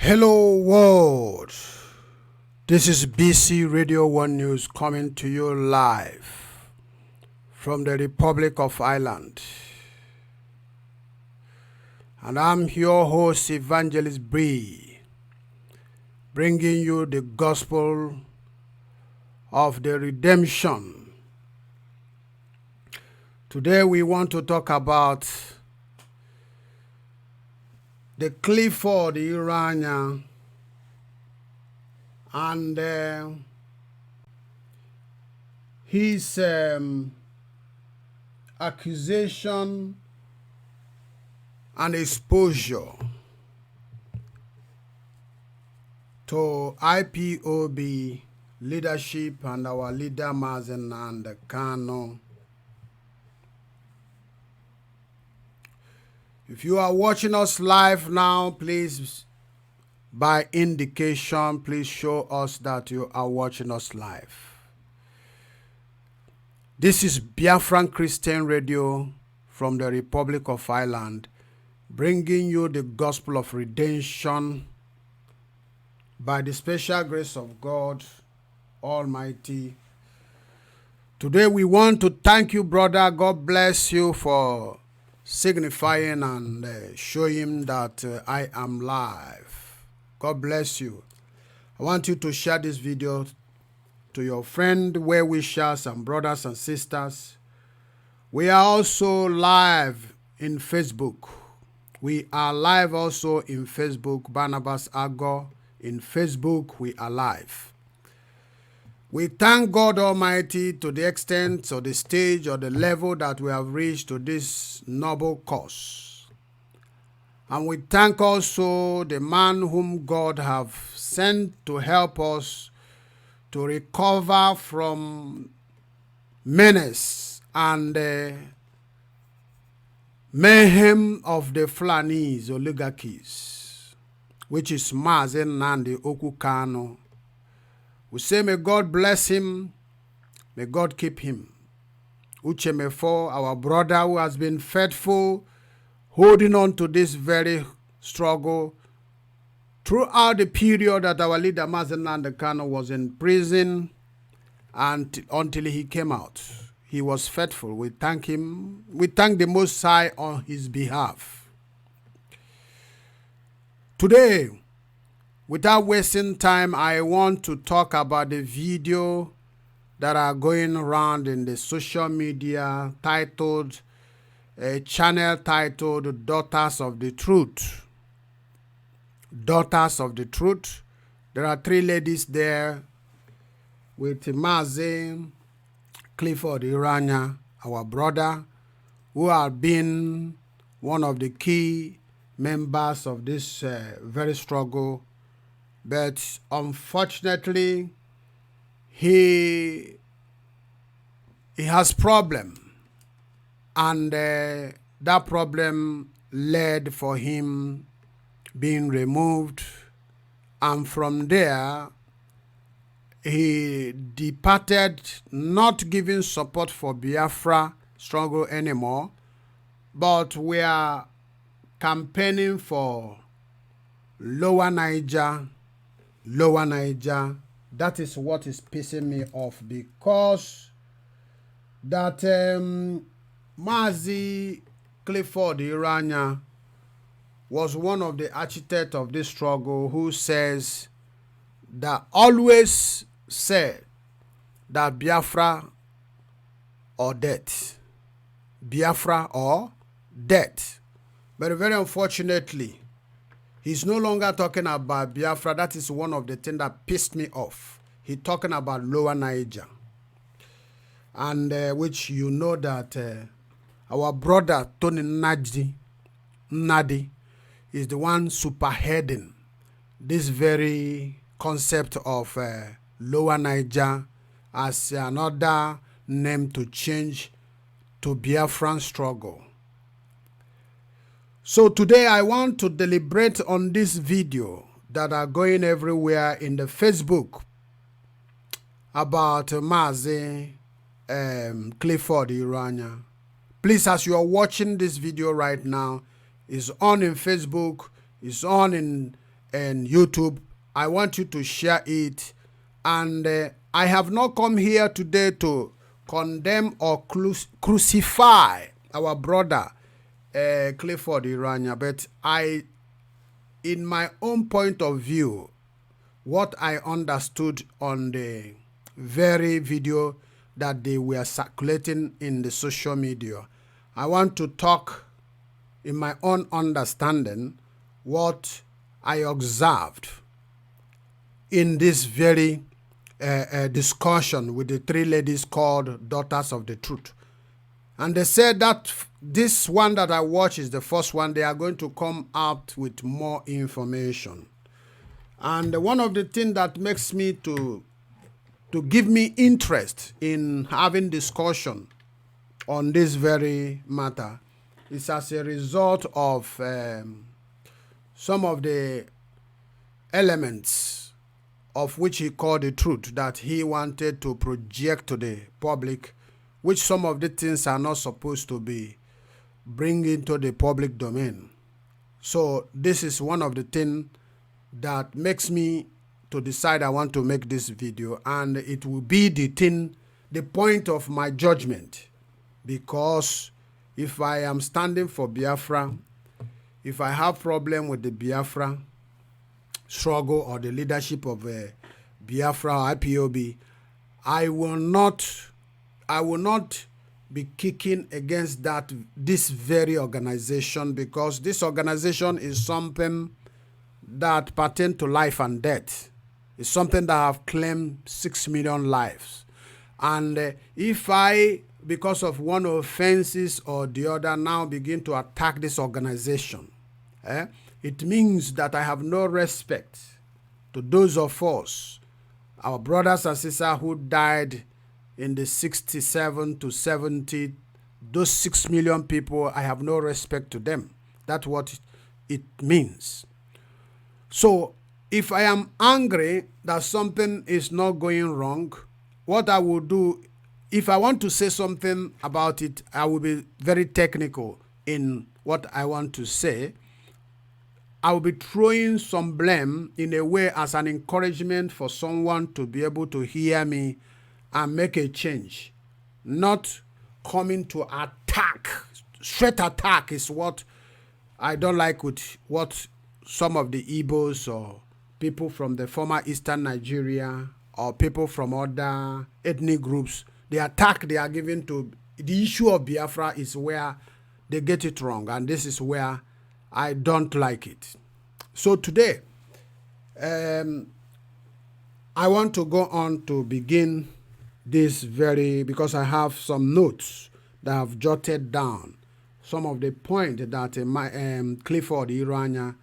Hello world, this is BC Radio 1 News coming to you live from the Republic of Ireland. And I'm your host, Evangelist Bree, bringing you the gospel of the redemption. Today we want to talk about the Clifford, Ironya, and his accusation and exposure to IPOB leadership and our leader Mazen and Kano. If you are watching us live now, please, by indication, please show us that you are watching us live. This is Biafran Christian Radio from the Republic of Ireland, bringing you the gospel of redemption by the special grace of God Almighty. Today we want to thank you, brother. God bless you for signifying and showing that I am live. God bless you. I want you to share this video to your friend, well-wishers and brothers and sisters. We are also live in Facebook. We are live also in Facebook. Barnabas Ago in Facebook, we are live. We thank God Almighty to the extent or the stage or the level that we have reached to this noble cause. And we thank also the man whom God have sent to help us to recover from menace and mayhem of the Fulanese oligarchies, which is Mazen Nandi Okukano. We say, may God bless him, may God keep him. Uchemefo, our brother who has been faithful, holding on to this very struggle throughout the period that our leader Mazen Nandekano was in prison and until he came out. He was faithful. We thank him. We thank the Most High on his behalf. Today, without wasting time, I want to talk about the video that are going around in the social media titled, a channel titled Daughters of the Truth. Daughters of the Truth. There are three ladies there with Mazen, Clifford, Ironya, our brother, who have been one of the key members of this very struggle. But unfortunately, he has problem, and that problem led for him being removed, and from there he departed, not giving support for Biafra struggle anymore, but we are campaigning for Lower Niger. That is what is pissing me off, because that Mazi Clifford Ironya was one of the architects of this struggle, who says that always said that Biafra or death. Biafra or death. But very unfortunately, he's no longer talking about Biafra. That is one of the things that pissed me off. He's talking about Lower Niger. And which you know that our brother Tony Nadi is the one superheading this very concept of Lower Niger as another name to change to Biafran struggle. So today I want to deliberate on this video that are going everywhere in the Facebook about Mazi Clifford Ironya. Please, as you are watching this video right now, it's on in Facebook, it's on in and YouTube. I want you to share it. And I have not come here today to condemn or crucify our brother Clifford Ironya, but in my own point of view, what I understood on the very video that they were circulating in the social media, I want to talk in my own understanding what I observed in this very discussion with the three ladies called Daughters of the Truth. And they said that this one that I watch is the first one. They are going to come out with more information. And one of the things that makes me to give me interest in having discussion on this very matter is as a result of some of the elements of which he called the truth that he wanted to project to the public, which some of the things are not supposed to be bring into the public domain. So this is one of the things that makes me to decide I want to make this video, and it will be the point of my judgment, because if I am standing for Biafra, if I have problem with the Biafra struggle or the leadership of Biafra or IPOB, I will not be kicking against this very organization, because this organization is something that pertains to life and death. It's something that have claimed 6 million lives. And if I, because of one offenses or the other, now begin to attack this organization, it means that I have no respect to those of us, our brothers and sisters who died in the 67 to 70, those 6 million people. I have no respect to them. That's what it means. So if I am angry that something is not going wrong, what I will do, if I want to say something about it, I will be very technical in what I want to say. I will be throwing some blame in a way as an encouragement for someone to be able to hear me and make a change. Not coming to attack. Straight attack is what I don't like with what some of the Igbos or people from the former Eastern Nigeria or people from other ethnic groups, the attack they are giving to the issue of Biafra is where they get it wrong, and this is where I don't like it. So today, I want to go on to begin this because I have some notes that I've jotted down, some of the points that Clifford Ironya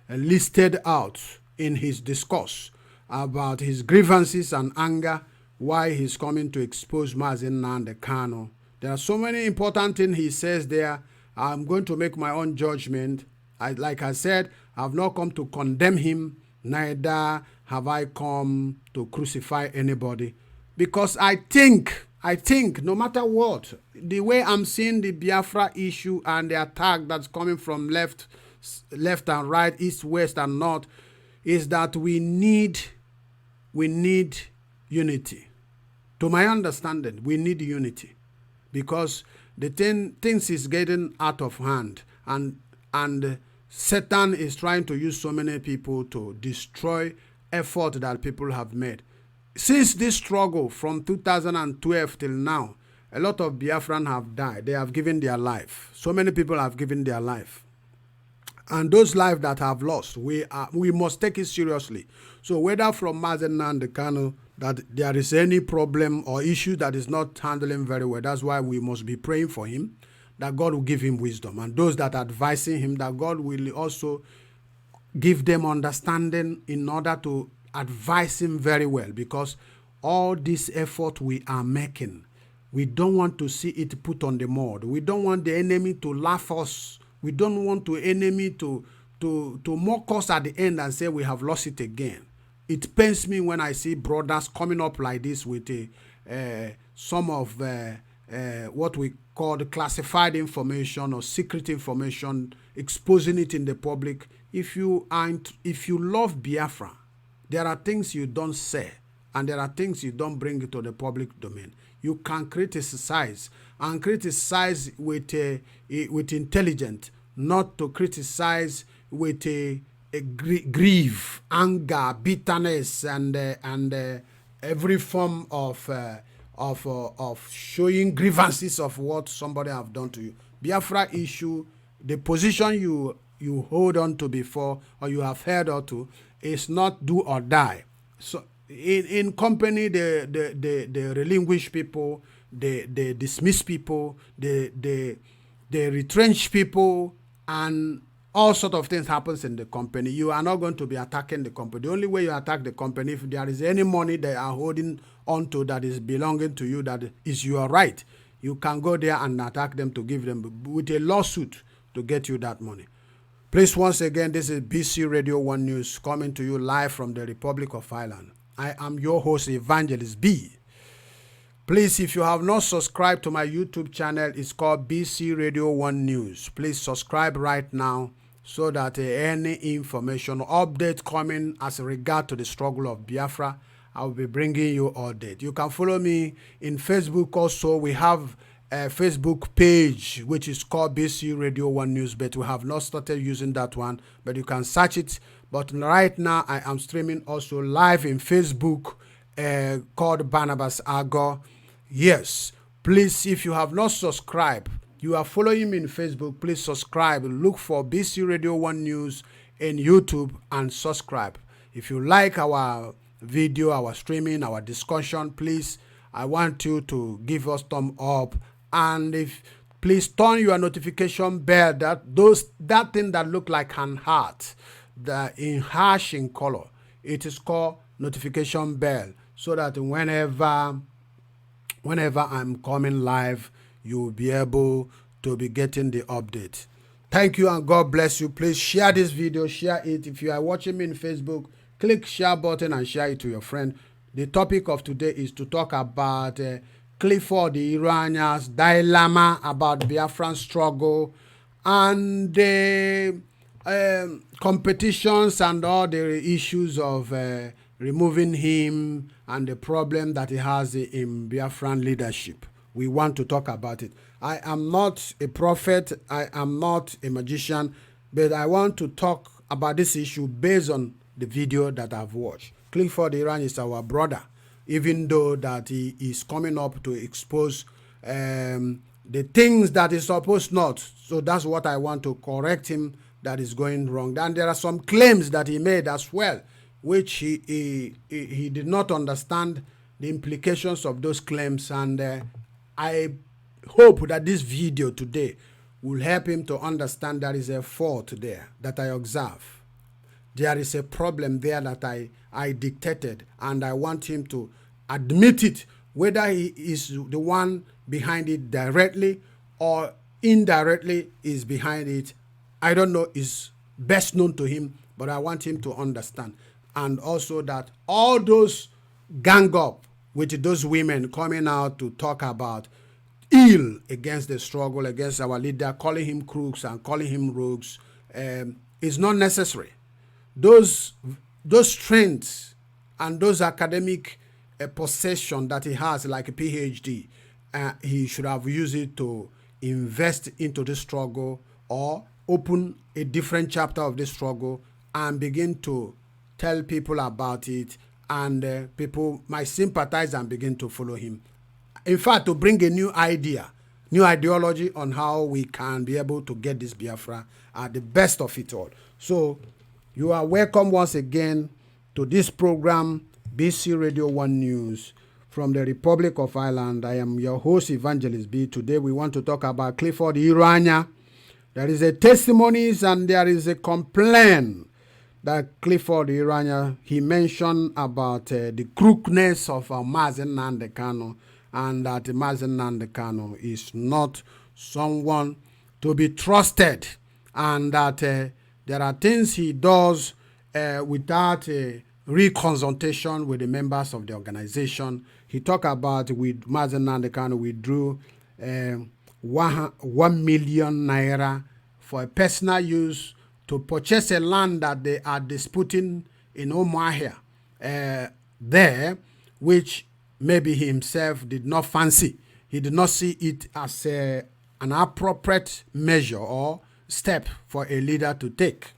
listed out in his discourse about his grievances and anger, why he's coming to expose Mazi Nnamdi Kanu. There are so many important things he says there. I'm going to make my own judgment. Like I said, I've not come to condemn him, neither have I come to crucify anybody. Because I think no matter what, the way I'm seeing the Biafra issue and the attack that's coming from left and right, east, west, and north, is that we need unity. To my understanding, we need unity, because the things is getting out of hand, and Satan is trying to use so many people to destroy effort that people have made. Since this struggle from 2012 till now, a lot of Biafran have died. They have given their life. So many people have given their life. And those lives that have lost, we must take it seriously. So whether from Mazi Nnamdi Kanu that there is any problem or issue that is not handling very well, that's why we must be praying for him, that God will give him wisdom. And those that are advising him, that God will also give them understanding in order to advise him very well. Because all this effort we are making, we don't want to see it put on the mud. We don't want the enemy to laugh us. We don't want the enemy to mock us at the end and say we have lost it again. It pains me when I see brothers coming up like this with some of what we call the classified information or secret information, exposing it in the public. If you love Biafra, there are things you don't say, and there are things you don't bring into the public domain. You can criticize, and criticize with intelligence, not to criticize with grief, anger, bitterness, and every form of showing grievances of what somebody have done to you. Biafra issue, the position you hold on to before, or you have held on to, is not do or die. So in company, they relinquish people, they dismiss people, they retrench people, and all sort of things happens in the company. You are not going to be attacking the company. The only way you attack the company, if there is any money they are holding onto that is belonging to you, that is your right, you can go there and attack them to give them with a lawsuit to get you that money. Please, once again, this is BC Radio 1 News coming to you live from the Republic of Ireland. I am your host, Evangelist B. Please, if you have not subscribed to my YouTube channel, it's called BC Radio 1 News. Please subscribe right now so that any information or update coming as regard to the struggle of Biafra, I will be bringing you update. You can follow me in Facebook also. We have a Facebook page which is called BC Radio 1 News, but we have not started using that one, but you can search it. But right now I am streaming also live in Facebook called Barnabas Ago. Yes, please, if you have not subscribed, you are following me in Facebook, please subscribe. Look for BC Radio 1 News in YouTube and subscribe. If you like our video, our streaming, our discussion, please, I want you to give us thumb up. And if please turn your notification bell, that thing that look like an heart, in hash in color, it is called notification bell, so that whenever I'm coming live, you will be able to be getting the update. Thank you and God bless you. Please share this video, share it. If you are watching me in Facebook, click share button and share it to your friend. The topic of today is to talk about Clifford, the Ironya's dilemma about Biafran struggle and the competitions and all the issues of removing him and the problem that he has in Biafran leadership. We want to talk about it. I am not a prophet, I am not a magician, but I want to talk about this issue based on the video that I've watched. Clifford Iran is our brother, even though that he is coming up to expose the things that is supposed not. So that's what I want to correct him that is going wrong. And there are some claims that he made as well, which he did not understand the implications of those claims. And I hope that this video today will help him to understand there is a fault there that I observe. There is a problem there that I dictated, and I want him to admit it, whether he is the one behind it directly or indirectly is behind it. I don't know, is best known to him, but I want him to understand. And also that all those gang up with those women coming out to talk about ill against the struggle, against our leader, calling him crooks and calling him rogues, is not necessary. Those strengths and those academic possession that he has, like a PhD, he should have used it to invest into the struggle or open a different chapter of the struggle and begin to tell people about it, and people might sympathize and begin to follow him. In fact, to bring a new idea, new ideology on how we can be able to get this Biafra at the best of it all. So you are welcome once again to this program, BC Radio 1 News from the Republic of Ireland. I am your host, Evangelist B. Today we want to talk about Clifford Ironya. There is a testimonies and there is a complaint that Clifford Ironya, he mentioned about the crookedness of Mazi Nnamdi Kanu, and that Mazi Nnamdi Kanu is not someone to be trusted, and that there are things he does without a reconsultation with the members of the organization. He talked about with Mazi Nnamdi Kanu withdrew 1 million naira for a personal use to purchase a land that they are disputing in Umuahia there, which maybe he himself did not fancy. He did not see it as an appropriate measure or step for a leader to take.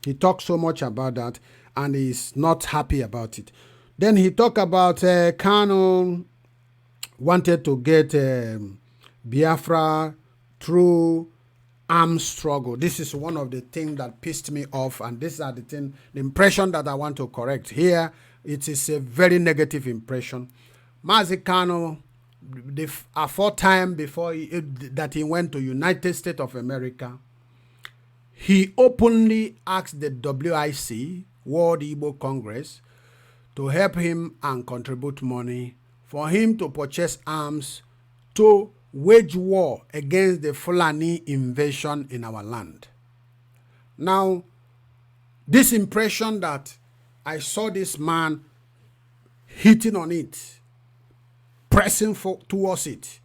He talked so much about that and he's not happy about it. Then he talked about Kanu wanted to get Biafra through armed struggle. This is one of the things that pissed me off, and these are the impression that I want to correct. Here, it is a very negative impression. Mazi Kanu, the fourth time before that he went to United States of America, he openly asked the WIC, World Igbo Congress, to help him and contribute money for him to purchase arms to wage war against the Fulani invasion in our land. Now, this impression that I saw this man hitting on it, pressing towards it,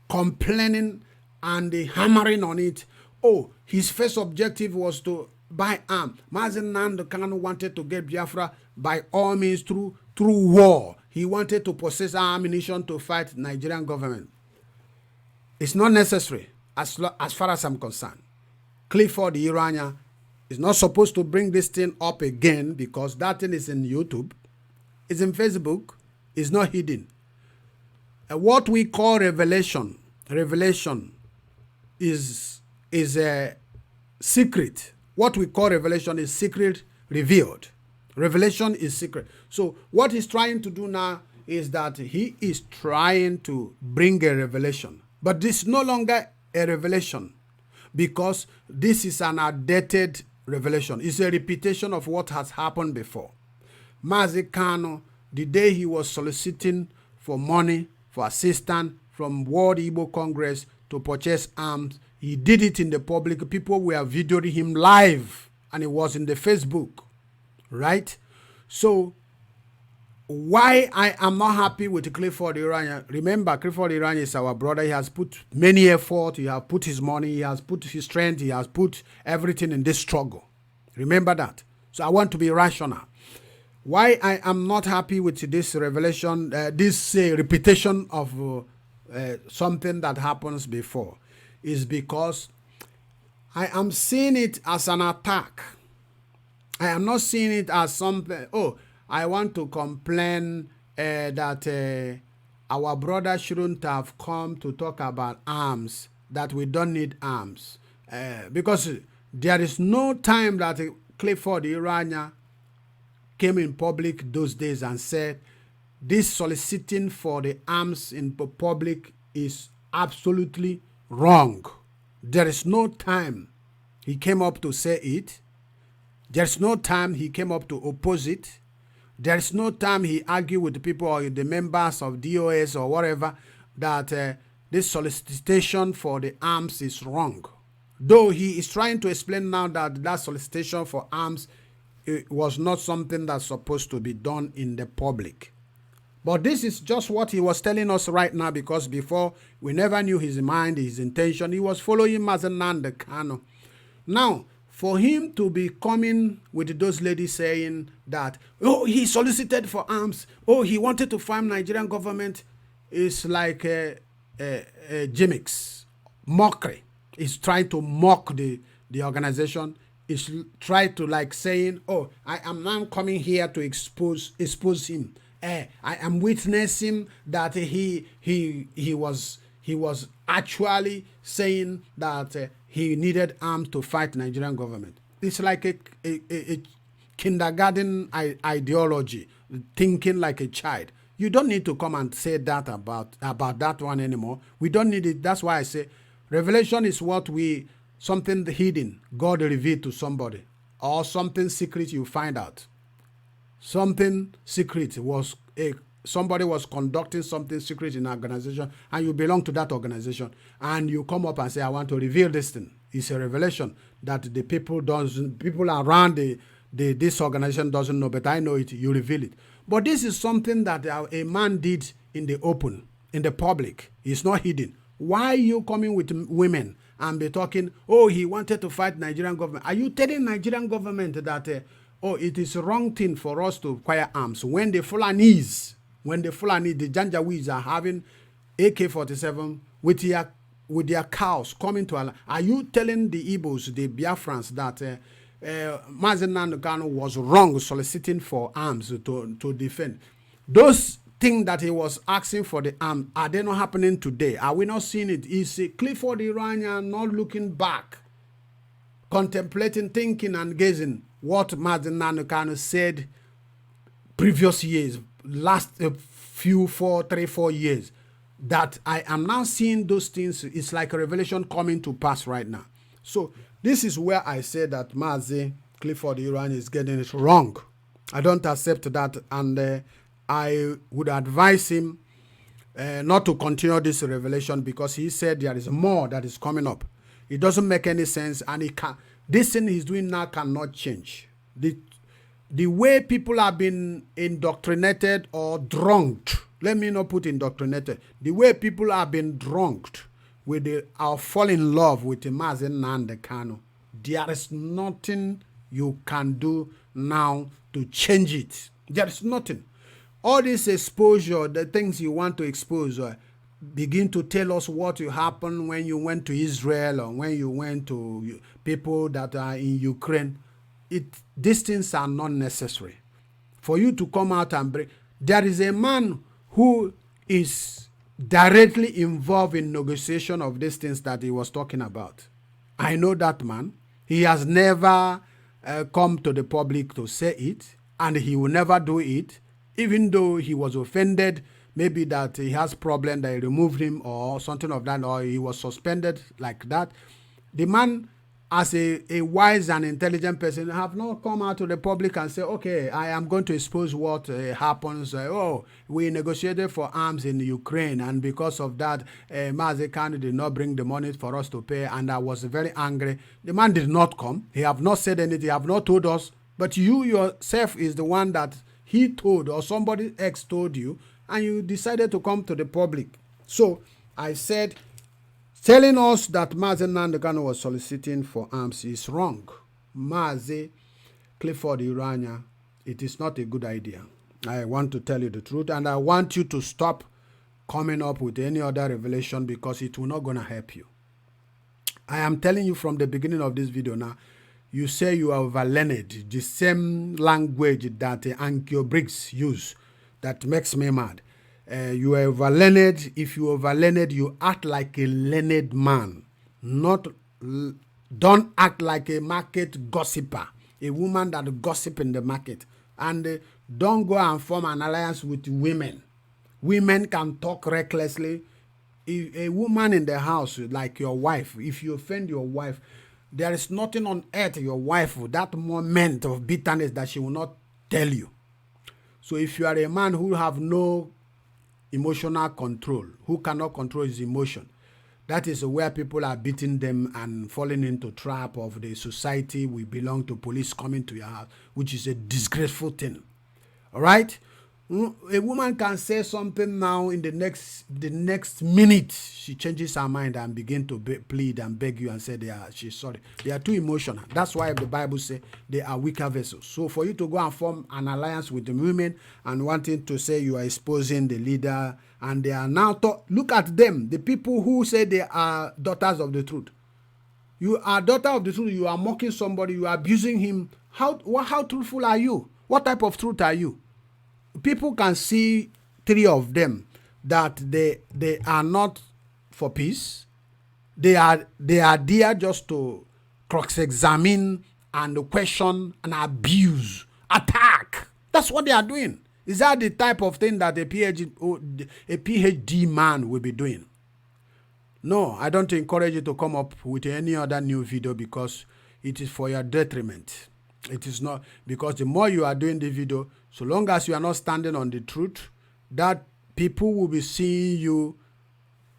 complaining and hammering on it. Oh, his first objective was to buy arms. Mazen Nando Kanu wanted to get Biafra by all means through war. He wanted to possess ammunition to fight Nigerian government. It's not necessary as far as I'm concerned. Clifford Ironya is not supposed to bring this thing up again because that thing is in YouTube, it's in Facebook, it's not hidden. What we call revelation is a secret. What we call revelation is secret revealed. Revelation is secret. So what he's trying to do now is that he is trying to bring a revelation. But this is no longer a revelation because this is an outdated revelation. It's a repetition of what has happened before. Mazi Kanu, the day he was soliciting for money, for assistance from World Igbo Congress to purchase arms, he did it in the public. People were videoing him live and it was in the Facebook, right? So why I am not happy with Clifford Ironya? Remember, Clifford Ironya is our brother. He has put many effort. He has put his money. He has put his strength. He has put everything in this struggle. Remember that. So I want to be rational. Why I am not happy with this revelation, this repetition of something that happens before, is because I am seeing it as an attack. I am not seeing it as something, oh, I want to complain that our brother shouldn't have come to talk about arms, that we don't need arms. Because there is no time that Clifford Ironya came in public those days and said, this soliciting for the arms in public is absolutely wrong. There is no time he came up to say it. There's no time he came up to oppose it. There's no time he argued with the people or the members of DOS or whatever that this solicitation for the arms is wrong. Though he is trying to explain now that that solicitation for arms was not something that's supposed to be done in the public. But this is just what he was telling us right now, because before we never knew his mind, his intention. He was following Mazenand Kanu. Now, for him to be coming with those ladies saying that, oh, he solicited for arms, oh, he wanted to farm Nigerian government, is like a gimmicks, mockery. He's trying to mock the organization. He's trying to like saying, oh, I am now coming here to expose him. I am witnessing that he was actually saying that he needed arms to fight Nigerian government. It's like a kindergarten ideology, thinking like a child. You don't need to come and say that about that one anymore. We don't need it. That's why I say revelation is something hidden, God revealed to somebody, or something secret you find out. Something secret was somebody was conducting something secret in an organization, and you belong to that organization, and you come up and say, I want to reveal this thing. It's a revelation that the people around this organization doesn't know, but I know it. You reveal it. But this is something that a man did in the open, in the public. It's not hidden. Why are you coming with women and be talking, oh, he wanted to fight Nigerian government? Are you telling Nigerian government that, oh, it is wrong thing for us to acquire arms when the Fulanis, the Janjaweeds are having AK-47 with their cows coming to Allah? Are you telling the Igbos, the Biafrans, that Mazen Nnamdi Kanu was wrong soliciting for arms to defend? Those things that he was asking for the arms, are they not happening today? Are we not seeing it? Is Clifford Ironya not looking back, contemplating, thinking, and gazing what Mazen Nnamdi Kanu said previous years, last few 4 years, that I am now seeing those things? It's like a revelation coming to pass right now. So this is where I say that Mazi Clifford Ironya is getting it wrong. I don't accept that, and I would advise him not to continue this revelation, because he said there is more that is coming up. It doesn't make any sense, and this thing he's doing now cannot change. The way people have been indoctrinated or drunked, let me not put indoctrinated, the way people have been drunked with our fall in love with Mazen Nnamdi Kanu, there is nothing you can do now to change it. There is nothing. All this exposure, the things you want to expose, begin to tell us what will happen when you went to Israel or when you went to people that are in Ukraine. These things are not necessary. For you to come out and bring, there is a man who is directly involved in negotiation of these things that he was talking about. I know that man. He has never come to the public to say it, and he will never do it, even though he was offended, maybe that he has problem, that he removed him or something of that, or he was suspended like that. The man, as a wise and intelligent person, have not come out to the public and say, okay, I am going to expose what happens. Oh, we negotiated for arms in Ukraine, and because of that, Mazen Kanu did not bring the money for us to pay, and I was very angry. The man did not come. He have not said anything. He have not told us. But you yourself is the one that he told, or somebody else told you, and you decided to come to the public. So I said, telling us that Mazen Nnamdi Kanu was soliciting for arms is wrong. Mazi Clifford Ironya, it is not a good idea. I want to tell you the truth, and I want you to stop coming up with any other revelation, because it will not going to help you. I am telling you from the beginning of this video now, you say you are overlearned, the same language that Ankyo Briggs use, that makes me mad. You are overlearned. If you overlearned, you act like a learned man. Don't act like a market gossiper, a woman that gossip in the market. And don't go and form an alliance with women. Women can talk recklessly. If a woman in the house, like your wife, if you offend your wife, there is nothing on earth your wife, that moment of bitterness, that she will not tell you. So if you are a man who have no emotional control, who cannot control his emotion, that is where people are beating them and falling into trap of the society. We belong to police coming to your house, which is a disgraceful thing. All right? A woman can say something now, in the next minute she changes her mind and begin to plead and beg you and say she's sorry. They are too emotional. That's why the Bible says they are weaker vessels. So for you to go and form an alliance with the women and wanting to say you are exposing the leader, and they are now look at them, the people who say they are daughters of the truth. You are daughter of the truth. You are mocking somebody. You are abusing him. How truthful are you? What type of truth are you? People can see three of them that they are not for peace. They are there just to cross-examine and question and abuse, attack. That's what they are doing. Is that the type of thing that a PhD man will be doing? No, I don't encourage you to come up with any other new video, because it is for your detriment. It is not, because the more you are doing the video, so long as you are not standing on the truth, that people will be seeing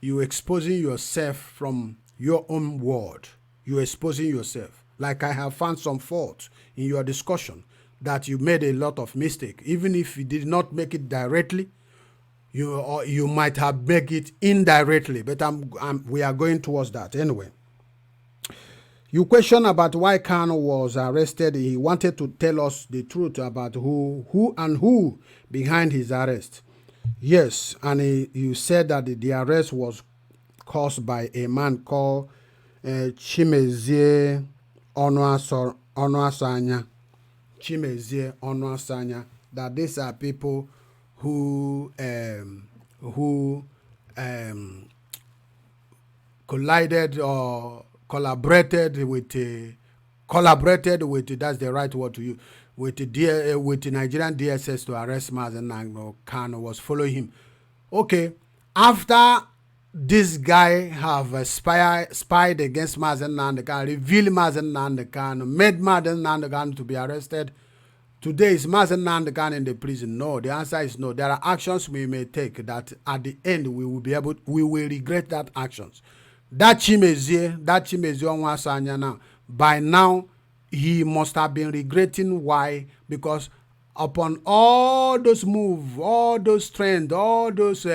you exposing yourself from your own word. You're exposing yourself. Like I have found some fault in your discussion, that you made a lot of mistake. Even if you did not make it directly, you might have made it indirectly, but we are going towards that anyway. You question about why Khan was arrested. He wanted to tell us the truth about who behind his arrest. Yes, and you said that the arrest was caused by a man called Chimezie Onuasanya. Chimezie Onuasanya. That these are people who collided or collaborated with that's the right word to use, with the Nigerian DSS to arrest Mazen Khan was following him. Okay, after this guy have spied against Mazen Khan, revealed Mazen Khan, made Mazen Khan to be arrested. Today is Mazen Khan in the prison? No, the answer is no. There are actions we may take that at the end we will regret that actions. That Chimezie Onwasanya now, by now, he must have been regretting why, because upon all those moves, all those trends, all those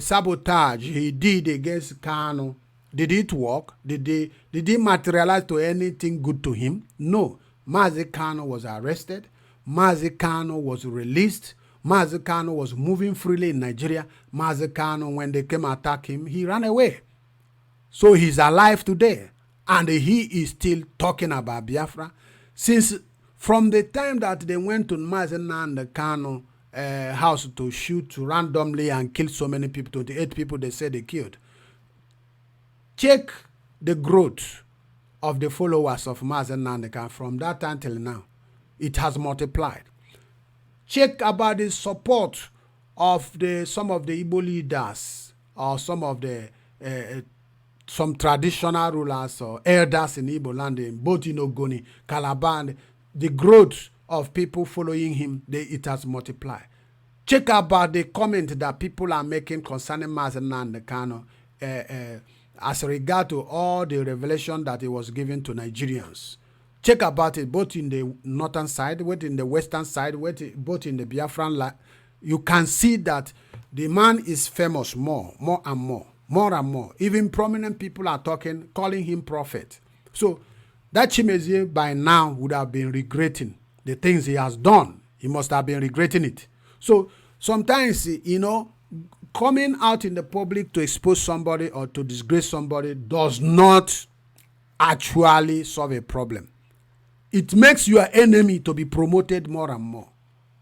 sabotage he did against Kano, did it work? Did it materialize to anything good to him? No. Mazi Kano was arrested. Mazi Kano was released. Mazi Kano was moving freely in Nigeria. Mazi Kano, when they came attack him, he ran away. So he's alive today, and he is still talking about Biafra. Since from the time that they went to Mazen Kano house to shoot randomly and kill so many people, 28 people they said they killed. Check the growth of the followers of Mazen Kano from that time till now. It has multiplied. Check about the support of some of the Igbo leaders or some of the some traditional rulers or elders in Igbo land, both in Ogoni, Calabar, the growth of people following him, it has multiplied. Check about the comment that people are making concerning Mazen Kano as regard to all the revelation that he was given to Nigerians. Check about it both in the northern side, both in the western side, both in the Biafran land. You can see that the man is famous more and more. More and more. Even prominent people are calling him prophet. So that Chimezie by now would have been regretting the things he has done. He must have been regretting it. So sometimes, coming out in the public to expose somebody or to disgrace somebody does not actually solve a problem. It makes your enemy to be promoted more and more.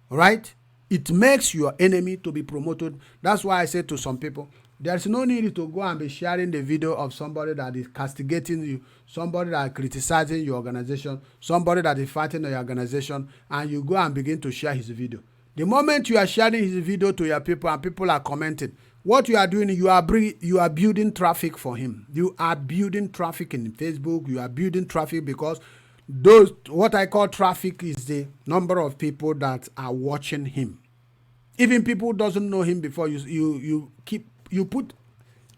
Right? It makes your enemy to be promoted. That's why I say to some people, there's no need to go and be sharing the video of somebody that is castigating you, somebody that is criticizing your organization, somebody that is fighting your organization, and you go and begin to share his video. The moment you are sharing his video to your people and people are commenting, what you are doing, you are building traffic for him. You are building traffic in Facebook. You are building traffic because what I call traffic is the number of people that are watching him. Even people who doesn't know him before, you put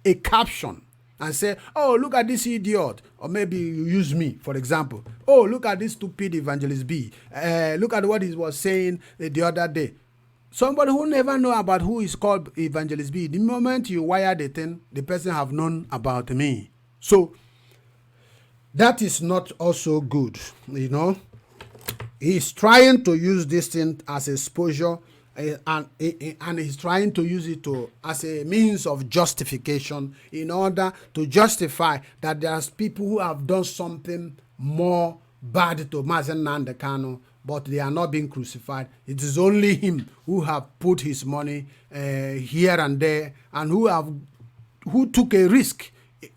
a caption and say, oh, look at this idiot. Or maybe you use me, for example. Oh, look at this stupid Evangelist B. Look at what he was saying the other day. Somebody who never know about who is called Evangelist B. The moment you wire the thing, the person have known about me. So that is not also good, He's trying to use this thing as exposure, and he's trying to use it as a means of justification in order to justify that there's people who have done something more bad to Mazen Kano, but they are not being crucified. It is only him who have put his money here and there, and who took a risk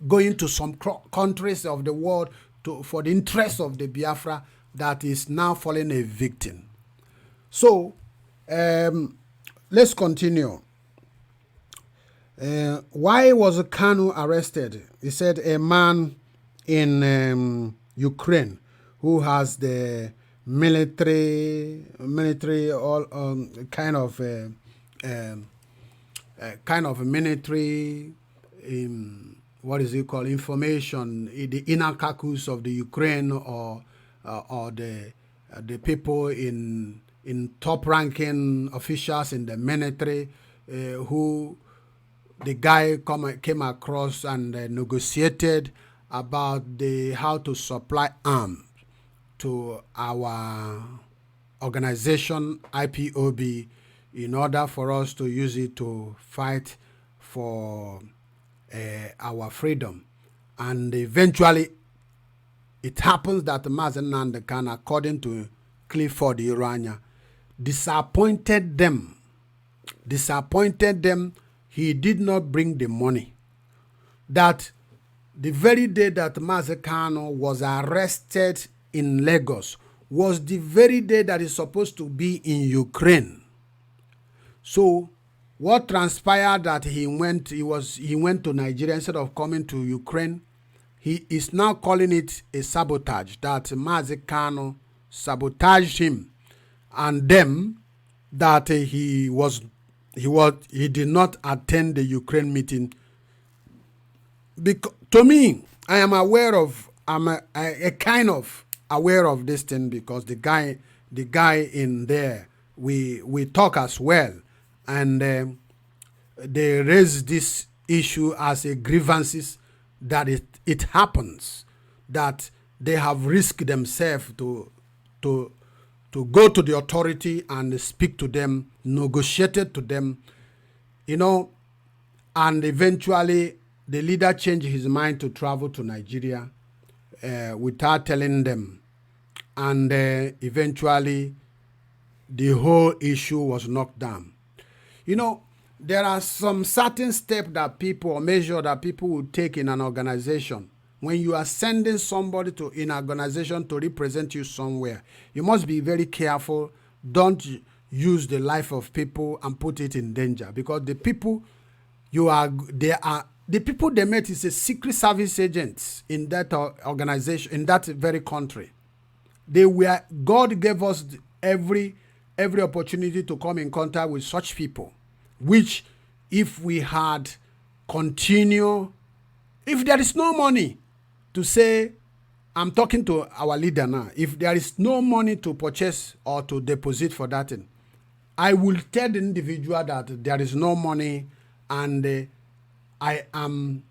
going to some countries of the world for the interest of the Biafra, that is now falling a victim. So let's continue. Why was Kanu arrested? He said a man in Ukraine who has the military all kind of military what is it called, information, the inner caucus of the Ukraine, or the people in top ranking officials in the military, who the guy came across and negotiated about how to supply arms to our organization IPOB in order for us to use it to fight for our freedom. And eventually it happens that Mazen Nnamdi Kanu, according to Clifford Ironya, disappointed them. He did not bring the money. That the very day that Mazen Kanu was arrested in Lagos was the very day that he's supposed to be in Ukraine. So what transpired that he went to Nigeria instead of coming to Ukraine. He is now calling it a sabotage, that Mazen Kanu sabotaged him and them, that he did not attend the Ukraine meeting. Because to me, I'm a kind of aware of this thing, because the guy in there, we talk as well, and they raise this issue as a grievances, that it happens that they have risked themselves to go to the authority and speak to them, negotiated to them, and eventually the leader changed his mind to travel to Nigeria without telling them. And eventually the whole issue was knocked down. There are some certain steps that people, or measure that people will take in an organization. When you are sending somebody to an organization to represent you somewhere, you must be very careful. Don't use the life of people and put it in danger, because the people the people they met is a secret service agents in that organization, in that very country. God gave us every opportunity to come in contact with such people, which if we had if there is no money to say, I'm talking to our leader now, if there is no money to purchase or to deposit for that thing, I will tell the individual that there is no money, and I am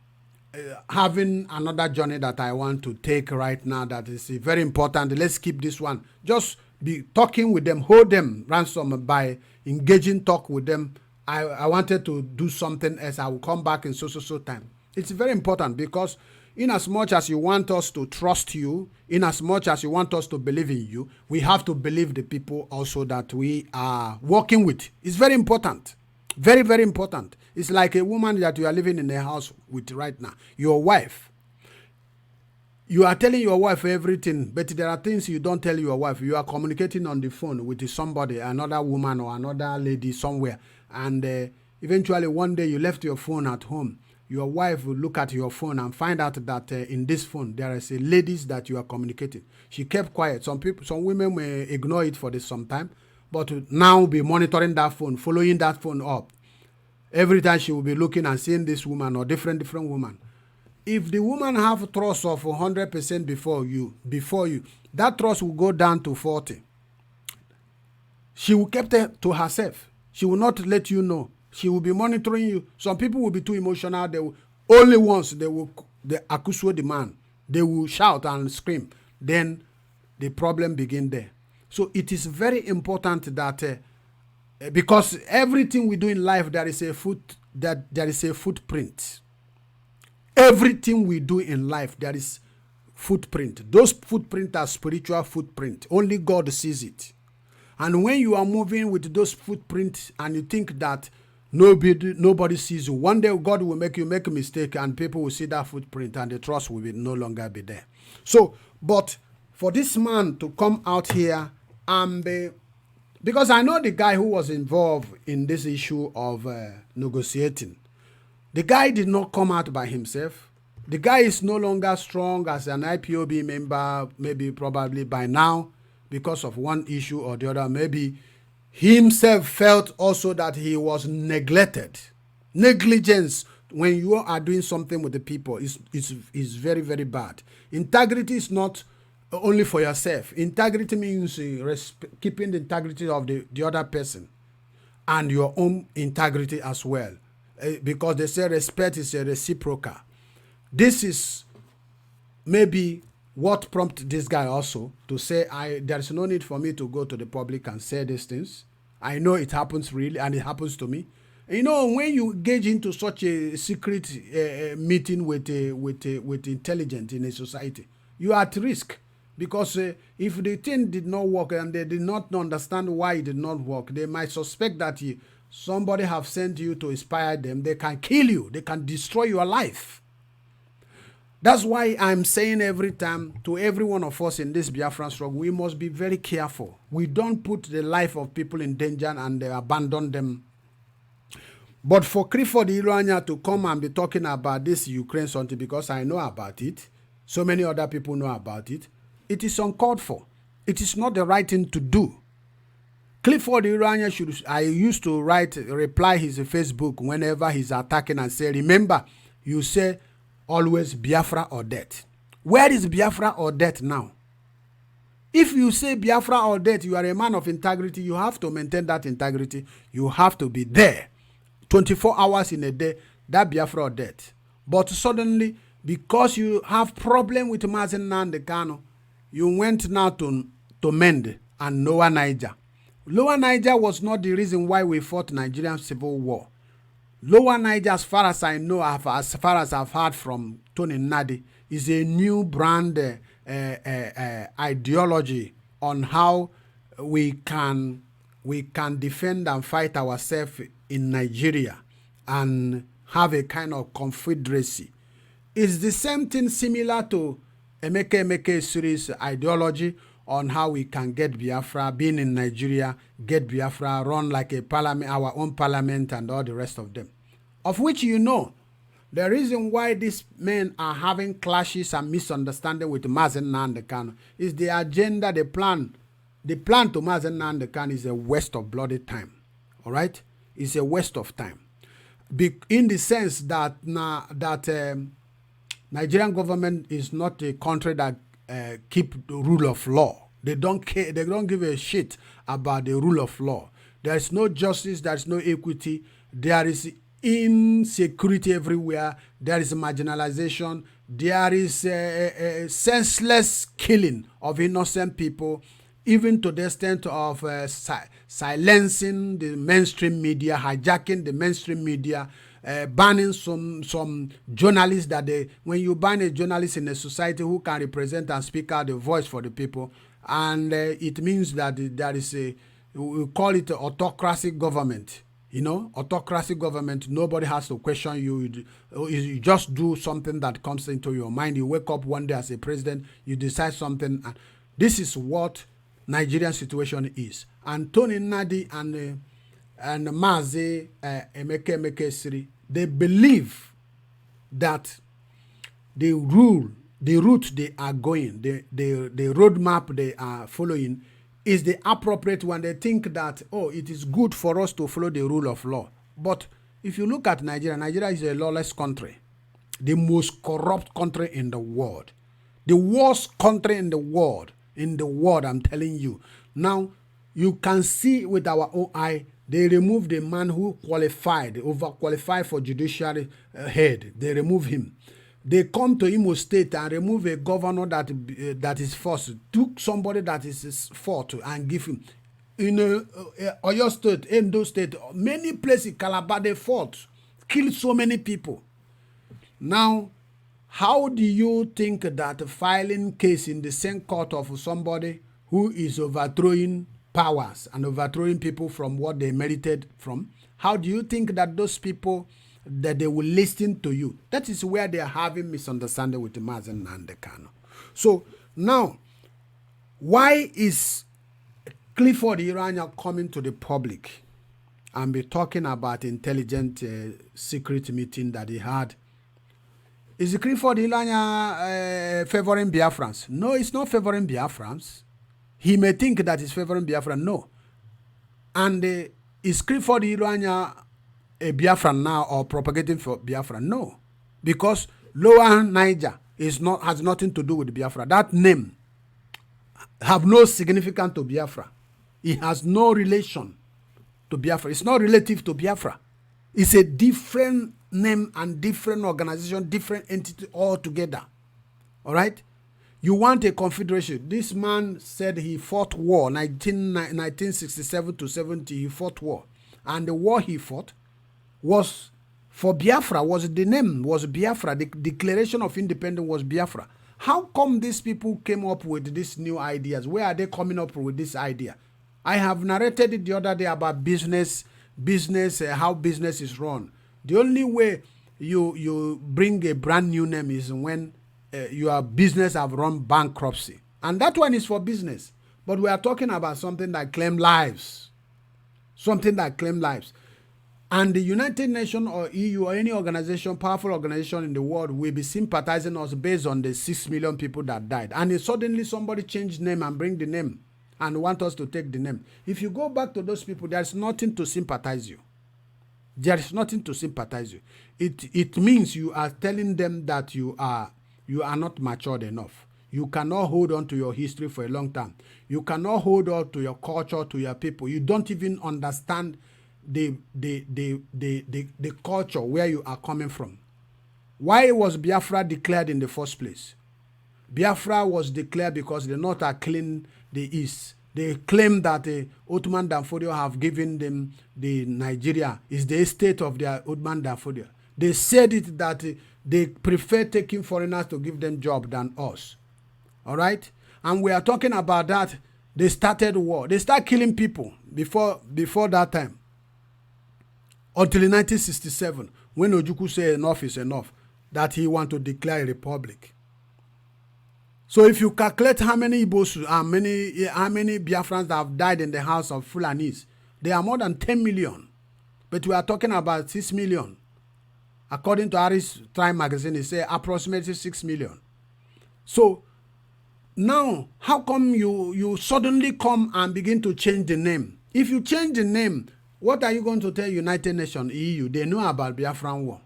having another journey that I want to take right now that is very important. Let's keep this one. Just be talking with them, hold them ransom by engaging talk with them. I wanted to do something else. I will come back in so time. It's very important, because in as much as you want us to trust you, in as much as you want us to believe in you, we have to believe the people also that we are working with. It's very important. Very, very important. It's like a woman that you are living in a house with right now. Your wife. You are telling your wife everything, but there are things you don't tell your wife. You are communicating on the phone with somebody, another woman or another lady somewhere. And eventually one day you left your phone at home. Your wife will look at your phone and find out that in this phone there is a ladies that you are communicating. She kept quiet. Some women may ignore it for some time, but now be monitoring that phone, following that phone up. Every time she will be looking and seeing this woman or different woman. If the woman have trust of 100% before you, that trust will go down to 40. She will keep it to herself. She will not let you know. She will be monitoring you. Some people will be too emotional. They will accuse the man. They will shout and scream. Then the problem begin there. So it is very important that because everything we do in life, there is a footprint. Everything we do in life, there is footprint. Those footprints are spiritual footprint. Only God sees it. And when you are moving with those footprints and you think that nobody sees you, one day God will make you make a mistake and people will see that footprint and the trust will no longer be there. So, but for this man to come out here and because I know the guy who was involved in this issue of negotiating, the guy did not come out by himself. The guy is no longer strong as an IPOB member, maybe probably by now, because of one issue or the other. Maybe he himself felt also that he was neglected. Negligence when you are doing something with the people is very, very bad. Integrity is not only for yourself. Integrity means keeping the integrity of the other person. and your own integrity as well. Because they say respect is a reciprocal. This is maybe what prompted this guy also to say, there is no need for me to go to the public and say these things. I know it happens really, and it happens to me. You know, when you engage into such a secret meeting with intelligence in a society, you are at risk. Because if the thing did not work and they did not understand why it did not work, they might suspect that somebody have sent you to inspire them. They can kill you. They can destroy your life. That's why I'm saying every time to every one of us in this Biafran struggle, we must be very careful. We don't put the life of people in danger and abandon them. But for Clifford Ironya to come and be talking about this Ukraine something, because I know about it, so many other people know about it, it is uncalled for. It is not the right thing to do. Clifford Ironya I used to reply his Facebook whenever he's attacking and say, remember, you say always Biafra or death. Where is Biafra or death now? If you say Biafra or death, you are a man of integrity. You have to maintain that integrity. You have to be there 24 hours in a day, that Biafra or death. But suddenly, because you have problem with Mazen Nnamdi Kanu, you went now to Mende and Lower Niger. Lower Niger was not the reason why we fought Nigerian civil war. Lower Niger, as far as I know, as far as I've heard from Tony Nnadi, is a new brand ideology on how we can defend and fight ourselves in Nigeria and have a kind of confederacy. It's the same thing similar to Emeke series ideology on how we can get Biafra, being in Nigeria, get Biafra, run like a parliament, our own parliament, and all the rest of them. Of which you know, the reason why these men are having clashes and misunderstanding with Mazen Nnamdi Kanu is the agenda, the plan. The plan to Mazen Nnamdi Kanu is a waste of bloody time. All right? It's a waste of time. In the sense that Nigerian government is not a country that keep the rule of law. They don't care. They don't give a shit about the rule of law. There is no justice. There is no equity. There is insecurity everywhere. There is marginalization. There is a senseless killing of innocent people, even to the extent of silencing the mainstream media, hijacking the mainstream media, banning some journalists that when you ban a journalist in a society who can represent and speak out the voice for the people, and it means that there is we call it autocracy government. You know, autocracy government, nobody has to question you. You just do something that comes into your mind. You wake up one day as a president, you decide something. And this is what Nigerian situation is. And Tony Nnadi and Mazi Emeke Siri, they believe that the route they are going, the roadmap they are following is the appropriate one. They think that, oh, it is good for us to follow the rule of law. But if you look at Nigeria, Nigeria is a lawless country, the most corrupt country in the world, the worst country in the world, I'm telling you. Now, you can see with our own eye, they remove the man who qualified, overqualified for judiciary head. They remove him. They come to Imo State and remove a governor that is forced. Took somebody that is fought and give him. In Oyo State, Endo State, many places, Calabar, they fought. Killed so many people. Now, how do you think that filing case in the same court of somebody who is overthrowing powers and overthrowing people from what they merited from, how do you think that those people, that they will listen to you? That is where they are having misunderstanding with Mazen Nnamdi Kanu. So now, why is Clifford Ironya coming to the public and be talking about intelligent secret meeting that he had? Is Clifford Ironya favoring Biafrans? No, it's not favoring Biafrans. He may think that it's favoring Biafran. No. And is Clifford Ironya a Biafran now or propagating for Biafra? No. Because Lower Niger has nothing to do with Biafra. That name have no significance to Biafra. It has no relation to Biafra. It's not relative to Biafra. It's a different name and different organization, different entity altogether. All right? You want a confederation. This man said he fought war, 1967 to 70, he fought war. And the war he fought was for Biafra, was the name, was Biafra. The Declaration of Independence was Biafra. How come these people came up with these new ideas? Where are they coming up with this idea? I have narrated it the other day about business, how business is run. The only way you bring a brand new name is when your business have run bankruptcy. And that one is for business. But we are talking about something that claim lives. Something that claim lives. And the United Nations or EU or any organization, powerful organization in the world will be sympathizing us based on the 6 million people that died. And if suddenly somebody changed name and bring the name and want us to take the name. If you go back to those people, there's nothing to sympathize you. There is nothing to sympathize you. It means you are telling them that you are not matured enough. You cannot hold on to your history for a long time. You cannot hold on to your culture, to your people. You don't even understand the culture where you are coming from. Why was Biafra declared in the first place? Biafra was declared because the North are clean the East. They claim that the Ottoman Danfodio have given them the Nigeria is the estate of their Ottoman Danfodio. They said it that they prefer taking foreigners to give them job than us. All right? And we are talking about that. They started war. They start killing people before that time. Until 1967, when Ojukwu said enough is enough, that he want to declare a republic. So if you calculate how many Igbos, how many Biafrans that have died in the house of Fulanis, they are more than 10 million. But we are talking about 6 million. According to Harris Time magazine, it says approximately 6 million. So now, how come you suddenly come and begin to change the name? If you change the name, what are you going to tell United Nations, EU? They know about Biafran war.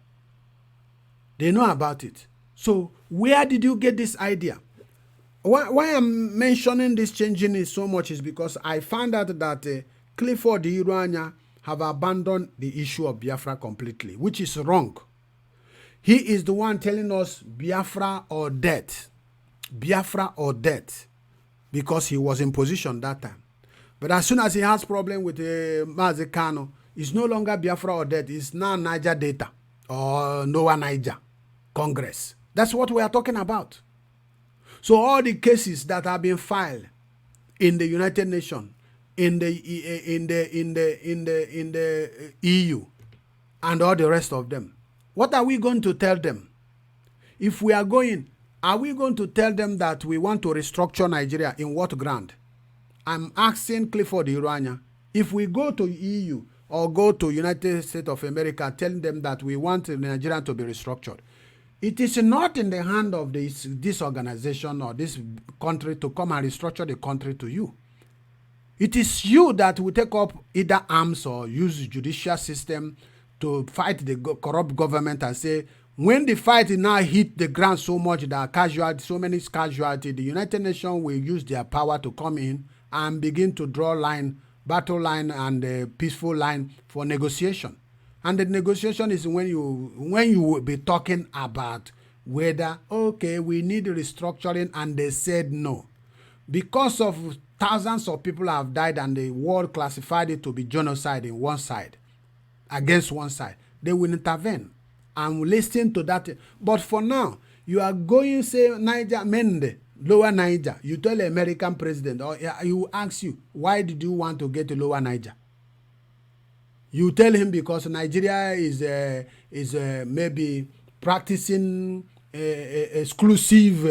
They know about it. So where did you get this idea? Why I'm mentioning this changing it so much is because I found out that Clifford, Ironya, have abandoned the issue of Biafra completely, which is wrong. He is the one telling us Biafra or death. Biafra or death. Because he was in position that time. But as soon as he has problem with Mazi Kano, it's no longer Biafra or death. It's now Niger Delta or Noah Niger Congress. That's what we are talking about. So all the cases that have been filed in the United Nations, in the EU, and all the rest of them, what are we going to tell them? If we are going, are we going to tell them that we want to restructure Nigeria in what ground? I'm asking Clifford Ironya, if we go to EU or go to United States of America telling them that we want Nigeria to be restructured, it is not in the hand of this organization or this country to come and restructure the country to you. It is you that will take up either arms or use the judicial system to fight the corrupt government and say, when the fight now hit the ground so much that so many casualties, the United Nations will use their power to come in and begin to draw battle line and peaceful line for negotiation. And the negotiation is when you will be talking about whether, okay, we need restructuring, and they said no. Because of thousands of people have died and the world classified it to be genocide in one side, against one side, they will intervene and listen to that. But for now, you are going to say Niger, Mende, Lower Niger. You tell the American president, or he will ask you, why did you want to get to Lower Niger? You tell him because Nigeria is maybe practicing exclusive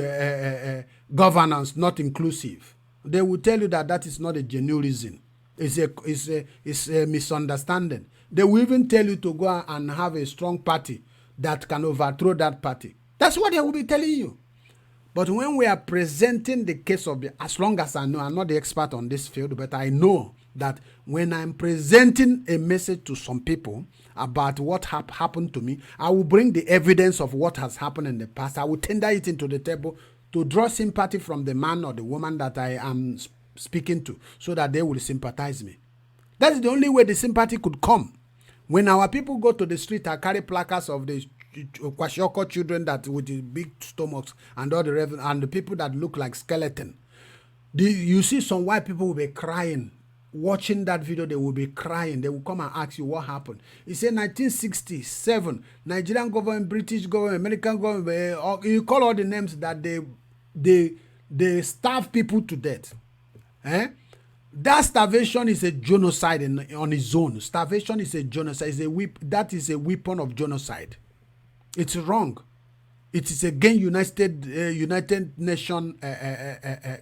governance, not inclusive. They will tell you that is not a genuine reason. It's a misunderstanding. They will even tell you to go and have a strong party that can overthrow that party. That's what they will be telling you. But when we are presenting the case of, as long as I know, I'm not the expert on this field, but I know that when I'm presenting a message to some people about what happened to me, I will bring the evidence of what has happened in the past. I will tender it into the table to draw sympathy from the man or the woman that I am speaking to, so that they will sympathize me. That's the only way the sympathy could come. When our people go to the street and carry placards of the Kwashiorkor children that with the big stomachs and all the and the people that look like skeleton, you see some white people will be crying. Watching that video, they will be crying. They will come and ask you what happened. He said 1967, Nigerian government, British government, American government, you call all the names that they starve people to death. That starvation is a genocide on its own. Starvation is a genocide. That is a weapon of genocide. It's wrong. It is against United Nations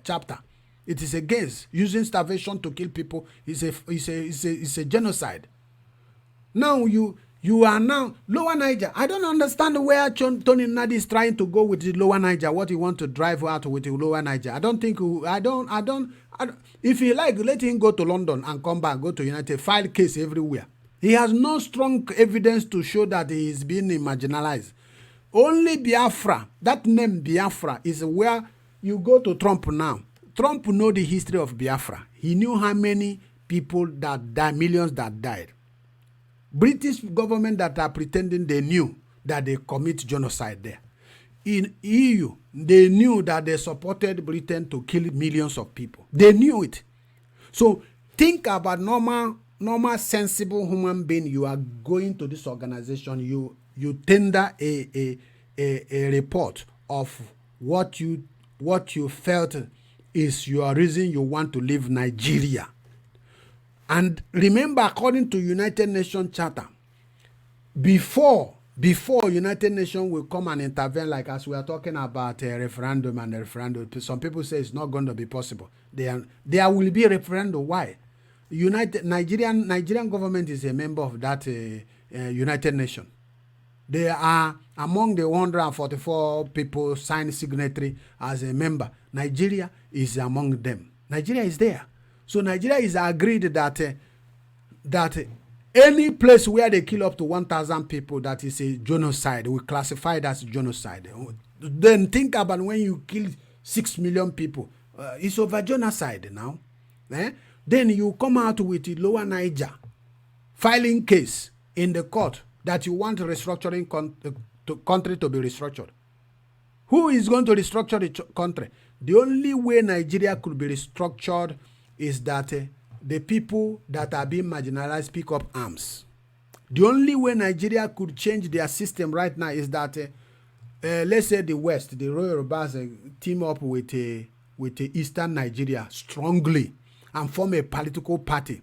chapter. It is against using starvation to kill people. It's a genocide. Now you are now Lower Niger. I don't understand where Tony Nadi is trying to go with the Lower Niger. What he want to drive out with the Lower Niger. I don't. If he like, let him go to London and come back. Go to United, file case everywhere. He has no strong evidence to show that he is being marginalized. Only Biafra. That name Biafra is where you go to Trump now. Trump know the history of Biafra. He knew how many people that died, millions that died. British government that are pretending they knew that they commit genocide there. In EU, they knew that they supported Britain to kill millions of people. They knew it. So think about normal, sensible human being. You are going to this organization. You tender a report of what you felt is your reason you want to leave Nigeria. And remember, according to United Nations Charter, before United Nations will come and intervene, like as we are talking about a referendum and a referendum, some people say it's not going to be possible. There will be a referendum. Why? Nigerian government is a member of that United Nations. They are among the 144 people signed signatory as a member. Nigeria is among them. Nigeria is there. So Nigeria is agreed that any place where they kill up to 1,000 people, that is a genocide. We classify it as genocide. Then think about when you kill 6 million people. It's over genocide now. Then you come out with the Lower Niger filing case in the court that you want restructuring country to be restructured. Who is going to restructure the country? The only way Nigeria could be restructured is that the people that are being marginalized pick up arms. The only way Nigeria could change their system right now is that, let's say the West, the Royal Yorubas team up with Eastern Nigeria strongly and form a political party.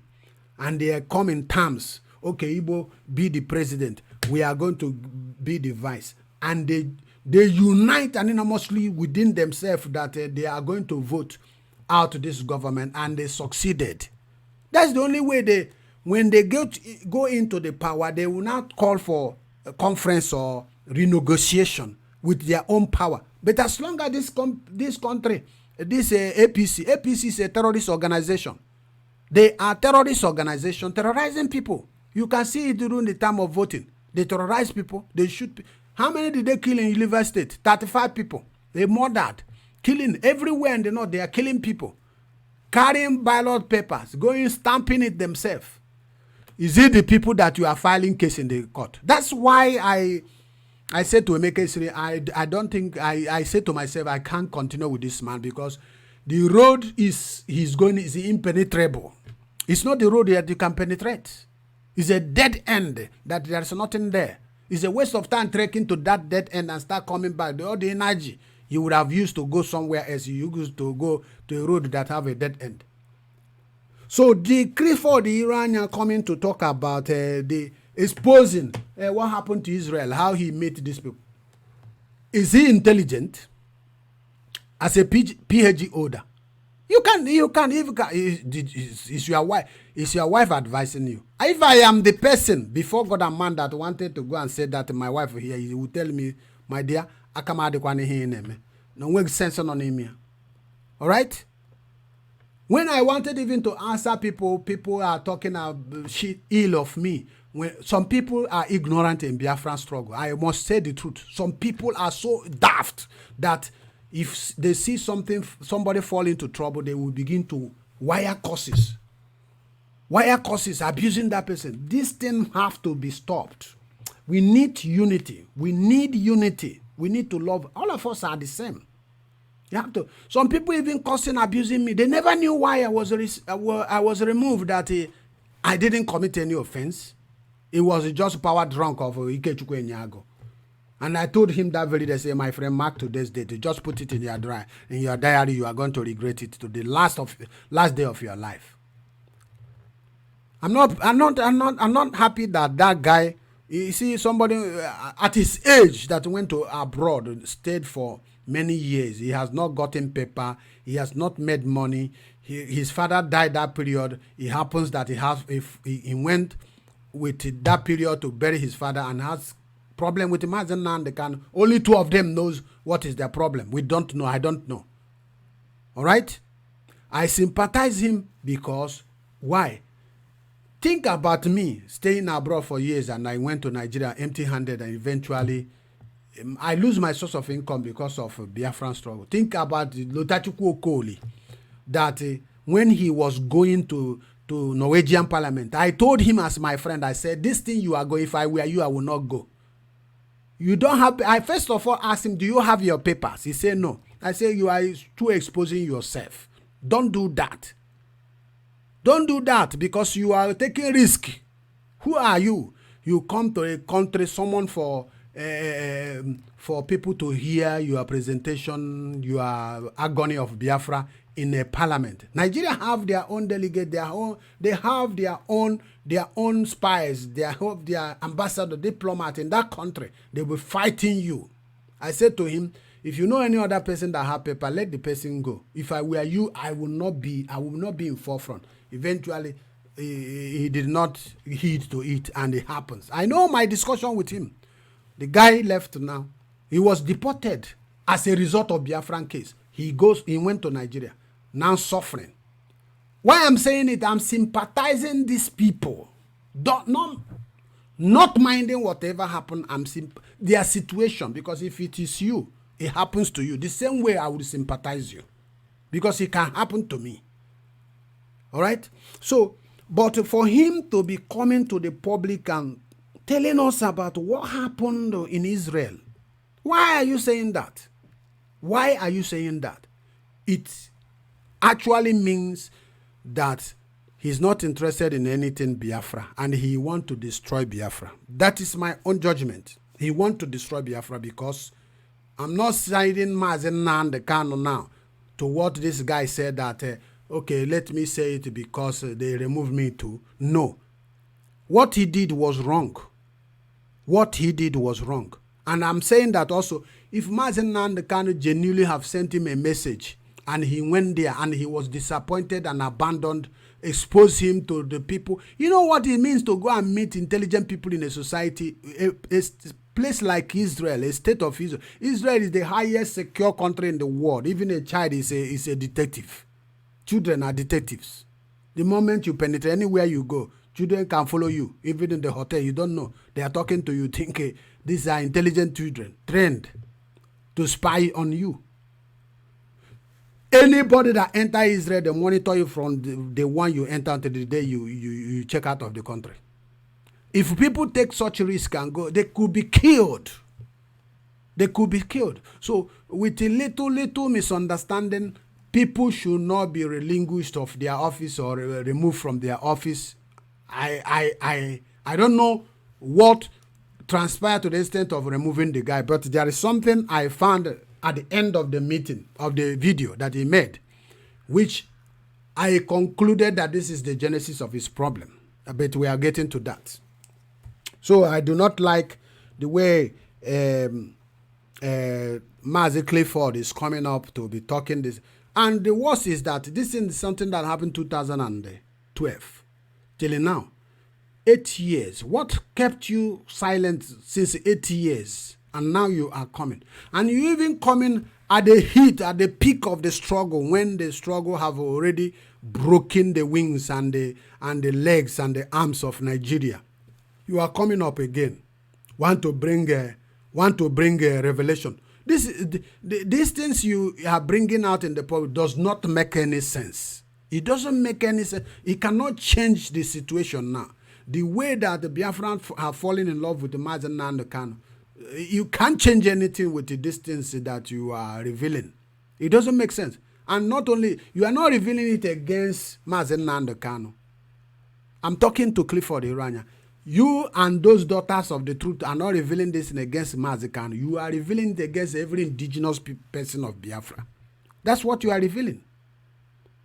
And they come in terms. Okay, Igbo, be the president. We are going to be the vice. And they unite anonymously within themselves that they are going to vote out this government, and they succeeded. That's the only way when they go into the power, they will not call for a conference or renegotiation with their own power. But as long as this country, this APC is a terrorist organization. They are terrorist organization terrorizing people. You can see it during the time of voting. They terrorize people. They shoot people. How many did they kill in River State? 35 people. They murdered. Killing everywhere in the north. They are killing people. Carrying ballot papers. Going stamping it themselves. Is it the people that you are filing case in the court? That's why I said to Emeka, I don't think, I said to myself, I can't continue with this man because the road is impenetrable. It's not the road that you can penetrate. It's a dead end that there's nothing there. It's a waste of time trekking to that dead end and start coming back. All the energy you would have used to go somewhere else, you used to go to a road that have a dead end. So the Clifford, the Ironya, coming to talk about the exposing what happened to Israel, how he met these people. Is he intelligent? As a PhD holder, is your wife advising you? If I am the person before God and man that wanted to go and say that to my wife here, he will tell me, my dear, I come out the no make sense on him. All right. When I wanted even to answer people are talking shit ill of me. When some people are ignorant in Biafran struggle, I must say the truth. Some people are so daft that if they see somebody fall into trouble, they will begin to wire causes. wire courses, abusing that person. This thing have to be stopped. We need unity. We need unity. We need to love. All of us are the same. You have to. Some people even cursing, abusing me. They never knew why I was removed. That I didn't commit any offense. It was just power drunk of Ikechukwu Enyago. And I told him that very day, say, my friend, mark today's date. Just put it in your diary. You are going to regret it to the last day of your life. I'm not happy that guy. You see, somebody at his age that went to abroad, stayed for many years. He has not gotten paper. He has not made money. His father died that period. It happens that he went with that period to bury his father and has problem with him. Only two of them knows what is their problem. We don't know. I don't know. All right? I sympathize him because why? Think about me staying abroad for years and I went to Nigeria empty-handed and eventually I lose my source of income because of Biafran struggle. Think about Lotachukwu Okoli that when he was going to Norwegian parliament, I told him as my friend, I said, this thing you are going, if I were you, I will not go. You don't have, I first of all asked him, do you have your papers? He said, no. I said, you are too exposing yourself. Don't do that. Don't do that because you are taking risk. Who are you? You come to a country, someone for people to hear your presentation, your agony of Biafra in a parliament. Nigeria have their own delegate, they have their own spies, they have their ambassador, diplomat in that country. They will fighting you. I said to him, if you know any other person that have paper, let the person go. If I were you, I will not be in forefront. Eventually, he did not heed to it, and it happens. I know my discussion with him. The guy left now. He was deported as a result of Biafran case. He went to Nigeria, now suffering. Why I'm saying it, I'm sympathizing these people. Not minding whatever happened, their situation, because if it is you, it happens to you. The same way I would sympathize you, because it can happen to me. All right? So, but for him to be coming to the public and telling us about what happened in Israel, why are you saying that? Why are you saying that? It actually means that he's not interested in anything Biafra and he wants to destroy Biafra. That is my own judgment. He wants to destroy Biafra because I'm not siding Mazen Nnamdi Kanu now to what this guy said that, okay, let me say it because they removed me too. No. What he did was wrong. What he did was wrong. And I'm saying that also, if Mazen Nnamdi Kanu genuinely have sent him a message and he went there and he was disappointed and abandoned, expose him to the people. You know what it means to go and meet intelligent people in a society, a place like Israel, a state of Israel. Israel is the highest secure country in the world. Even a child is a detective. Children are detectives. The moment you penetrate anywhere you go, children can follow you. Even in the hotel, you don't know. They are talking to you, think these are intelligent children, trained to spy on you. Anybody that enter Israel, they monitor you from the one you enter until the day you check out of the country. If people take such risk and go, they could be killed. They could be killed. So with a little misunderstanding, people should not be relinquished of their office or removed from their office. I don't know what transpired to the extent of removing the guy, but there is something I found at the end of the meeting, of the video that he made, which I concluded that this is the genesis of his problem. But we are getting to that. So I do not like the way Mazi Clifford is coming up to be talking this. And the worst is that this is something that happened 2012 till now. 8 years. What kept you silent since 8 years? And now you are coming. And you even coming at the heat, at the peak of the struggle, when the struggle have already broken the wings and the legs and the arms of Nigeria. You are coming up again. Want to bring a revelation. These things you are bringing out in the public does not make any sense. It doesn't make any sense. It cannot change the situation now. The way that the Biafrans have fallen in love with the Mazen Nnamdi Kanu, you can't change anything with the distance that you are revealing. It doesn't make sense. And not only, you are not revealing it against Mazen Nnamdi Kanu. I'm talking to Clifford Ironya. You and those daughters of the truth are not revealing this against Mazen Kanu. You are revealing it against every indigenous person of Biafra. That's what you are revealing.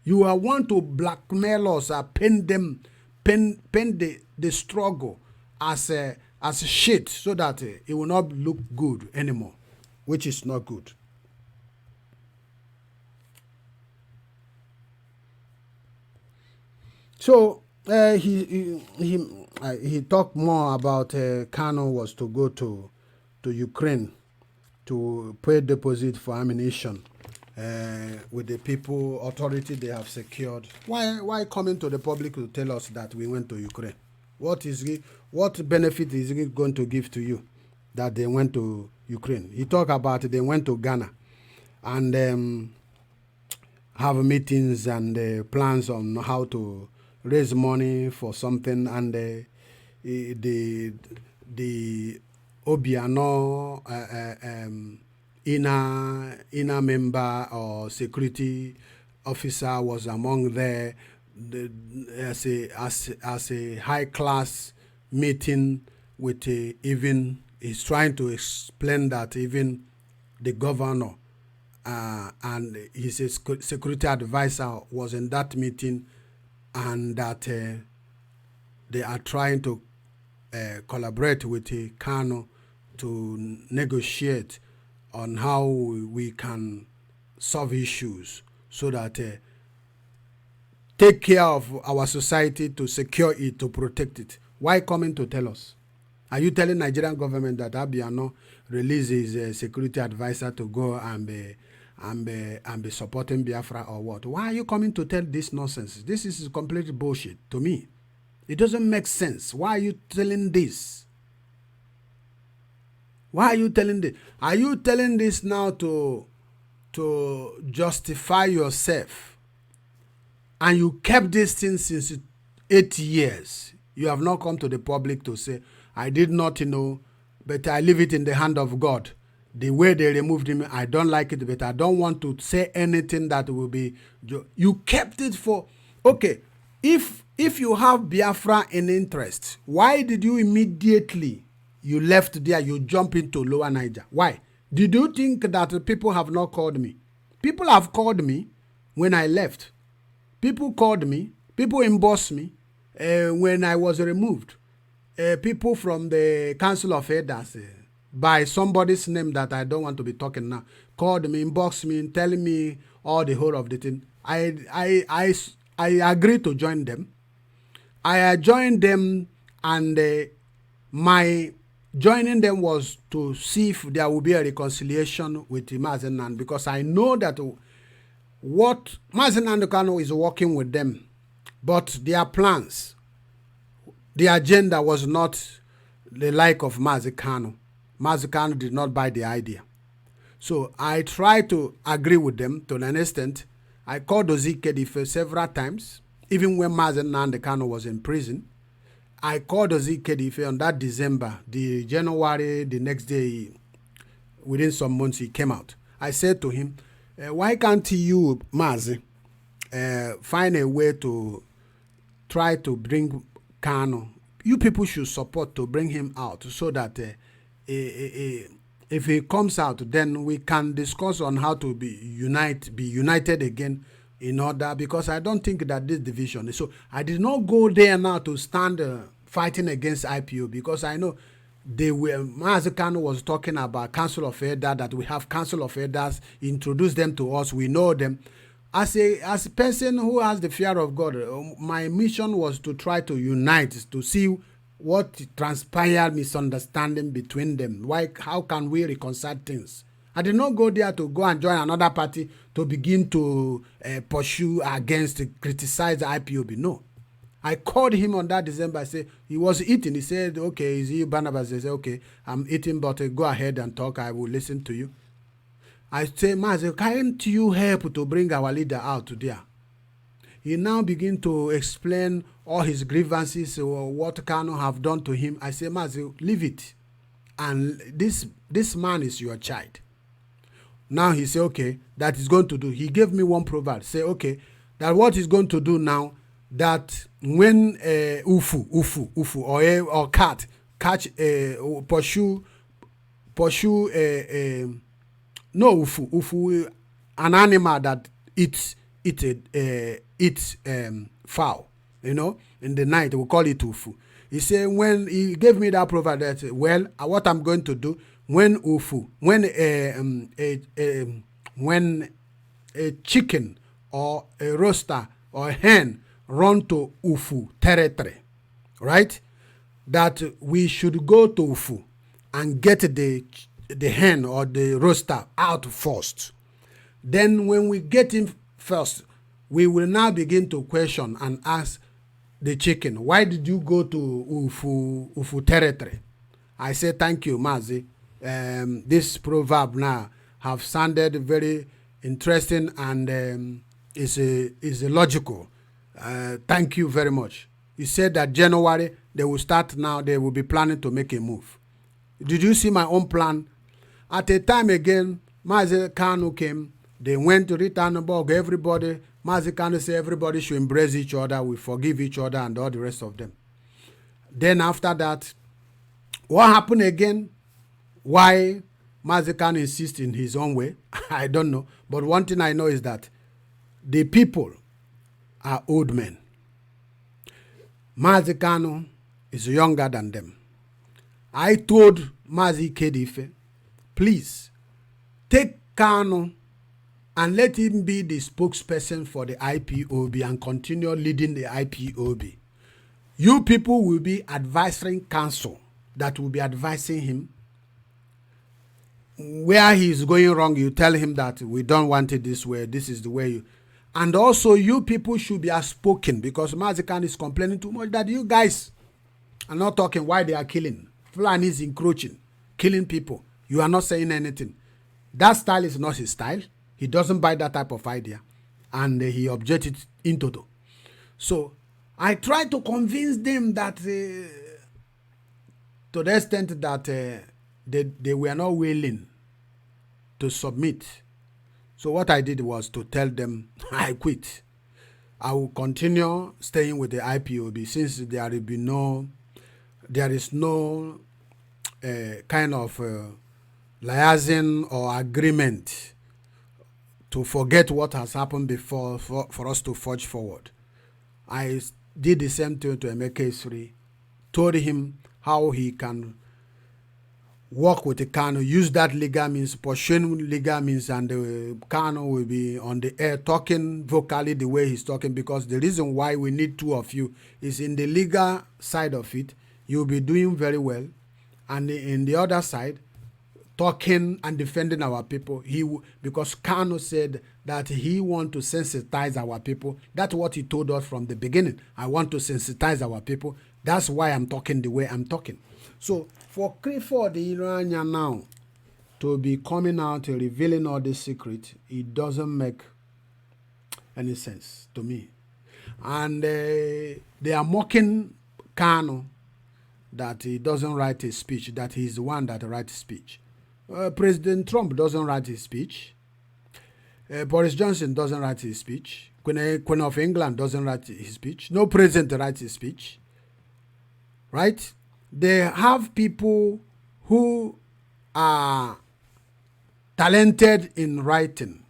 You are want to blackmail us, paint the struggle as a shit, so that it will not look good anymore, which is not good. So he talked more about Kanu was to go to Ukraine to pay deposit for ammunition with the people authority they have secured. Why coming to the public to tell us that we went to Ukraine? What benefit is it going to give to you that they went to Ukraine? He talked about they went to Ghana and have meetings and plans on how to raise money for something, and the Obiano inner member or security officer was among there as a high class meeting with even he's trying to explain that even the governor and his security advisor was in that meeting, and that they are trying to collaborate with Kanu to negotiate on how we can solve issues so that take care of our society, to secure it, to protect it. Why coming to tell us? Are you telling Nigerian government that Abiano releases a security advisor to go and be supporting Biafra or what? Why are you coming to tell this nonsense? This is complete bullshit to me. It doesn't make sense. Why are you telling this? Why are you telling this? Are you telling this now to justify yourself? And you kept this thing since 8 years. You have not come to the public to say, I did not know, but I leave it in the hand of God. The way they removed him, I don't like it, but I don't want to say anything that will be... You kept it for... Okay, if you have Biafra in interest, why did you immediately... You left there, you jump into Lower Niger? Why? Did you think that people have not called me? People have called me when I left. People called me. People embossed me when I was removed. People from the Council of Elders, by somebody's name that I don't want to be talking now, called me, inboxed me, telling me all the whole of the thing. I agreed to join them. I joined them, and my joining them was to see if there will be a reconciliation with Mazen Nnamdi, because I know that what Mazen Nnamdi Kanu is working with them, but their plans, the agenda was not the like of Mazen Kanu. Mazen Kanu did not buy the idea. So I tried to agree with them to an extent. I called Ozikedife several times, even when Mazen Nnamdi Kanu was in prison. I called Ozikedife on that December, the January, the next day, within some months he came out. I said to him, why can't you, Mazi, find a way to try to bring Kanu? You people should support to bring him out so that if he comes out, then we can discuss on how to be united again in order, because I don't think that this division is so. I did not go there now to stand fighting against IPO, because I know they were, Mazi Kanu was talking about Council of Elders, that we have Council of Elders, introduce them to us, we know them. As a person who has the fear of God, my mission was to try to unite, to see what transpired misunderstanding between them. How can we reconcile things? I did not go there to go and join another party to begin to pursue against, criticize the IPOB. No. I called him on that December. I said, he was eating. He said, okay, is he Barnabas? I said, okay, I'm eating, but go ahead and talk. I will listen to you. I said, Mazi, can't you help to bring our leader out there? he now begin to explain all his grievances or what Kanu have done to him. I say, Mazi, leave it. And this man is your child. Now he say, okay, that is going to do. He gave me one proverb. Say, okay, that what he's going to do now, that when ufu or cat catch pursue no ufu an animal that eats fowl, in the night we call it ufu. He said, when he gave me that proverb, that well, what I'm going to do when a chicken or a rooster or a hen run to ufu territory, right? That we should go to ufu and get the hen or the rooster out first. Then when we get him first, we will now begin to question and ask the chicken, why did you go to ufu territory? I say, thank you, Mazi. This proverb now have sounded very interesting and is logical. Thank you very much. He said that January they will start now. They will be planning to make a move. Did you see my own plan? At a time again, Mazi Kanu came. They went to Rittenberg. Everybody, Mazi Kanu said everybody should embrace each other. We forgive each other and all the rest of them. Then after that, what happened again? Why Mazi Kanu insists in his own way, I don't know. But one thing I know is that the people are old men. Mazi Kanu is younger than them. I told Mazi Kedife, please take Kanu and let him be the spokesperson for the IPOB and continue leading the IPOB. You people will be advisory council that will be advising him. Where he is going wrong, you tell him that we don't want it this way. This is the way you. And also, you people should be outspoken because Mazi Kanu is complaining too much that you guys are not talking why they are killing. Fulani is encroaching, killing people. You are not saying anything. That style is not his style. He doesn't buy that type of idea. And he objected in total. So, I tried to convince them that to the extent that they were not willing to submit. So what I did was to tell them, I quit. I will continue staying with the IPOB since there is no kind of liaison or agreement to forget what has happened before for us to forge forward. I did the same thing to Emeka Isuri, told him how he can work with the Kanu, use that legal means, pursuing legal means, and the Kanu will be on the air talking vocally the way he's talking, because the reason why we need two of you is in the legal side of it, you'll be doing very well, and in the other side, talking and defending our people. Because Kanu said that he want to sensitize our people. That's what he told us from the beginning. I want to sensitize our people. That's why I'm talking the way I'm talking. So for Clifford the Ironya now to be coming out and revealing all this secret, it doesn't make any sense to me. And they are mocking Kanu that he doesn't write his speech, that he's the one that writes speech. President Trump doesn't write his speech. Boris Johnson doesn't write his speech. Queen of England doesn't write his speech. No president writes his speech. Right? They have people who are talented in writing.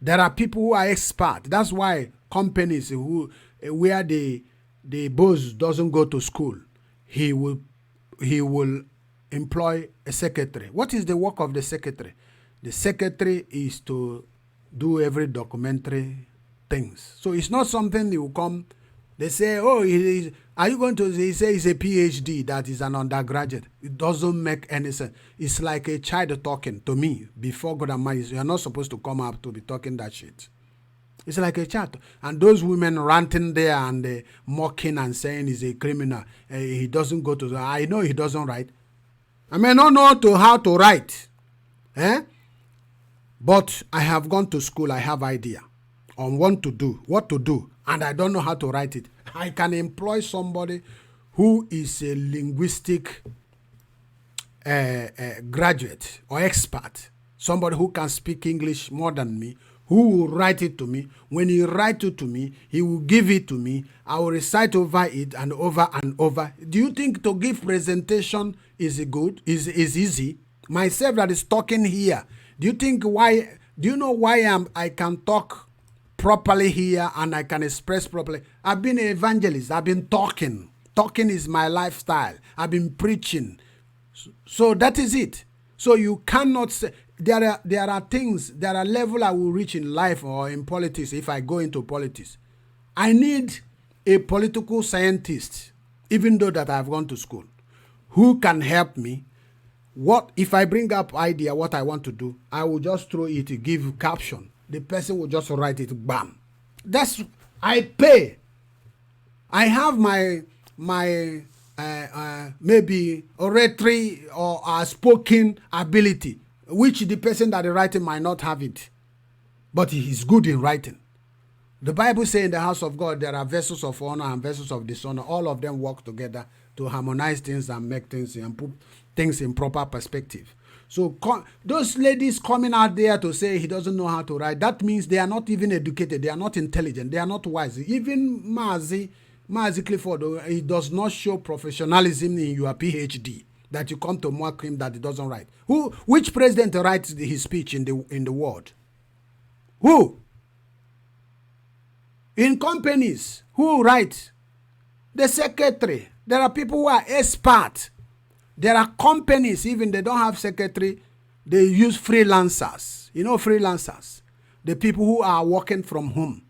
There are people who are expert. That's why companies where the boss doesn't go to school, he will employ a secretary. What is the work of the secretary? The secretary is to do every documentary things. So it's not something you come. They say, oh, are you going to, he say he's a PhD, that is an undergraduate. It doesn't make any sense. It's like a child talking to me before God and man. You're not supposed to come up to be talking that shit. It's like a child. And those women ranting there and mocking and saying he's a criminal. He doesn't go to, I know he doesn't write. I may not know how to write. But I have gone to school. I have idea. on what to do, and I don't know how to write it, I can employ somebody who is a linguistic graduate or expert, somebody who can speak English more than me, who will write it to me. When he writes it to me, he will give it to me. I will recite over it and over and over. Do you think to give presentation is good? Is easy? Myself that is talking here. Do you know why I can talk properly here and I can express properly? I've been an evangelist. I've been talking. Talking is my lifestyle. I've been preaching. So that is it. So you cannot say, there are things, there are levels I will reach in life or in politics if I go into politics. I need a political scientist, even though that I've gone to school, who can help me. What if I bring up idea, what I want to do, I will just throw it, give caption. The person will just write it, bam. That's, I pay. I have my maybe oratory or spoken ability, which the person that is writing might not have it, but he is good in writing. The Bible says in the house of God there are vessels of honor and vessels of dishonor. All of them work together to harmonize things and make things and put things in proper perspective. So those ladies coming out there to say he doesn't know how to write, that means they are not even educated, they are not intelligent, they are not wise. Even Mazi Clifford, he does not show professionalism in your PhD that you come to mock him that he doesn't write. Which president writes his speech in the world? Who? In companies, who writes? The secretary. There are people who are experts. There are companies, even they don't have secretary, they use freelancers. You know freelancers? The people who are working from home.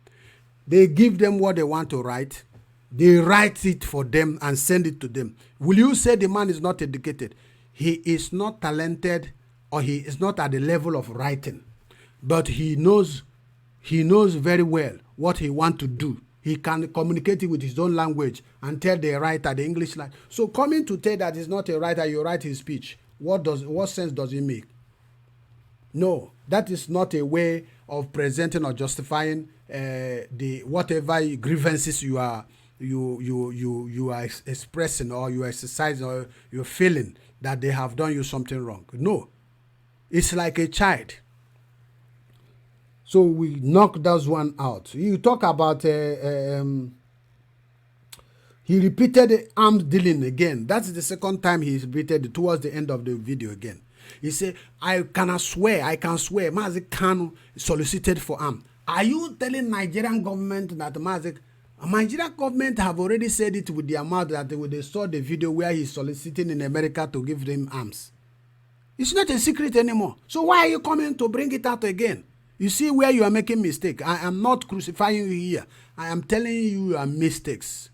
They give them what they want to write. They write it for them and send it to them. Will you say the man is not educated? He is not talented, or he is not at the level of writing. But he knows very well what he wants to do. He can communicate it with his own language and tell the writer, the English language. So coming to tell that he's not a writer, you write his speech. What sense does it make? No, that is not a way of presenting or justifying the whatever grievances you are expressing, or you exercising, or you're feeling that they have done you something wrong. No, it's like a child. So we knock that one out. You talk about he repeated arms dealing again. That's the second time he repeated it towards the end of the video again. He said, I can swear, Mazi Kanu solicited for arms. Are you telling Nigerian government that Nigerian government have already said it with their mouth that they saw the video where he's soliciting in America to give them arms? It's not a secret anymore. So why are you coming to bring it out again? You see where you are making mistake. I am not crucifying you here. I am telling you your mistakes.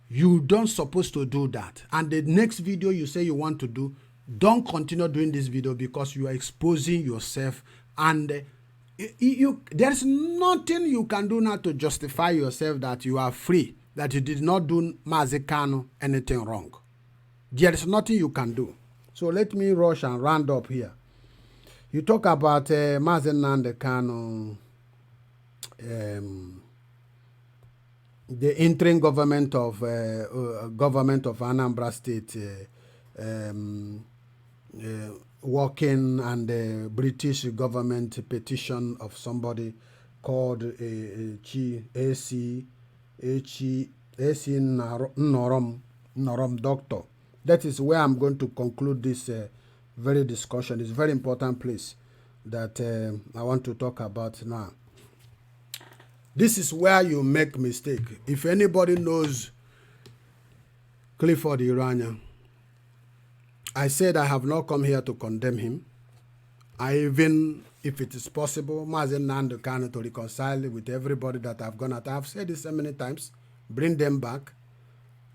You don't supposed to do that. And the next video you say you want to do, don't continue doing this video because you are exposing yourself, and there's nothing you can do now to justify yourself that you are free, that you did not do Mazi Kanu anything wrong. There is nothing you can do. So let me rush and round up here. You talk about Mazi Kanu, the interim government of Anambra State working, and the British government petition of somebody called AC Norom Doctor. That is where I'm going to conclude this very discussion. It's a very important place that I want to talk about now. This is where you make mistake. If anybody knows Clifford Ironya, I said I have not come here to condemn him. I even, if it is possible, Mazi Nnamdi Kanu to reconcile with everybody that I've gone at. I've said this so many times. Bring them back.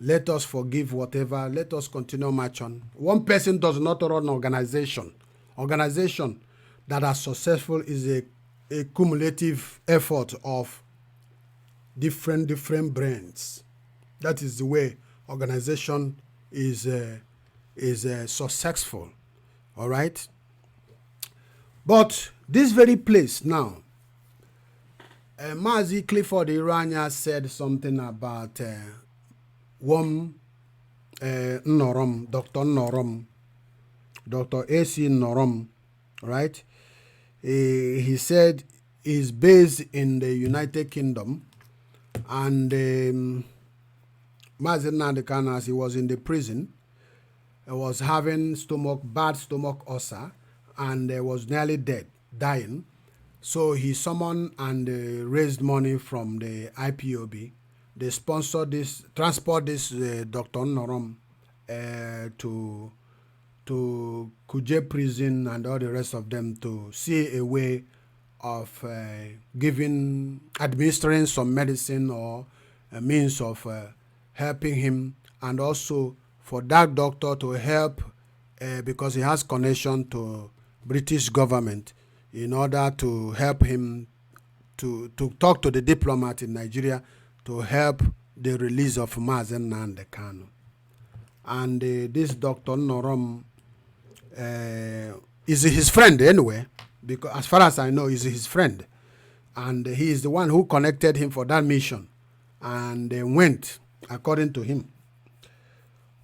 Let us forgive whatever. Let us continue march on. One person does not run an organization. Organization that are successful is a cumulative effort of different brands. That is the way organization is successful. All right. But this very place now, Mazi Clifford Ironya said something about Norom, Dr. Norom, Dr. A.C. Norom, right? He said he's based in the United Kingdom, and Mazi Nandekano, as he was in the prison, was having bad stomach ulcer, and was nearly dying. So he summoned and raised money from the IPOB. They sponsored this, transport this Dr. Norom to Kuje prison and all the rest of them to see a way of administering some medicine or a means of helping him, and also for that doctor to help because he has connection to British government in order to help him to talk to the diplomat in Nigeria to help the release of Mazi Nandekano. And this Dr. Norom is his friend anyway, because as far as I know, he's his friend. And he is the one who connected him for that mission. And they went, according to him.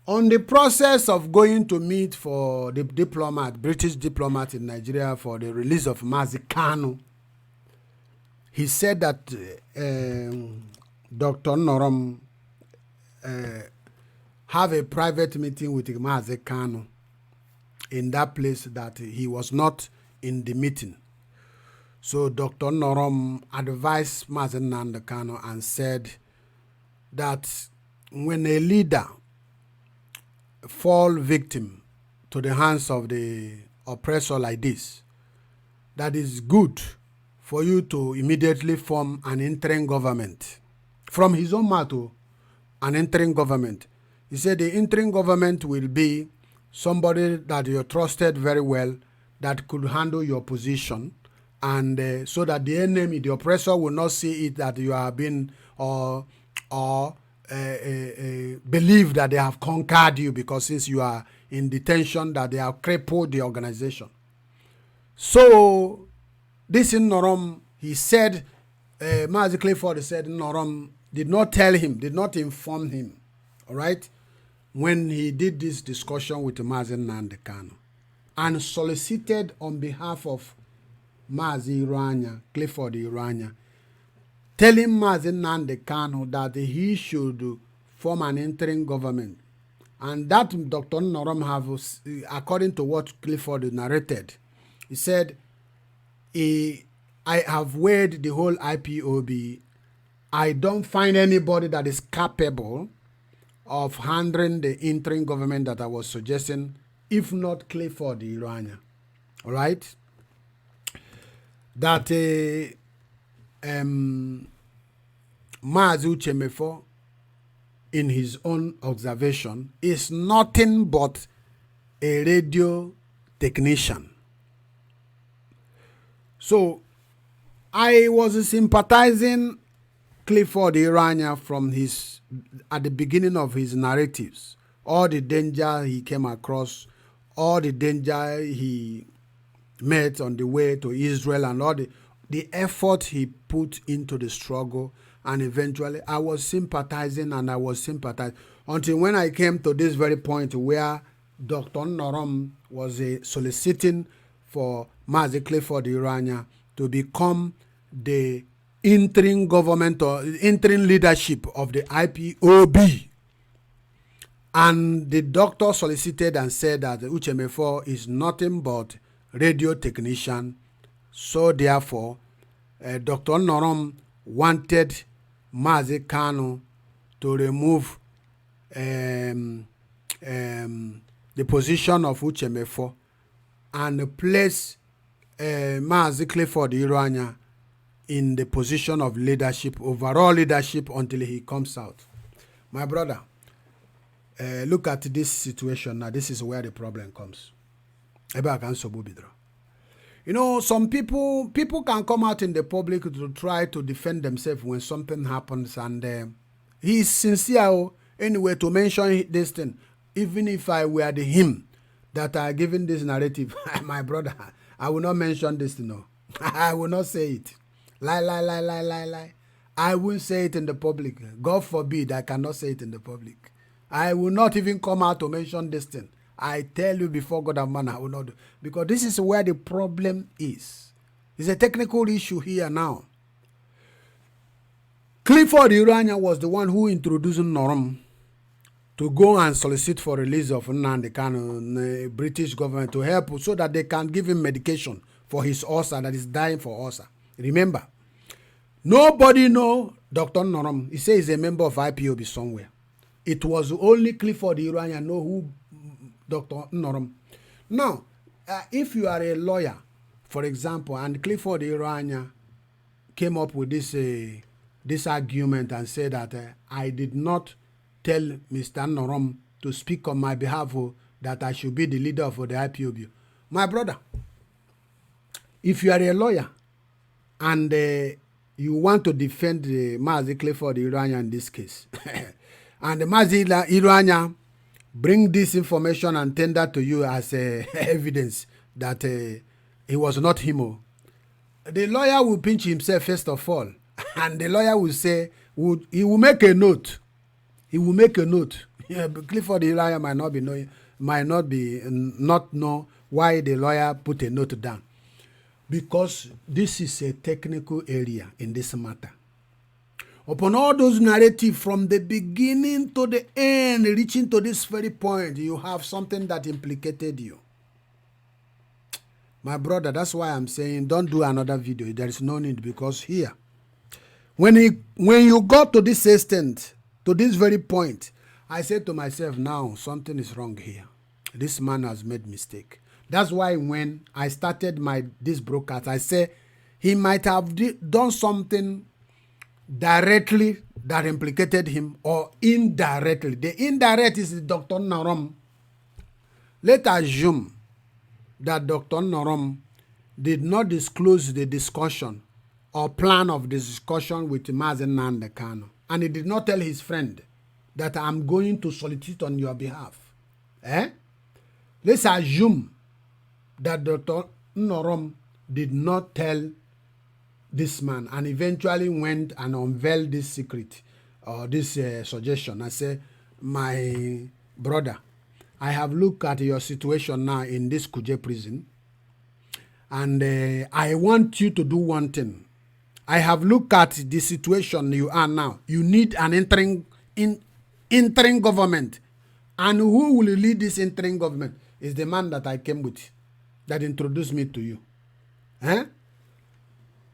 On the process of going to meet for the British diplomat in Nigeria for the release of Mazi Kano, he said that Dr. Norom have a private meeting with Mazi Kano in that place, that he was not in the meeting. So Dr. Norom advised Mazi Nandekano and said that when a leader fall victim to the hands of the oppressor like this, that is good for you to immediately form an interim government. From his own mouth, an interim government. He said the interim government will be somebody that you trusted very well, that could handle your position, and so that the enemy, the oppressor, will not see it that you are being believe that they have conquered you, because since you are in detention, that they have crippled the organization. So this in Norom, he said, Mazi Clifford said Norom did not tell him, did not inform him, all right, when he did this discussion with Mazi Nandekano, and solicited on behalf of Mazi Iroanya, Clifford Iroanya, telling Mazi Nandekano that he should form an interim government. And that Dr. Norom have, according to what Clifford narrated, he said, I have weighed the whole IPOB. I don't find anybody that is capable of handling the interim government that I was suggesting, if not Clifford Iroanya. All right? That Mazi Uchemefo, in his own observation, is nothing but a radio technician. So I was sympathizing Clifford Iroanya from at the beginning of his narratives, all the danger he came across, all the danger he met on the way to Israel, and all the effort he put into the struggle. And eventually I was sympathizing until when I came to this very point where Dr. Norom was soliciting for Mazi Clifford Iroanya to become the interim government or interim leadership of the IPOB. And the doctor solicited and said that Uchemefo is nothing but radio technician. So therefore, Dr. Norom wanted Mazi Kano to remove the position of Uchemefo and place Mazi Clifford Iroanya in the position of leadership, overall leadership, until he comes out. My brother, look at this situation now. This is where the problem comes. You know, some people can come out in the public to try to defend themselves when something happens, and he is sincere anyway to mention this thing. Even if I were the him that are giving this narrative, my brother, I will not mention this, I will not say it. Lie, lie, lie, lie, lie, lie. I won't say it in the public. God forbid I cannot say it in the public. I will not even come out to mention this thing. I tell you before God and man, I will not do. Because this is where the problem is. It's a technical issue here now. Clifford Ironya was the one who introduced Norum to go and solicit for release of Nnamdi Kanu, British government, to help so that they can give him medication for his ulcer that is dying for ulcer. Remember, nobody know Dr. Norum. He says he's a member of IPOB somewhere. It was only Clifford Ironya know who Dr. Norum. Now, if you are a lawyer, for example, and Clifford Ironya came up with this argument and said that I did not tell Mr. Norum to speak on my behalf that I should be the leader of the IPOB. My brother, if you are a lawyer and you want to defend Mazi Clifford Ironya in this case, and Mazi Ironya bring this information and tender to you as evidence that it was not him, the lawyer will pinch himself first of all, and the lawyer will say, he will make a note. He will make a note. Yeah, but Clifford Ironya not know why the lawyer put a note down. Because this is a technical area in this matter. Upon all those narratives from the beginning to the end, reaching to this very point, you have something that implicated you. My brother, that's why I'm saying don't do another video. There is no need, because here, when you got to this extent, to this very point, I said to myself, now something is wrong here. This man has made mistake. That's why when I started this broadcast, I said he might have done something directly that implicated him, or indirectly. The indirect is Dr. Norum. Let's assume that Dr. Norum did not disclose the discussion or plan of the discussion with Mazi Nnamdi Kanu, and he did not tell his friend that I'm going to solicit on your behalf. Let's assume that Dr. Norum did not tell this man and eventually went and unveiled this secret or this suggestion. I say, my brother, I have looked at your situation now in this Kuje prison, and I want you to do one thing. I have looked at the situation you are now. You need an interim government. And who will lead this interim government? Is the man that I came with, that introduced me to you.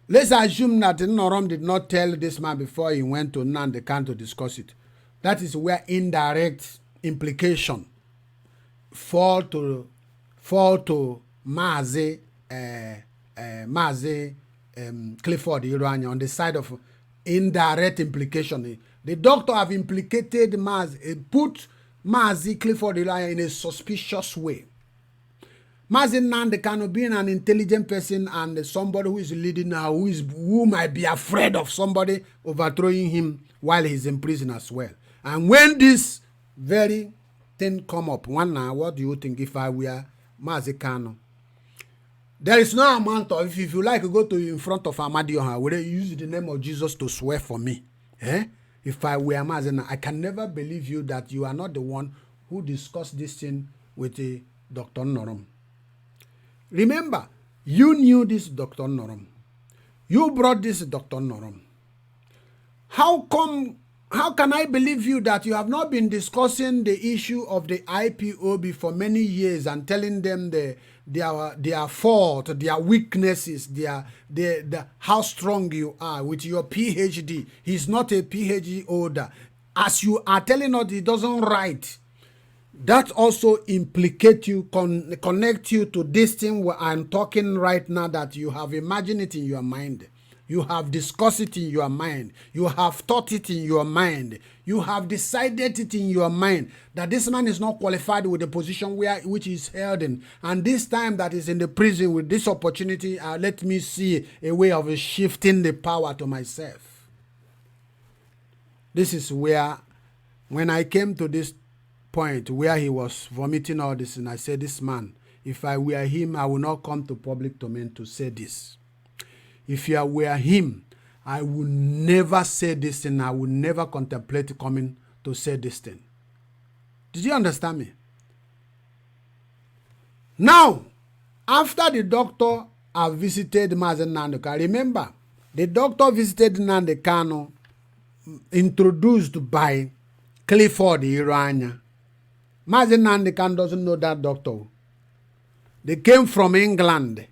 Let's assume that Norum did not tell this man before he went to Nnamdi Kanu to discuss it. That is where indirect implication fall to Mazi Clifford Ironya on the side of indirect implication. The doctor have implicated Mazi, put Mazi Clifford Ironya in a suspicious way. Mazi Nnamdi Kanu being an intelligent person and somebody who is leading now, who might be afraid of somebody overthrowing him while he's in prison as well. And when this very thing come up, one now, what do you think if I were Mazi Kanu? There is no amount of, if you like, go to in front of Amadioha, will they use the name of Jesus to swear for me? If I were Mazi, I can never believe you that you are not the one who discussed this thing with Dr. Norum. Remember, you knew this Dr. Norum. You brought this Dr. Norum. How can I believe you that you have not been discussing the issue of the IPOB for many years and telling them their fault, their weaknesses, how strong you are with your PhD? He's not a PhD holder. As you are telling us, he doesn't write. That also implicate you, connect you to this thing where I'm talking right now, that you have imagined it in your mind. You have discussed it in your mind. You have thought it in your mind. You have decided it in your mind that this man is not qualified with the position which he's held in. And this time that is in the prison with this opportunity, let me see a way of shifting the power to myself. This is where, when I came to this point where he was vomiting all this, and I said, this man, if I were him, I would not come to public domain to say this. if you were him, I would never say this thing. I would never contemplate coming to say this thing. Did you understand me? Now, after the doctor have visited Mazen Nandoka, remember, the doctor visited Nandekano, introduced by Clifford Ironya. Mazen Nandekan doesn't know that doctor. They came from England.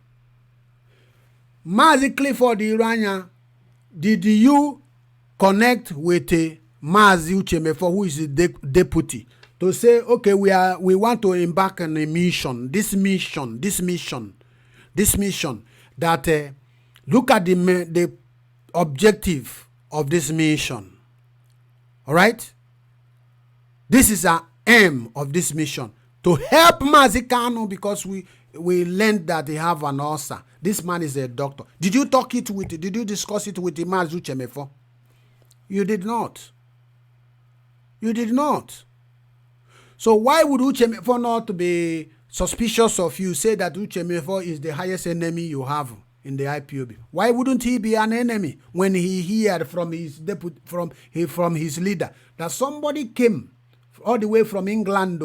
Mazi Clifford Ironya, did you connect with Mazi Uchemefo, who is the deputy, to say, okay, we want to embark on a mission, this mission, that look at the objective of this mission. All right? This is our aim of this mission, to help Mazikano, because we learned that they have an ulcer. This man is a doctor. Did you discuss it with Mazi Uchemefo? You did not. You did not. So why would Uchemefo not be suspicious of you, say that Uchemefo is the highest enemy you have in the IPOB? Why wouldn't he be an enemy when he heard from his from his leader that somebody came all the way from England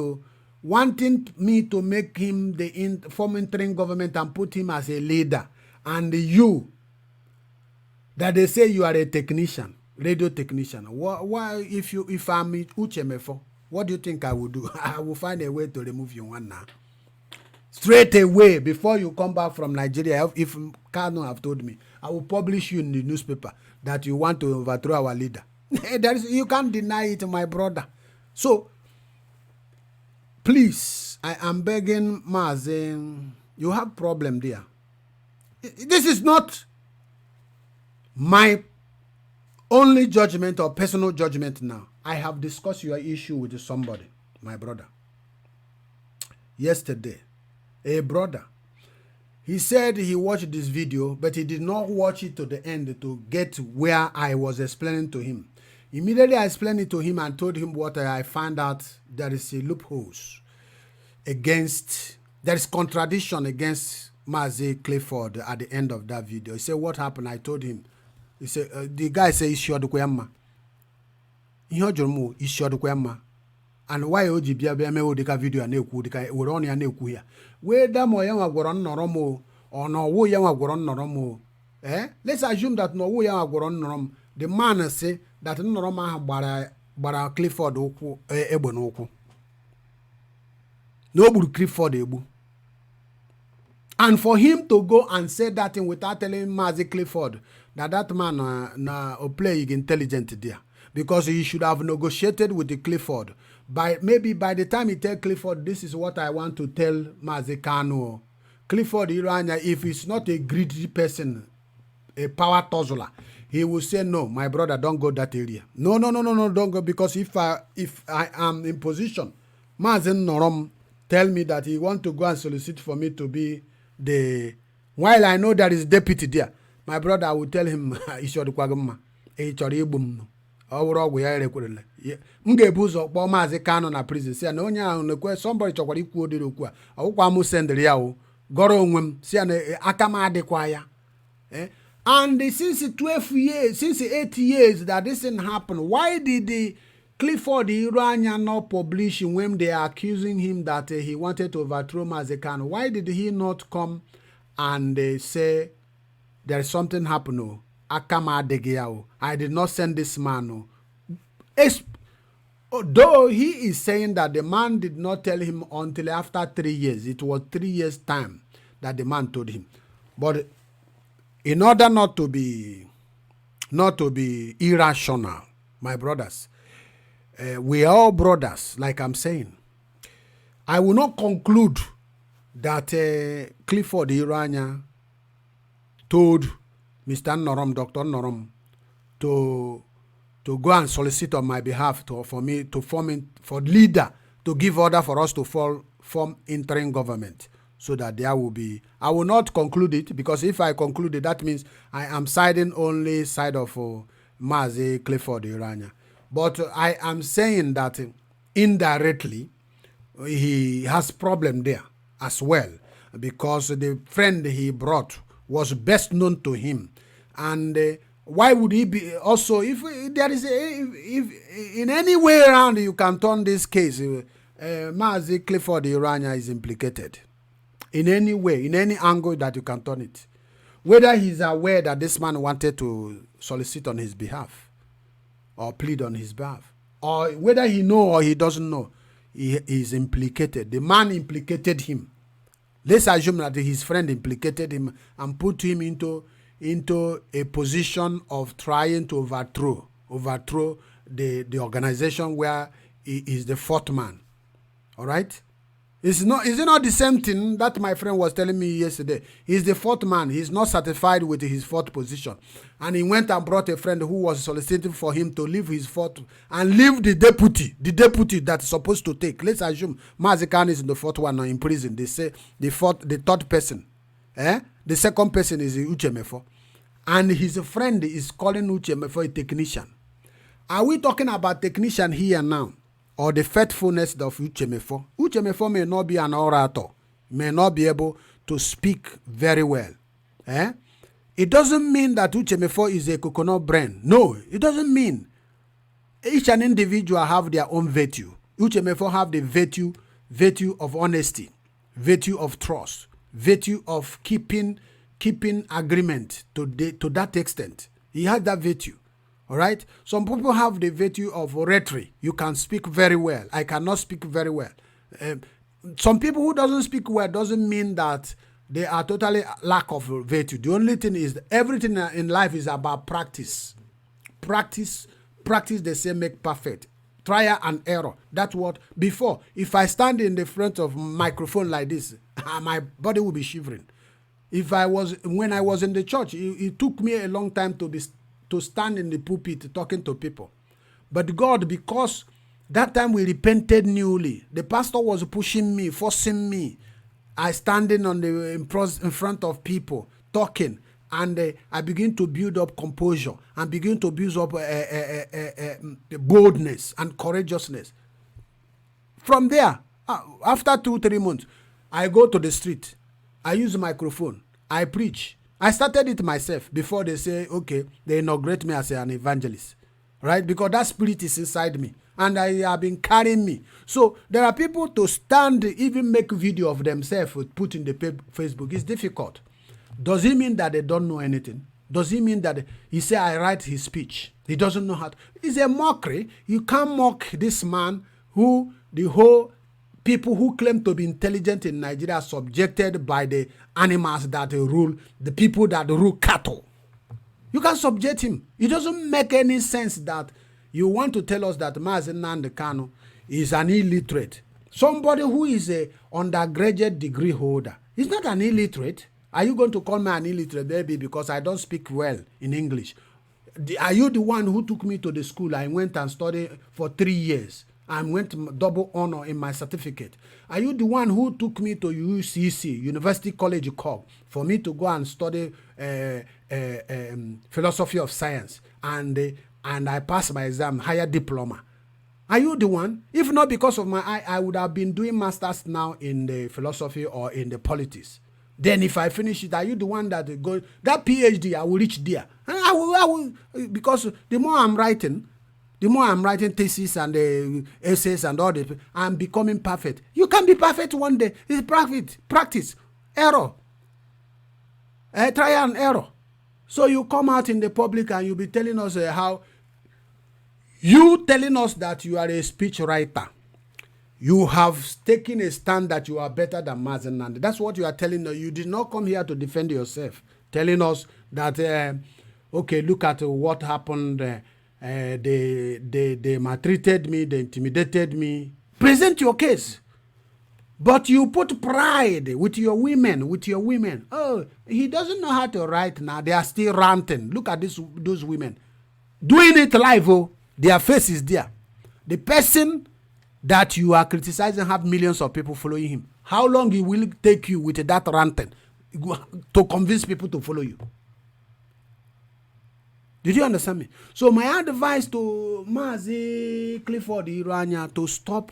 wanting me to make him the form interim government and put him as a leader, and you, that they say you are a technician, radio technician? Why if I'm Uchemefo, what do you think I will do? I will find a way to remove you one now. Straight away, before you come back from Nigeria, if Kano have told me, I will publish you in the newspaper that you want to overthrow our leader. You can't deny it, my brother. So, please, I am begging Mazen, you have problem there. This is not my only judgment or personal judgment now. I have discussed your issue with somebody, my brother. Yesterday, a brother, he said he watched this video, but he did not watch it to the end to get where I was explaining to him. Immediately I explained it to him and told him what I found out. There is a loopholes against, there is contradiction against Mazi Clifford at the end of that video. He said, what happened? I told him. He said, the guy said, Ishiodukuyama. Ishiodukuyama. And why oji bia bia me odika video aneku dika Ironya aneku ya. We da mo yan agworo nnoromo or no wo yan agworo nnoromo. Let's assume that no wo yan agworo nnorom. The man say that nnoroma ha gbara Clifford okwu egbe n'okwu. No gburu Clifford egbu. And for him to go and say that thing without telling Mazi Clifford that man na play intelligent there, because he should have negotiated with the Clifford. Maybe by the time he tell Clifford, this is what I want to tell Mazi Kano. Clifford Ironya, if he's not a greedy person, a power tussler, he will say, no, my brother, don't go that area. No, don't go, because if I am in position, Mazi Norom tell me that he want to go and solicit for me to be while I know there is deputy there, my brother, I will tell him, Ishodukwagama, Ichoribum. Ọgwụ ya erekwere m ga-ebu ụzọ kpọọ Maazị Kano na prison si ya na onye ahụ na-ekwe somebody chọkwara ikwu odiri okwu a ọgwụkwa m sendịrị ya o gọrọ onwe m si ya na aka m adịkwa ya. And since 8 years that this thing happened, why did the Clifford Ironya not publish when they are accusing him that he wanted to overthrow Maazị Kano? Why did he not come and say there is something happened? I did not send this man. Though he is saying that the man did not tell him until after 3 years. It was 3 years' time that the man told him. But in order not to be irrational, my brothers, we are all brothers, like I'm saying. I will not conclude that Clifford Ironya told Mr. Norom, Dr. Norom, to go and solicit on my behalf for leader to give order for us to form interim government, so that there will be. I will not conclude it, because if I conclude it, that means I am siding only side of Mazi Clifford Ironya. But I am saying that indirectly he has problem there as well, because the friend he brought was best known to him. And why would he be also, if there is if in any way around you can turn this case, Mazi Clifford Ironya is implicated in any way, in any angle that you can turn it. Whether he's aware that this man wanted to solicit on his behalf or plead on his behalf, or whether he know or he doesn't know, he is implicated. The man implicated him. Let's assume that his friend implicated him and put him into a position of trying to overthrow the organization where he is the fourth man. All right? Is it not the same thing that my friend was telling me yesterday? He's the fourth man. He's not satisfied with his fourth position. And he went and brought a friend who was soliciting for him to leave his fourth and leave the deputy that's supposed to take. Let's assume Mazikan is in the fourth one or in prison. They say the third person. The second person is Uchemefo. And his friend is calling Uchemefo a technician. Are we talking about technician here now? Or the faithfulness of Uchemefo? Uchemefo may not be an orator, may not be able to speak very well. It doesn't mean that Uchemefo is a coconut brain. No, it doesn't mean. Each an individual have their own virtue. Uchemefo have the virtue of honesty, virtue of trust, virtue of keeping agreement to that extent. He has that virtue. All right. Some people have the virtue of oratory. You can speak very well. I cannot speak very well. Some people who doesn't speak well doesn't mean that they are totally lack of virtue. The only thing is everything in life is about practice. Practice. They say make perfect. Trial and error. That's what before. If I stand in the front of microphone like this, my body will be shivering. When I was in the church, it took me a long time to stand in the pulpit talking to people. But God, because that time we repented newly, the pastor was pushing me, forcing me. I standing in front of people talking, and I begin to build up composure and begin to build up boldness and courageousness. From there, after 2-3 months, I go to the street. I use a microphone. I preach. I started it myself before they say, okay, they inaugurate me as an evangelist, right? Because that spirit is inside me and I have been carrying me. So there are people to stand, even make video of themselves, put in the Facebook. It's difficult. Does it mean that they don't know anything? Does it mean that he say I write his speech? He doesn't know how to. It's a mockery. You can't mock this man who the whole people who claim to be intelligent in Nigeria are subjected by the animals that rule, the people that rule cattle. You can subject him. It doesn't make any sense that you want to tell us that Mazen Nnamdi Kanu is an illiterate. Somebody who is a undergraduate degree holder. He's not an illiterate. Are you going to call me an illiterate baby because I don't speak well in English? Are you the one who took me to the school? I went and studied for 3 years. I went double honor in my certificate. Are you the one who took me to UCC, University College Cork, for me to go and study philosophy of science, and I passed my exam, higher diploma? Are you the one? If not because of my eye, I would have been doing masters now in the philosophy or in the politics. Then if I finish it, are you the one that go that PhD? I will reach there. And I will, because the more I'm writing thesis and essays and all that, I'm becoming perfect. You can be perfect one day. It's practice, error, trial and error. So you come out in the public and you be telling us how you telling us that you are a speech writer. You have taken a stand that you are better than Mazen Nnamdi. That's what you are telling us. You did not come here to defend yourself, telling us that, okay, look at what happened. They maltreated me, they intimidated me. Present your case. But you put pride with your women. Oh, he doesn't know how to write now. They are still ranting. Look at those women. Doing it live, oh, their face is there. The person that you are criticizing have millions of people following him. How long it will take you with that ranting to convince people to follow you? Did you understand me? So my advice to Mazi Clifford Ironya to stop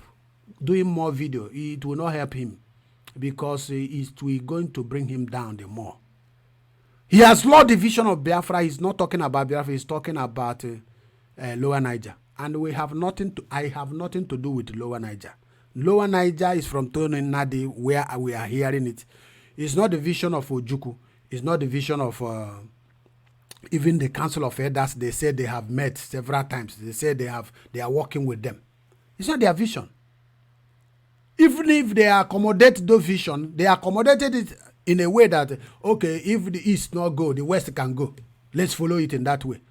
doing more video. It will not help him because it will going to bring him down the more. He has law division of Biafra. He's not talking about Biafra. He's talking about Lower Niger. And I have nothing to do with Lower Niger. Lower Niger is from Tony Nadi, where we are hearing it. It's not the vision of Ojukwu. It's not the vision of even the Council of Elders. They said they have met several times. They said they are working with them. It's not their vision. Even if they accommodate the vision, they accommodated it in a way that, okay, if the East not go, the West can go. Let's follow it in that way.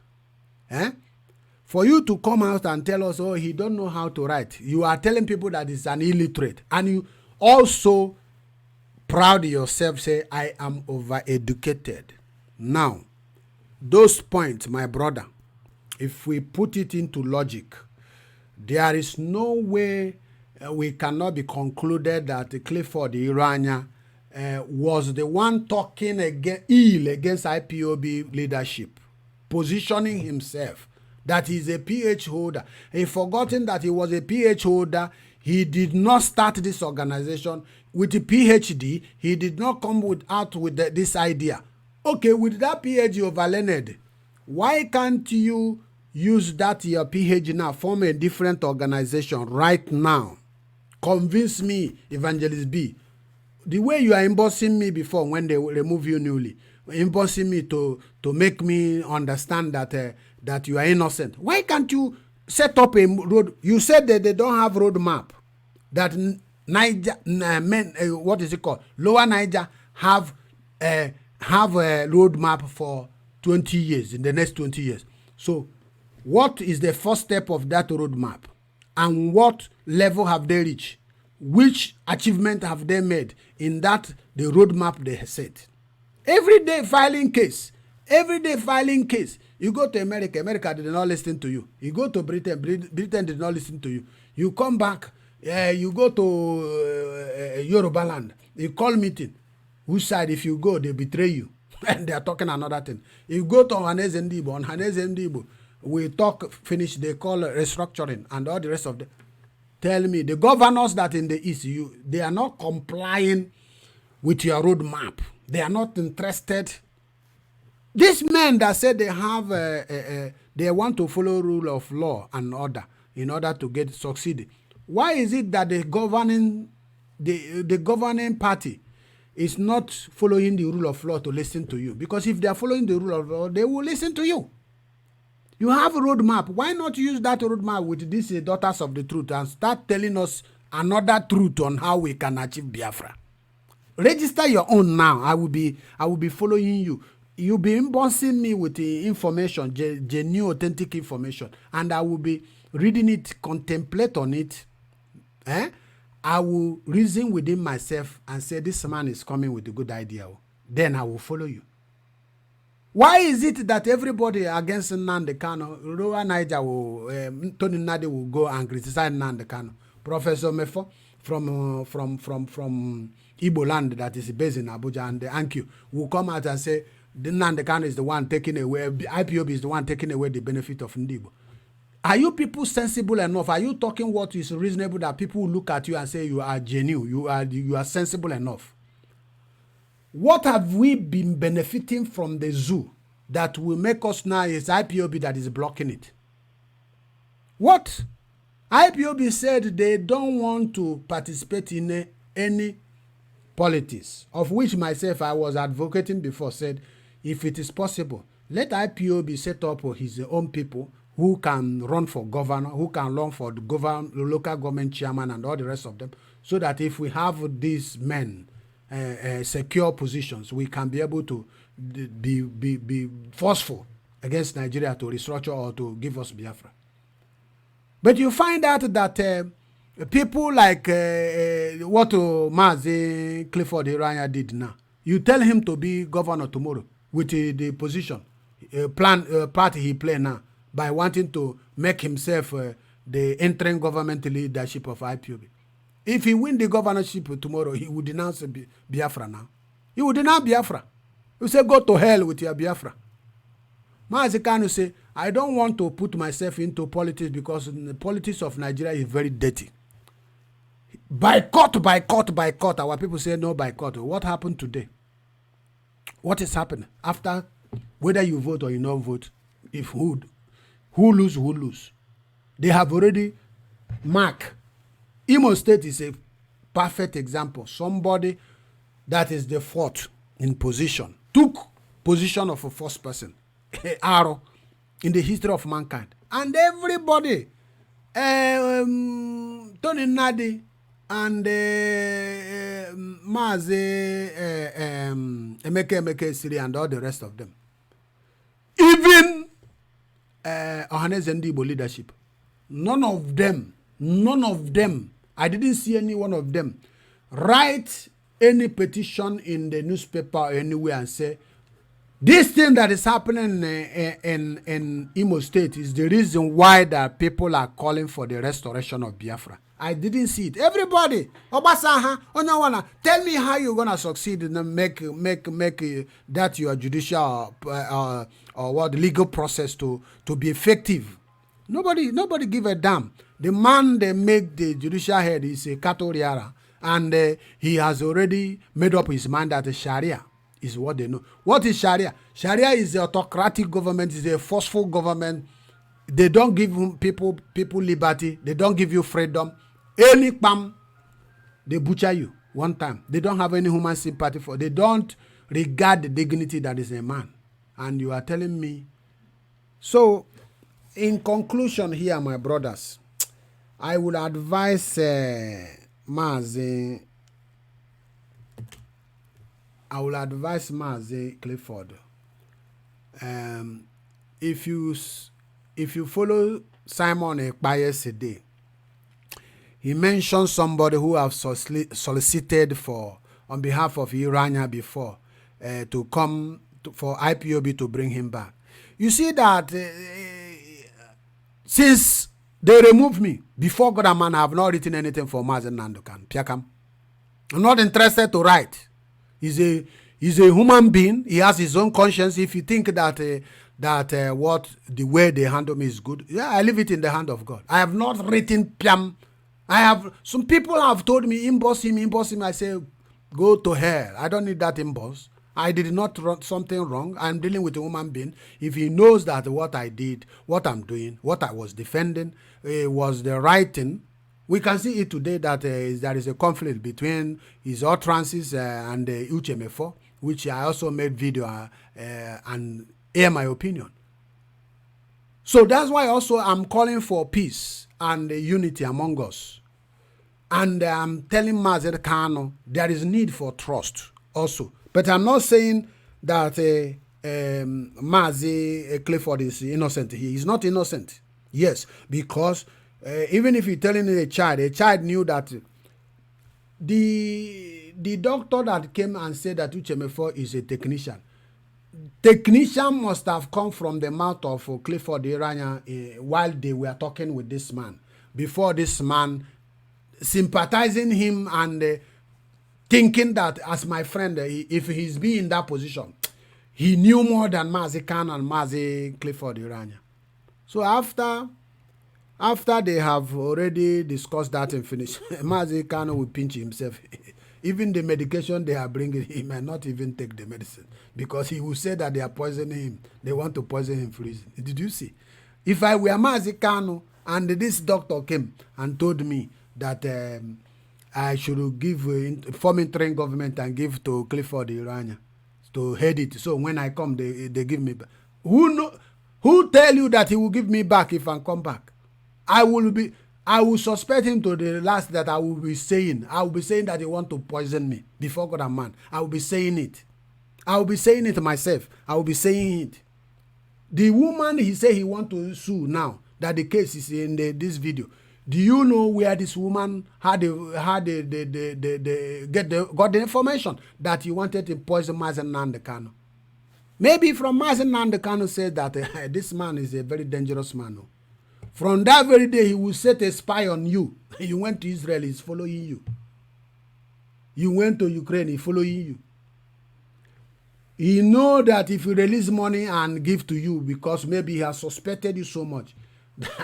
For you to come out and tell us, oh, he don't know how to write. You are telling people that it's an illiterate. And you also proud yourself, say, I am overeducated. Now, those points, my brother, if we put it into logic, there is no way we cannot be concluded that Clifford Ironya was the one talking ill against IPOB leadership, positioning himself that he's a PH holder. He forgotten that he was a PH holder. He did not start this organization with a PhD. He did not come out with this idea. Okay, with that PhD overlearned, why can't you use that your PhD now, form a different organization right now? Convince me, Evangelist B. The way you are embossing me before when they remove you newly, embossing me to make me understand that you are innocent. Why can't you set up a road? You said that they don't have road map. That Niger, what is it called? Lower Niger have a road map for 20 years, in the next 20 years. So what is the first step of that road map? And what level have they reached? Which achievement have they made in that the roadmap they set? Everyday filing case. Everyday filing case. You go to America, America did not listen to you. You go to Britain, Britain did not listen to you. You come back, you go to Yoruba land, you call meeting. Whose side, if you go, they betray you. And they are talking another thing. You go to Hanez Ndibo, on Hanez Ndibo, we talk, finish, they call restructuring and all the rest of them. Tell me, the governors that in the East, they are not complying with your roadmap. They are not interested. These men that said they have, they want to follow rule of law and order in order to succeed. Why is it that the governing party is not following the rule of law to listen to you? Because if they are following the rule of law, they will listen to you. You have a roadmap. Why not use that roadmap with these daughters of the truth and start telling us another truth on how we can achieve Biafra? Register your own now. I will be following you. You'll be embossing me with the information, genuine, authentic information, and I will be reading it, contemplate on it. I will reason within myself and say, this man is coming with a good idea. Then I will follow you. Why is it that everybody against Nnamdi Kanu, Lower Niger will, Tony Nadi will go and criticize Nnamdi Kanu? Professor Mefo from Igbo land that is based in Abuja and the Anki will come out and say, the Nnamdi Kanu is the one taking away, IPOB is the one taking away the benefit of Ndibo. Are you people sensible enough? Are you talking what is reasonable that people will look at you and say you are genuine, you are sensible enough? What have we been benefiting from the zoo that will make us now is IPOB that is blocking it? What? IPOB said they don't want to participate in any politics, of which myself I was advocating before, said if it is possible, let IPOB set up his own people who can run for governor, who can run for the local government chairman and all the rest of them, so that if we have these men secure positions, we can be able to be forceful against Nigeria to restructure or to give us Biafra. But you find out that people like what Mazi Clifford Ironya did now, you tell him to be governor tomorrow with the position, part he play now by wanting to make himself the interim government leadership of IPOB. If he win the governorship tomorrow, he would denounce Biafra now. He would denounce Biafra. He say, go to hell with your Biafra. Mazi Kanu say, I don't want to put myself into politics because the politics of Nigeria is very dirty. Boycott. Our people say no boycott. What happened today? what is happening after, whether you vote or you not vote, if who lose. They have already marked. Imo State is a perfect example. Somebody that is the fourth in position took position of a first person, arrow, in the history of mankind. And everybody, Tony Nadi and Maze, Emeke Siri and all the rest of them. Even Ohanes and Igbo leadership. None of them, I didn't see any one of them write any petition in the newspaper or anywhere and say, this thing that is happening in Imo State is the reason why that people are calling for the restoration of Biafra. I didn't see it. Everybody, Obasaha, Onyawana, tell me how you're gonna succeed in make that your judicial or what legal process to be effective. Nobody give a damn. The man they make the judicial head is a Katoriara, and he has already made up his mind that the Sharia is what they know. What is Sharia? Sharia is the autocratic government, is a forceful government. They don't give people liberty. They don't give you freedom. Any pam, they butcher you one time. They don't have any human sympathy for. They don't regard the dignity that is a man. And you are telling me. So, in conclusion here, my brothers, I would advise Mazi Clifford. If you follow Simon Ekpa yesterday, he mentioned somebody who have solicited on behalf of Ironya before to come for IPOB to bring him back. You see that since they removed me, before God and man, I have not written anything for Mazen Nandokan. Piakam. I'm not interested to write. He's a human being. He has his own conscience. If you think that what the way they handle me is good, yeah, I leave it in the hand of God. I have not written Piam. Some people have told me emboss him. I say, go to hell. I don't need that emboss. I did not run something wrong. I'm dealing with a human being. If he knows that what I did, what I'm doing, what I was defending was the right thing, we can see it today that there is a conflict between his utterances and Uchemefo, which I also made video and air my opinion. So that's why also I'm calling for peace and unity among us. And I'm telling Mazen Kano there is need for trust also. But I'm not saying that Mazi Clifford is innocent. He is not innocent. Yes, because even if you're telling a child knew that the doctor that came and said that Uchemefo is a technician. Technician must have come from the mouth of Clifford Ironya while they were talking with this man. Before this man sympathizing him and thinking that as my friend, if he's been in that position, he knew more than Mazi Khan and Mazi Clifford Ironya. So after they have already discussed that and finished, Mazi Khan will pinch himself. Even the medication they are bringing, he might not even take the medicine because he will say that they are poisoning him. They want to poison him for reason. Did you see? If I were Mazi Khan and this doctor came and told me that I should give form interim government and give to Clifford Ironya to head it. So when I come, they give me back. Who tell you that he will give me back if I come back? I will suspect him to the last that I will be saying that he want to poison me before God and man. I will be saying it. I will be saying it myself. I will be saying it. The woman he say he want to sue now, that the case is in this video. Do you know where this woman got the information that he wanted to poison Mazen Nandekano? Maybe from Mazen Nandekano said that this man is a very dangerous man. From that very day, he will set a spy on you. You went to Israel, he's following you. You went to Ukraine, he's following you. He know that if you release money and give to you, because maybe he has suspected you so much,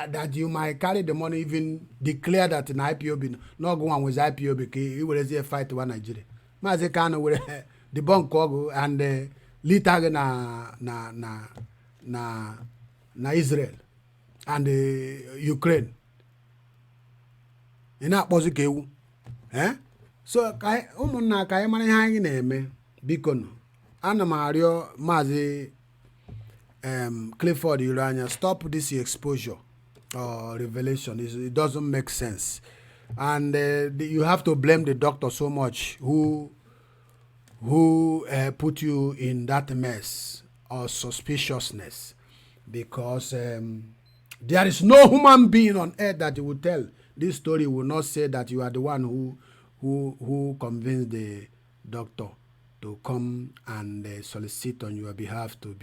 that you might carry the money, even declare that in IPOB, not go on with IPOB, he will say fight to one Nigeria. Mazekano will debunk Kogo and lita na Israel and Ukraine. Ị na-akpọzi ka ewu. So ụmụnna ka anyị mara ihe anyị na-eme biko nụ. Ana m arịọ Maazị Clifford Ironya, stop this exposure or revelation. It doesn't make sense. And you have to blame the doctor so much who put you in that mess or suspiciousness, because there is no human being on earth that will tell this story will not say that you are the one who convinced the doctor to come and solicit on your behalf to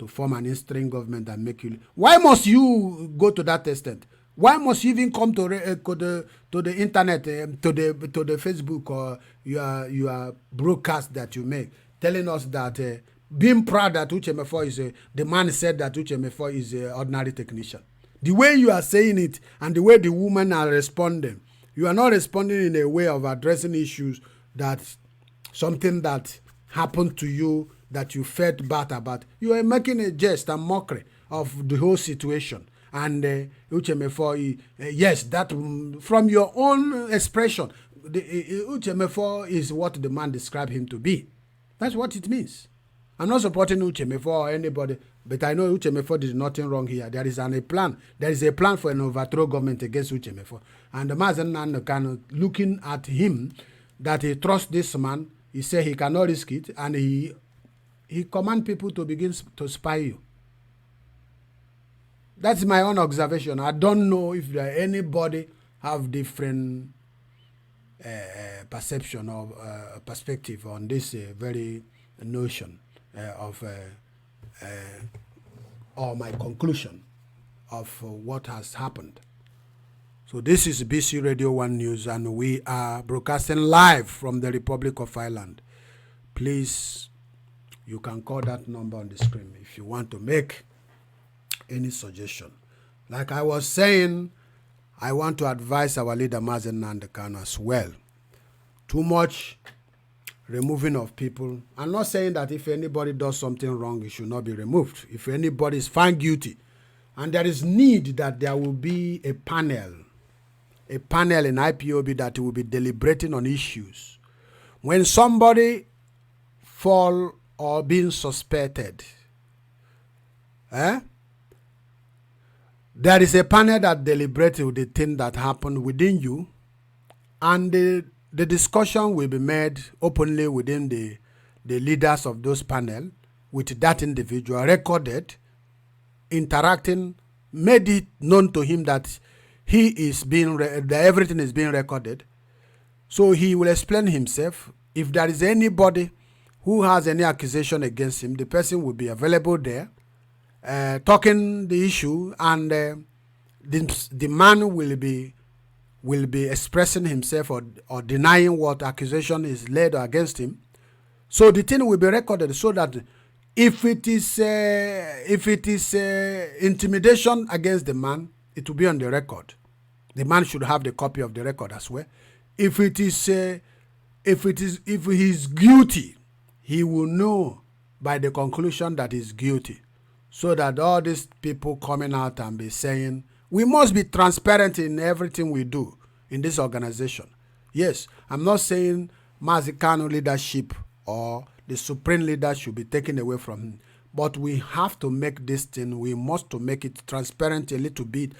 form an interim government and make you. Why must you go to that extent? Why must you even come to the internet, to the Facebook or your broadcast that you make, telling us that being proud that Uche Mefo is the man said that Uche Mefo is an ordinary technician. The way you are saying it and the way the women are responding, you are not responding in a way of addressing issues that something that happened to you that you felt bad about. You are making a jest and mockery of the whole situation. And Uche Mefo, yes, that from your own expression, Uche Mefo is what the man described him to be. That's what it means. I'm not supporting Uche Mefo or anybody, but I know Uche Mefo did nothing wrong here. There is a plan. There is a plan for an overthrow government against Uche Mefo. And the Mazen Nandokan, looking at him, that he trusts this man, he said he cannot risk it, and he command people to begin to spy you. That's my own observation. I don't know if there anybody have different perception or perspective on this very notion or my conclusion of what has happened. So this is BC Radio 1 News, and we are broadcasting live from the Republic of Ireland. Please, you can call that number on the screen if you want to make any suggestion. Like I was saying, I want to advise our leader Mazen Nandekan as well. Too much removing of people. I'm not saying that if anybody does something wrong, it should not be removed. If anybody is found guilty, and there is need that there will be a panel in IPOB that will be deliberating on issues. When somebody fall or being suspected, there is a panel that deliberates with the thing that happened within you, and the discussion will be made openly within the leaders of those panel with that individual, recorded, interacting, made it known to him that he is being that everything is being recorded. So he will explain himself. If there is anybody who has any accusation against him, the person will be available there, talking the issue, and the man will be expressing himself or denying what accusation is laid against him. So the thing will be recorded, so that if it is intimidation against the man, it will be on the record. The man should have the copy of the record as well. If he is guilty, he will know by the conclusion that he's guilty. So that all these people coming out and be saying, we must be transparent in everything we do in this organization. Yes, I'm not saying Mazikano leadership or the supreme leader should be taken away from him, but we have to make this thing, we must to make it transparent a little bit,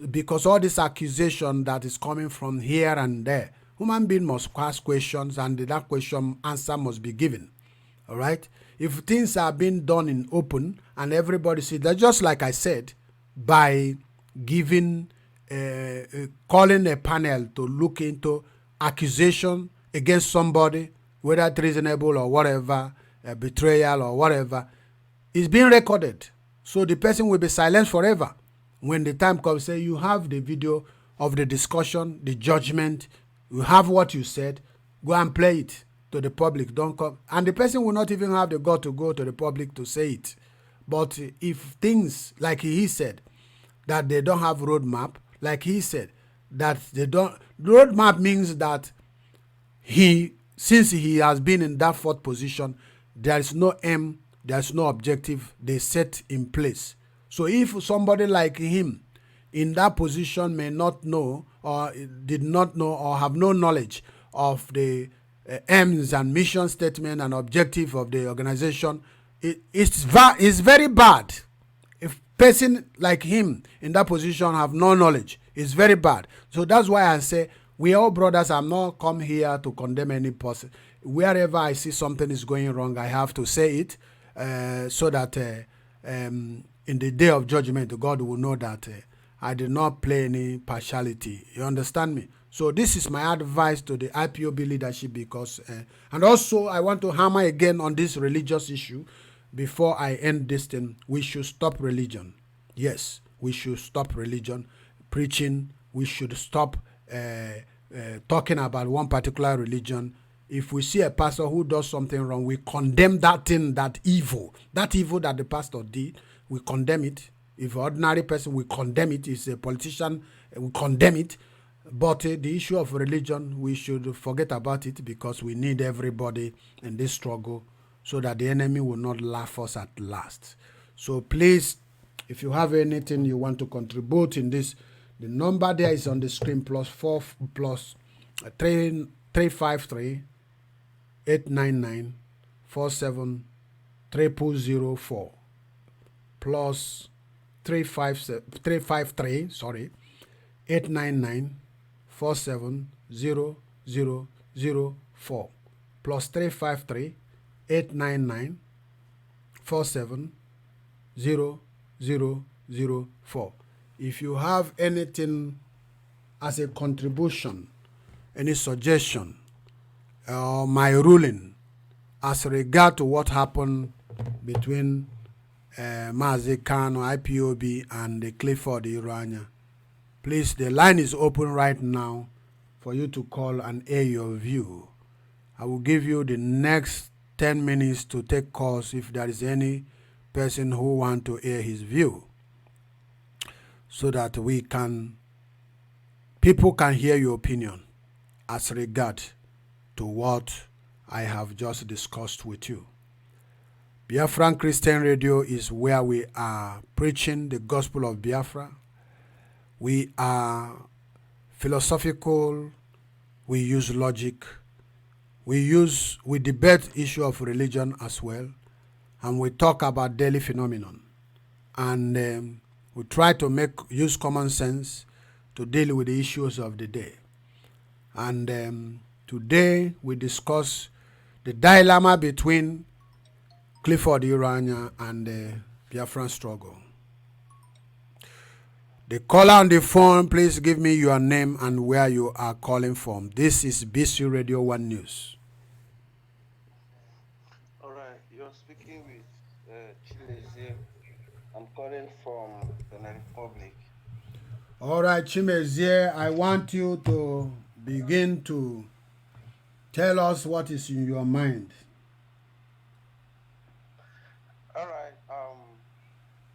because all this accusation that is coming from here and there, human being must ask questions, and that question answer must be given. All right? If things are being done in open and everybody sees that, just like I said, by giving, calling a panel to look into accusation against somebody, whether treasonable or whatever, betrayal or whatever, is being recorded. So the person will be silent forever. When the time comes, say you have the video of the discussion, the judgment, you have what you said, go and play it to the public. Don't come. And the person will not even have the gut to go to the public to say it. But if things, like he said, that they don't have roadmap, like he said, that they don't, roadmap means that since he has been in that fourth position, there is no aim there's no objective they set in place. So if somebody like him in that position may not know or did not know or have no knowledge of the aims and mission statement and objective of the organization, it's very bad. If person like him in that position have no knowledge, it's very bad. So that's why I say we all brothers. I'm not come here to condemn any person. Wherever I see something is going wrong, I have to say it, so that in the day of judgment, God will know that I did not play any partiality. You understand me? So this is my advice to the IPOB leadership, because, and also I want to hammer again on this religious issue before I end this thing. We should stop religion. Yes, we should stop religion preaching. We should stop talking about one particular religion. If we see a pastor who does something wrong, we condemn that thing, that evil that the pastor did. We condemn it. If an ordinary person, we condemn it. If a politician, we condemn it. But the issue of religion, we should forget about it, because we need everybody in this struggle, so that the enemy will not laugh us at last. So please, if you have anything you want to contribute in this, the number there is on the screen, +4 +353 899 47 plus 353 899 47 plus 353 899 47 If you have anything as a contribution, any suggestion, or my ruling as regard to what happened between Mazi Kano, IPOB, and the Clifford, Ironya, please, the line is open right now for you to call and air your view. I will give you the next 10 minutes to take calls if there is any person who want to air his view, so that people can hear your opinion as regard to what I have just discussed with you. Biafran Christian Radio is where we are preaching the gospel of Biafra. We are philosophical, we use logic, we debate issue of religion as well, and we talk about daily phenomenon. And we try to use common sense to deal with the issues of the day. And today we discuss the dilemma between Clifford Ironya and the Biafran struggle. The caller on the phone, please give me your name and where you are calling from. This is BC Radio 1 News. All right, you're speaking with Chilezie. I'm calling from the Republic. All right, Chimezie, I want you to begin to tell us what is in your mind. All right,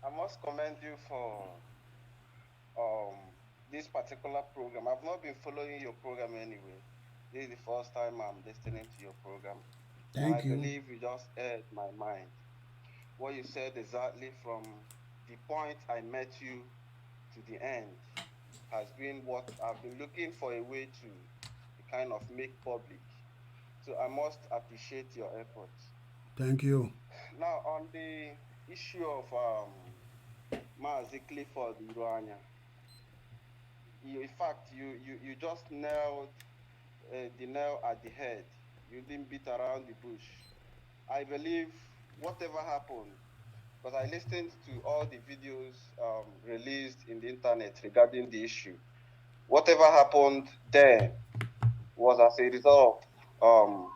I must commend you for this particular program. I've not been following your program anyway. This is the first time I'm listening to your program. Thank you. I believe you just aired my mind. What you said exactly from the point I met you to the end has been what I've been looking for, a way to kind of make public. So I must appreciate your efforts. Thank you. Now, on the issue of Mazi Clifford Iroanya, in fact, you just nailed the nail at the head. You didn't beat around the bush. I believe whatever happened, because I listened to all the videos released in the internet regarding the issue. Whatever happened there was as a result of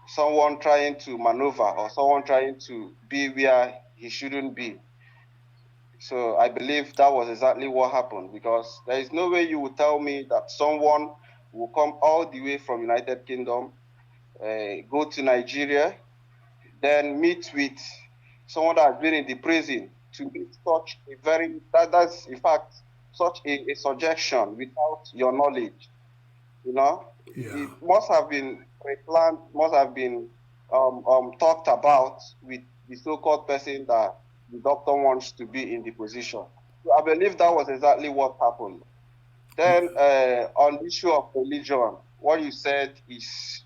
someone trying to maneuver, or someone trying to be where he shouldn't be. So I believe that was exactly what happened, because there is no way you would tell me that someone will come all the way from United Kingdom, go to Nigeria, then meet with someone that has been in the prison to meet such a that's in fact such a suggestion without your knowledge. Yeah. It must have been pre-planned, must have been talked about with the so-called person that the doctor wants to be in the position. So I believe that was exactly what happened. Then on the issue of religion, what you said is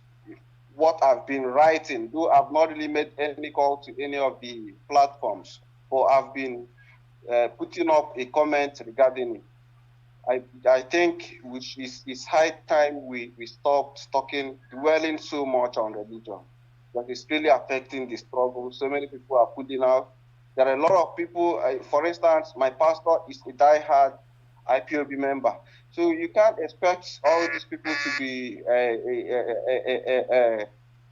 what I've been writing, though I've not really made any call to any of the platforms, but I've been putting up a comment regarding it. I think it's high time we stop dwelling so much on religion, that it's really affecting the struggle. So many people are putting out. There are a lot of people, for instance, my pastor is a diehard IPOB member. So you can't expect all these people to be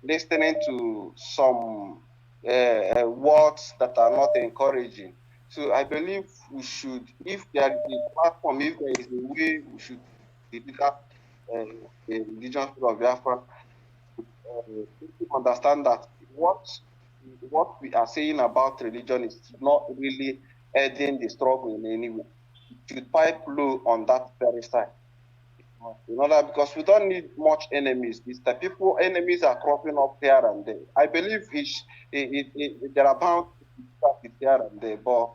listening to some words that are not encouraging. So I believe we should, if there is a platform, if there is a way we should deliver the religious people of Biafra, people understand that what we are saying about religion is not really aiding the struggle in any way. It should pipe low on that very side. You know that, because we don't need much enemies. It's the people enemies are cropping up here and there. I believe there are bound to be here and there, but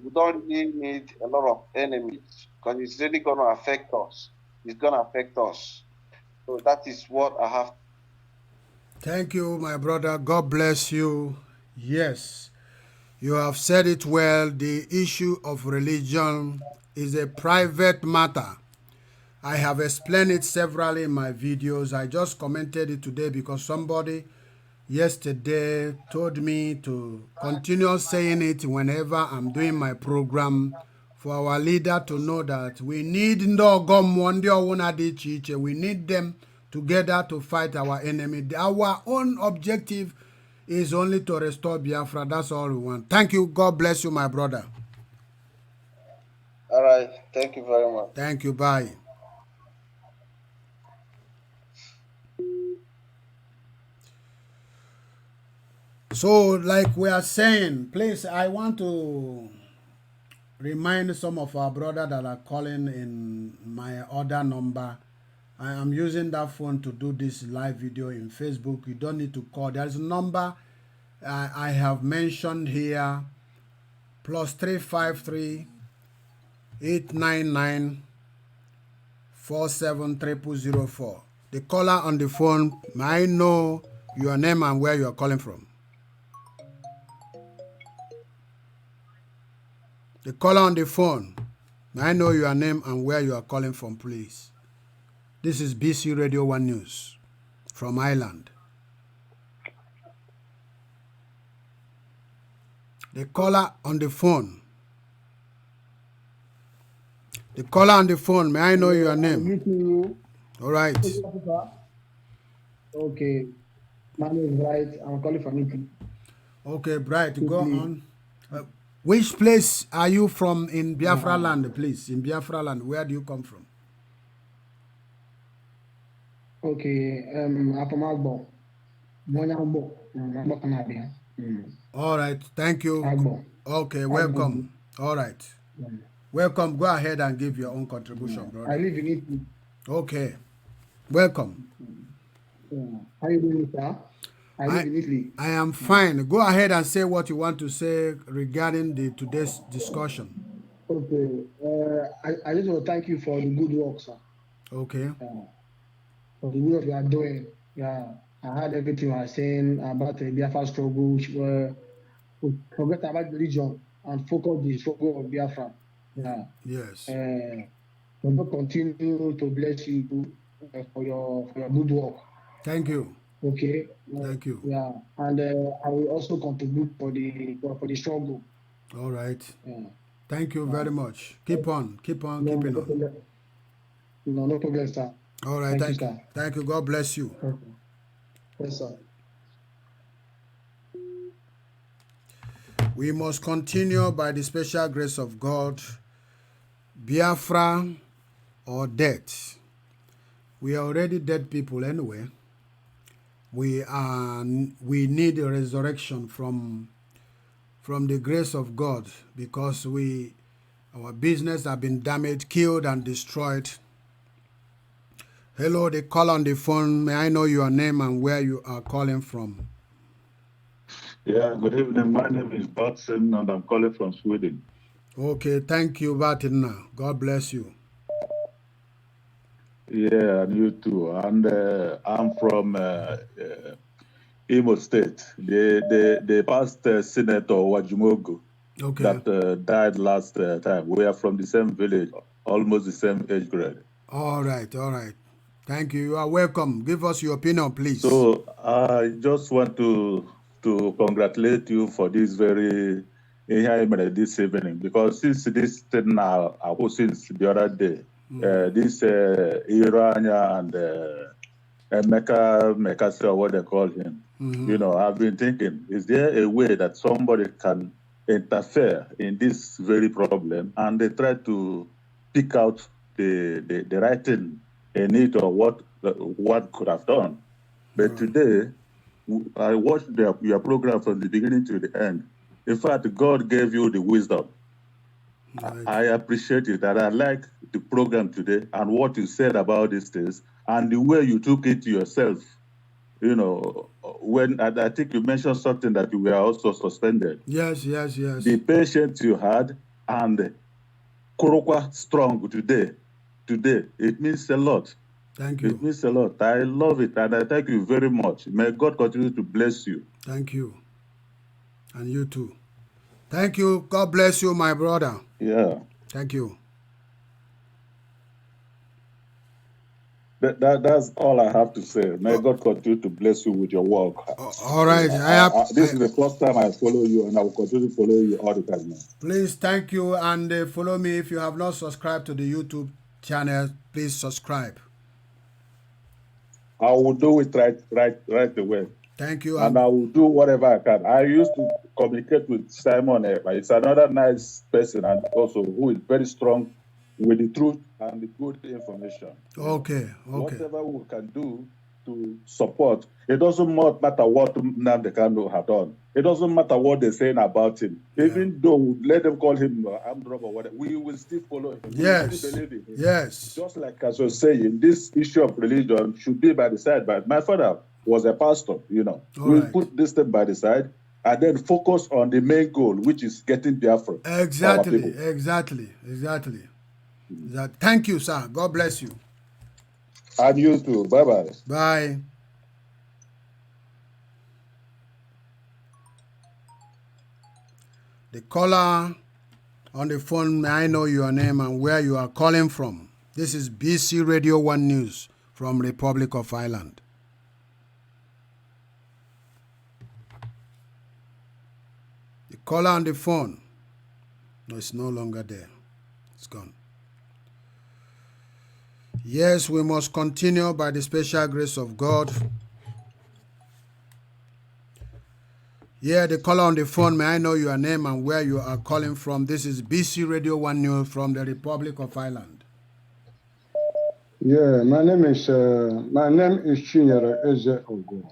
we don't really need a lot of enemies because it's really going to affect us. It's going to affect us. So that is what I have. Thank you, my brother. God bless you. Yes, you have said it well. The issue of religion is a private matter. I have explained it severally in my videos. I just commented it today because somebody yesterday told me to continue saying it whenever I'm doing my program for our leader to know that we need we need them together to fight our enemy. Our own objective is only to restore Biafra. That's all we want. Thank you. God bless you, my brother. All right. Thank you very much. Thank you. Bye. So, like we are saying, please, I want to remind some of our brothers that are calling in my other number. I am using that phone to do this live video in Facebook. You don't need to call. There's a number I have mentioned here, +353 899 470004. The caller on the phone, may I know your name and where you are calling from? The caller on the phone, may I know your name and where you are calling from, please? This is BC Radio 1 News from Ireland. The caller on the phone. The caller on the phone, may I know your name? All right. Okay. My name is Bright. I'm calling from Italy. Okay, Bright, go on. Which place are you from in Biafra land, please? In Biafra land, where do you come from? Okay, I'm from Agbo. All right, thank you. Agbo. Okay, welcome. All right. Welcome. Go ahead and give your own contribution, brother. I live in Italy. Okay. Welcome. How are you doing, sir? I live in Italy. I am fine. Go ahead and say what you want to say regarding today's discussion. Okay. I just want to thank you for the good work, sir. Okay. For the work you are doing. Yeah. I heard everything you are saying about the Biafra struggle, which forget about religion and focus on the struggle of Biafra. Yeah. Yes. God continue to bless you for your good work. Thank you. Okay. Thank you. Yeah, and I will also contribute for the struggle. All right. Yeah. Thank you very much. Keep on. Keeping on. No problem, sir. All right. Thank you, sir. Thank you. God bless you. Okay. Yes, sir. We must continue by the special grace of God. Biafra or death. We are already dead people anyway. We need a resurrection from the grace of God, because our business have been damaged, killed, and destroyed. Hello, the call on the phone. May I know your name and where you are calling from? Yeah, good evening. My name is Batson and I'm calling from Sweden. Okay, thank you, Batina. God bless you. Yeah, and you too. And I'm from Imo State. The past Senator Wajumogu Okay. that died last time. We are from the same village, almost the same age grade. All right, all right. Thank you. You are welcome. Give us your opinion, please. So I just want to congratulate you for this very this evening, because since this thing now, since the other day, this Ironya and Mekasi, or what they call him, I've been thinking, is there a way that somebody can interfere in this very problem and they try to pick out the right thing in it, or what could have done? But today, I watched your program from the beginning to the end. In fact, God gave you the wisdom. Right. I appreciate it, and I like the program today and what you said about these things and the way you took it to yourself. When I think you mentioned something that you were also suspended. Yes. The patience you had and Kurokwa strong today, it means a lot. Thank you. It means a lot. I love it, and I thank you very much. May God continue to bless you. Thank you. And you too. Thank you. God bless you, my brother. Yeah. Thank you. That's all I have to say. May God continue to bless you with your work. All right. This is the first time I follow you, and I will continue to follow you all the time now. Please, thank you, and follow me. If you have not subscribed to the YouTube channel, please subscribe. I will do it right away. Thank you. And I will do whatever I can. I used to communicate with Simon. It's another nice person, and also who is very strong with the truth and the good information. Okay. Whatever we can do to support, it doesn't matter what Nnamdi Kanu had done. It doesn't matter what they're saying about him. Yeah. Even though let them call him armed robber or whatever, we will still follow him. Yes. We still believe in him. Yes. Just like as you're saying, this issue of religion should be by the side. But my father was a pastor, we put this thing by the side and then focus on the main goal, which is getting Biafra. Exactly. Thank you, sir. God bless you. And you too. Bye-bye. Bye. The caller on the phone, may I know your name and where you are calling from? This is BC Radio 1 News from Republic of Ireland. The caller on the phone, no, it's no longer there. It's gone. Yes, we must continue by the special grace of God. Yeah, the caller on the phone, may I know your name and where you are calling from? This is BC Radio 1 News from the Republic of Ireland. Yeah, my name is Chinyere Eze Ogo.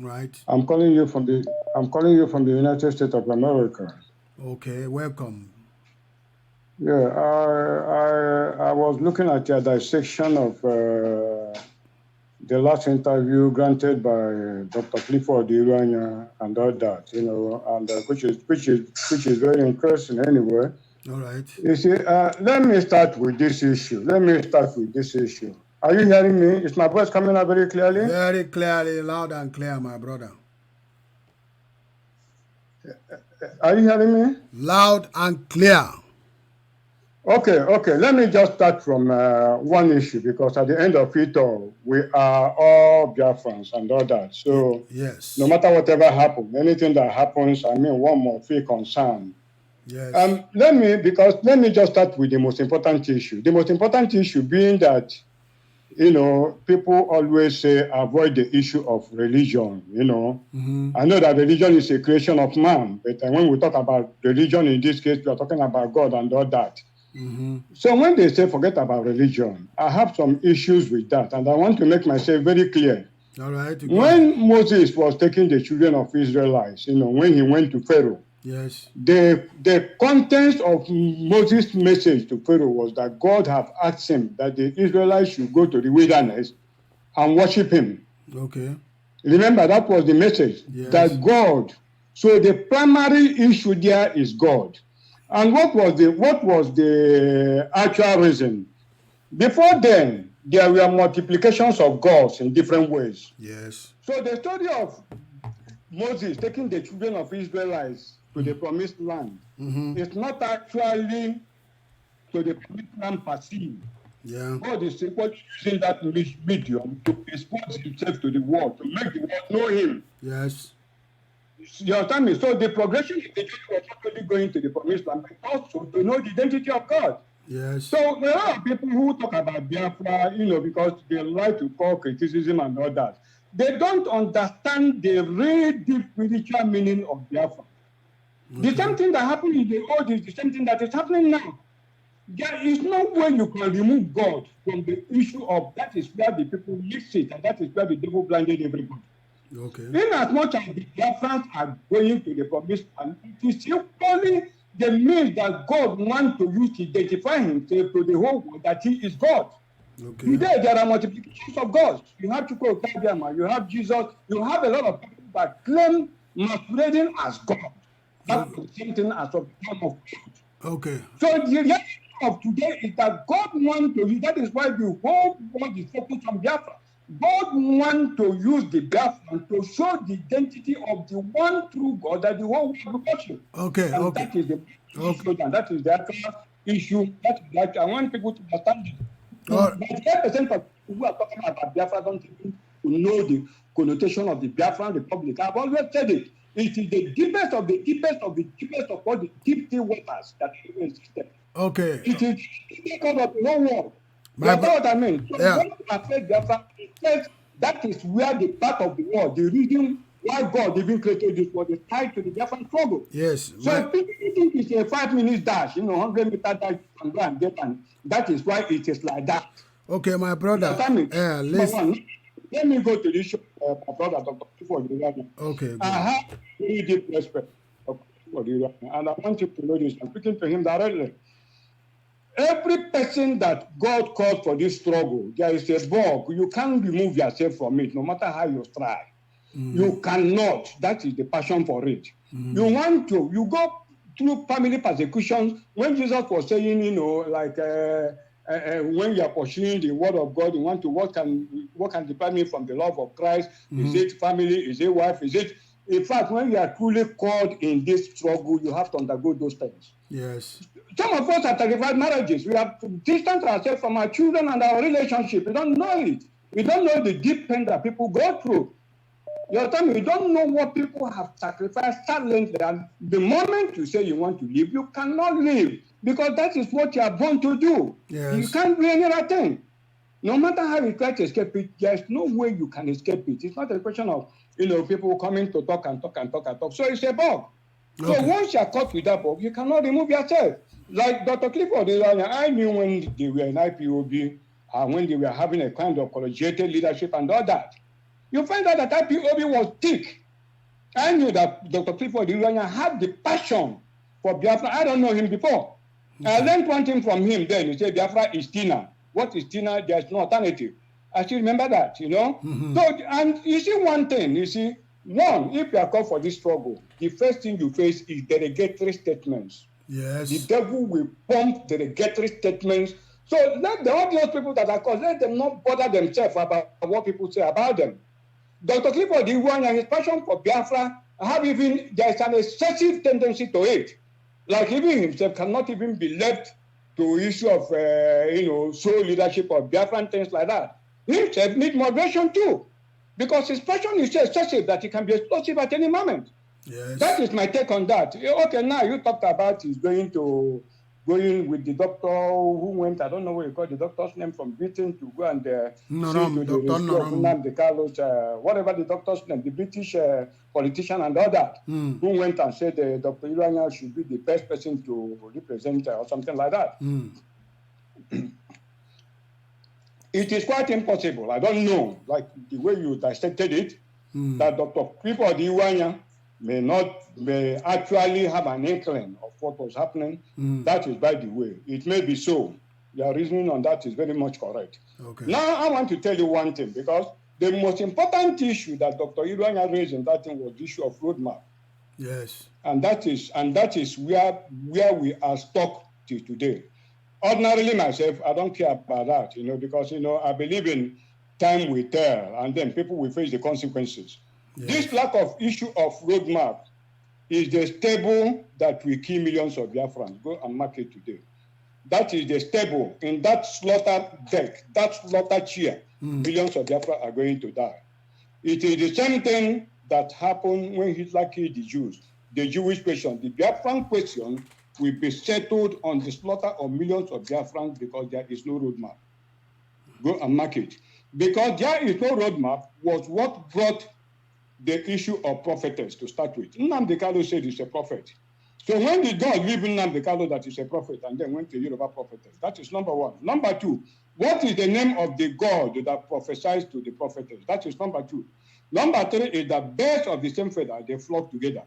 Right. I'm calling you from the United States of America. Okay, welcome. Yeah, I was looking at your dissection of the last interview granted by Dr. Clifford Ironya and all that, and which is very interesting anyway. All right. You see, let me start with this issue. Are you hearing me? Is my voice coming out very clearly? Very clearly, loud and clear, my brother. Are you hearing me? Loud and clear. Okay. Let me just start from one issue, because at the end of it all, we are all Biafrans and all that. So yes, no matter whatever happens, anything that happens, one more feel concerned. Yes. Let me just start with the most important issue. The most important issue being that, people always say avoid the issue of religion, Mm-hmm. I know that religion is a creation of man, but when we talk about religion, in this case, we are talking about God and all that. Mm-hmm. So when they say forget about religion, I have some issues with that, and I want to make myself very clear. All right. When Moses was taking the children of Israelites, when he went to Pharaoh, yes, the content of Moses' message to Pharaoh was that God have asked him that the Israelites should go to the wilderness and worship him. Okay. Remember, that was the message, yes, that God So the primary issue there is God. And what was the actual reason? Before then, there were multiplications of gods in different ways. Yes. So the story of Moses taking the children of Israelites to the promised land is not actually to the promised land per se. Yeah. God is simply using that medium to expose himself to the world, to make the world know him. Yes. You understand me? So the progression of the church was not only going to the promised land, but also to know the identity of God. Yes. So there are people who talk about Biafra, because they like to call criticism and all that. They don't understand the real deep spiritual meaning of Biafra. The same thing that happened in the old is the same thing that is happening now. There is no way you can remove God from the issue of that is where the people mix it, and that is where the devil blinded everybody. Okay. In as much as the Biafrans are going to the promised land, it is equally the means that God wants to use to identify himself to the whole world that he is God. Okay. Today, there are multiplications of gods. You have Chukwuka, you have Jesus, you have a lot of people that claim masquerading as God. That's the same thing as of the time of God. Okay. So the reality of today is that God wants to use, that is why the whole world is focused on Biafra. God wants to use the Biafran to show the identity of the one true God that the whole world worship. Okay. And Okay. that is the issue, and that is the actual issue. That is like I want people to understand it. 95% of people who are talking about Biafra don't even know the connotation of the Biafran Republic. I've always said it. It is the deepest of the deepest of the deepest of all the deep sea waters that even existed. Okay. It is because of the whole world. My You know what I mean? So yeah. when you affect Biafra, that is where the part of the world, the reason why God even created this world is tied to the Biafran struggle. Yes. So people think it's a 5-minute dash, 100-meter dash and go and get, and that is why it is like that. Okay, my brother. Listen. Let me go to this show, my brother, Dr. Clifford. Okay, good. I have really deep respect for Clifford, and I want you to know this. I'm speaking to him directly. Every person that God calls for this struggle, there is a bug. You can't remove yourself from it, no matter how you try. You cannot. That is the passion for it. You go through family persecutions. When Jesus was saying, when you are pursuing the word of God, you want to what can deprive me from the love of Christ? Is it family? Is it wife? Is it? In fact, when you are truly called in this struggle, you have to undergo those things. Yes. Some of us have sacrificed marriages. We have distanced ourselves from our children and our relationship. We don't know it. We don't know the deep pain that people go through. You understand me? We don't know what people have sacrificed silently. And the moment you say you want to live, you cannot live because that is what you are born to do. Yes. You can't do any other thing. No matter how you try to escape it, there's no way you can escape it. It's not a question of people coming to talk and talk and talk and talk. So it's a bug. Okay. So once you are caught with that bug, you cannot remove yourself. Like Dr. Clifford, I knew when they were in IPOB and when they were having a kind of collegiated leadership and all that. You find out that IPOB was thick. I knew that Dr. Clifford Ironya had the passion for Biafra. I don't know him before. Okay. I learned one thing from him then. He said, Biafra is Tina. What is Tina? There's no alternative. I still remember that, So, and you see one thing, if you are called for this struggle, the first thing you face is derogatory statements. Yes. The devil will pump derogatory statements. So let all those people that are called, let them not bother themselves about what people say about them. Dr. Clifford Ironya, his passion for Biafra, there's an excessive tendency to it. Like even himself cannot even be left to issue of, sole leadership of Biafra and things like that. Himself needs moderation too, because his passion is so excessive that he can be explosive at any moment. Yes. That is my take on that. Okay, now you talked about he's going with the doctor who went, I don't know what you call the doctor's name, from Britain to go and see to the rescue of Nnamdi Kanu, whatever the doctor's name, the British politician and all that, who went and said Dr. Ironya should be the best person to represent or something like that. It is quite impossible. I don't know, like the way you dissected it, that Dr. Clifford Ironya may actually have an inkling of what was happening. That is by the way. It may be so. Your reasoning on that is very much correct. Okay. Now I want to tell you one thing, because the most important issue that Dr. Ironya raised in that thing was the issue of roadmap. Yes. And that is where we are stuck to today. Ordinarily myself, I don't care about that, because I believe in time will tell, and then people will face the consequences. Yes. This lack of issue of roadmap is the stable that will kill millions of Biafrans. Go and mark it today. That is the stable. In that slaughter deck, that slaughter chair, millions of Biafra are going to die. It is the same thing that happened when Hitler killed the Jews. The Jewish question, the Biafran question, will be settled on the slaughter of millions of Biafrans because there is no roadmap. Go and mark it. Because there is no roadmap was what brought the issue of prophetess to start with. Nnamdi Kanu said he's a prophet. So when did God leave Nnamdi Kanu that is a prophet and then went to Yoruba prophetess? That is number one. Number two, what is the name of the God that prophesies to the prophetess? That is number two. Number three is the birds of the same feather, they flock together.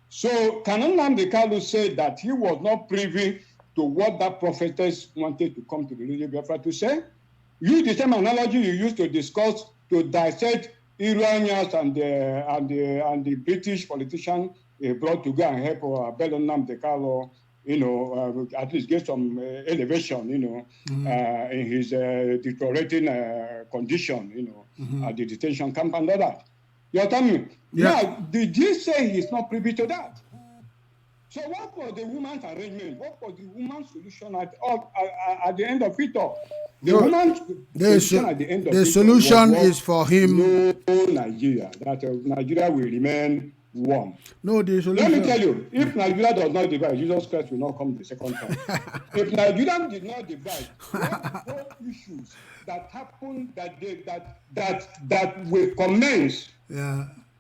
So can Nnamdi Kanu say that he was not privy to what that prophetess wanted to come to the religion Biafra to say? Use the same analogy you used to discuss to dissect Iranians and the British politician brought to go and help Bello Nnamdi Kanu, at least get some elevation, in his deteriorating condition, at the detention camp and all that. You tell me. Yeah. Now, did he say he's not privy to that? So what was the woman's arrangement? What was the woman's solution at the end of it all? The woman's solution at the end of it all. The solution is for him. No Nigeria. That Nigeria will remain one. No, the solution. Let me tell you, if Nigeria does not divide, Jesus Christ will not come the second time. If Nigeria did not divide, what issues that happen that will commence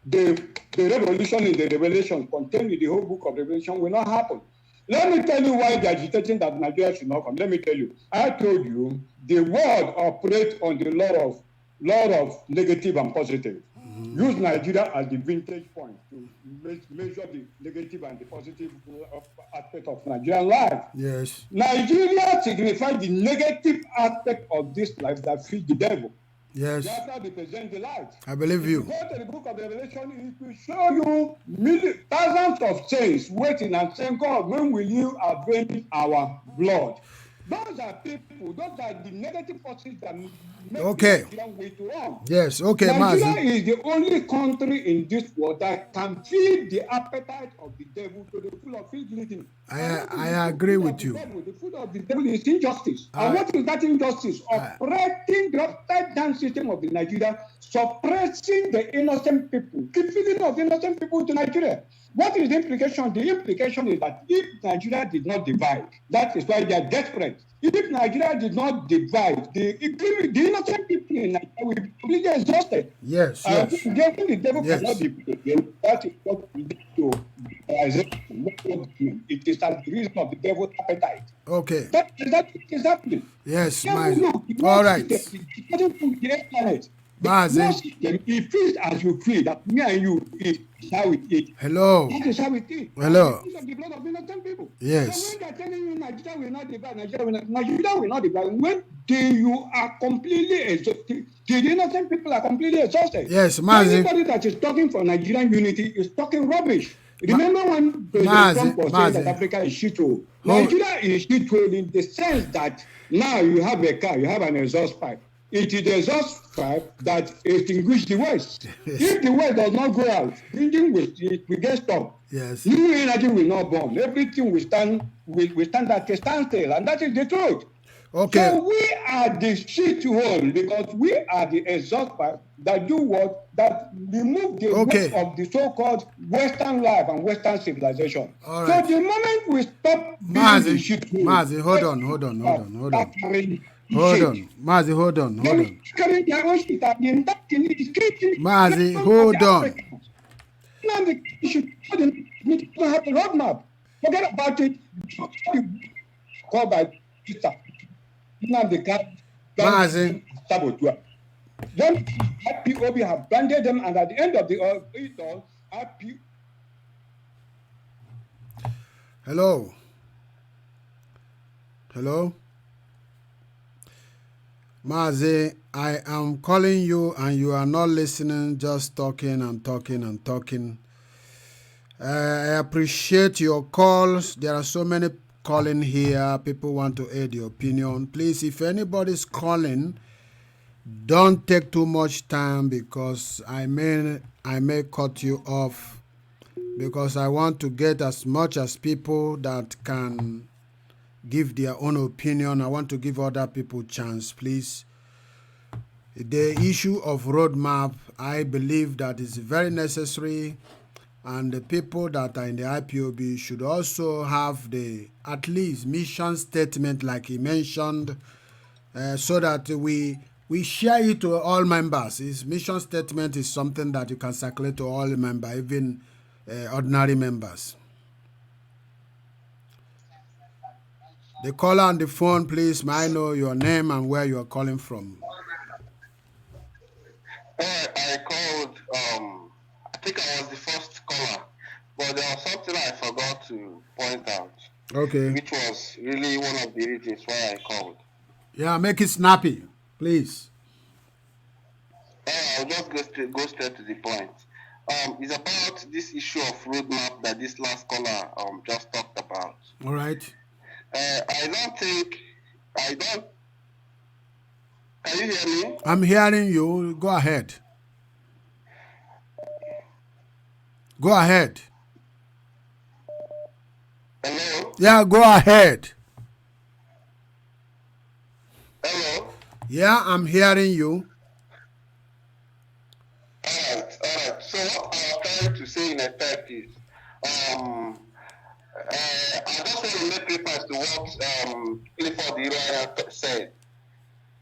the revolution in the Revelation contained in the whole book of Revelation will not happen. Let me tell you why they are agitating that Nigeria should not come. Let me tell you. I told you the world operates on the law of negative and positive. Use Nigeria as the vintage point to measure the negative and the positive aspect of Nigerian life. Yes. Nigeria signifies the negative aspect of this life that feeds the devil. Yes. Biafra represents the light. I believe you. Go to the book of Revelation, it will show you thousands of saints waiting and saying, God, when will you avenge our blood? Those are people, those are the negative forces that make Nigerian way to run. Yes, okay, Nigeria is the only country in this world that can feed the appetite of the devil to the full of his leading. I agree with you. The food of the devil is injustice. And what is that injustice? Operating the upside down system of the Nigeria, suppressing the innocent people, keep feeding of innocent people to Nigeria. What is the implication? The implication is that if Nigeria did not divide, that is why they are desperate. If Nigeria did not divide, the innocent people in Nigeria will be completely exhausted. Yes. The devil cannot be played. That is what we need to it is at the reason of the devil's appetite. Okay. That is happening. Yes, all right. It feels as you feel that me and you is how it is. Hello. That is how it is. Hello. These are the blood of innocent people. Yes. So when they're telling you Nigeria will not divide, Nigeria will not divide, when you are completely exhausted, the innocent people are completely exhausted. Yes, Mazi. Anybody that is talking for Nigerian unity is talking rubbish. Remember when President Trump was saying that Africa is shithole? Nigeria is shithole in the sense that now you have a car, you have an exhaust pipe. It is the exhaust pipe that extinguishes the waste. If the waste does not go out, the engine will get stopped. Yes. New energy will not burn. Everything will stand at a standstill, and that is the truth. Okay. So we are the shithole because we are the exhaust pipe that do what? That remove the waste of the so-called Western life and Western civilization. All right. So the moment we stop being the shithole, Mazi, hold on. Mazi, hold on. Mazi, hold on. You should have a roadmap. Forget about it. Called by Peter. Mazi. Then IPOB have branded them, and at the end of it all, IPOB. Hello. Mazi, I am calling you and you are not listening, just talking and talking and talking. I appreciate your calls. There are so many calling here. People want to add your opinion. Please, if anybody's calling, don't take too much time because I may cut you off because I want to get as much as people that can give their own opinion. I want to give other people chance, please. The issue of roadmap, I believe that is very necessary, and the people that are in the IPOB should also have the at least mission statement like he mentioned, so that we share it to all members. His mission statement is something that you can circulate to all members, even ordinary members. The caller on the phone, please, may I know your name and where you are calling from? I called, I think I was the first caller, but there was something I forgot to point out. Okay. Which was really one of the reasons why I called. Yeah, make it snappy, please. I'll just go straight to the point. It's about this issue of roadmap that this last caller just talked about. All right. I don't. Can you hear me? I'm hearing you. Go ahead. Go ahead. Hello? Yeah, go ahead. Hello? Yeah, I'm hearing you. All right. So what I was trying to say in effect is, I just want to make reference to what Clifford Ironya said.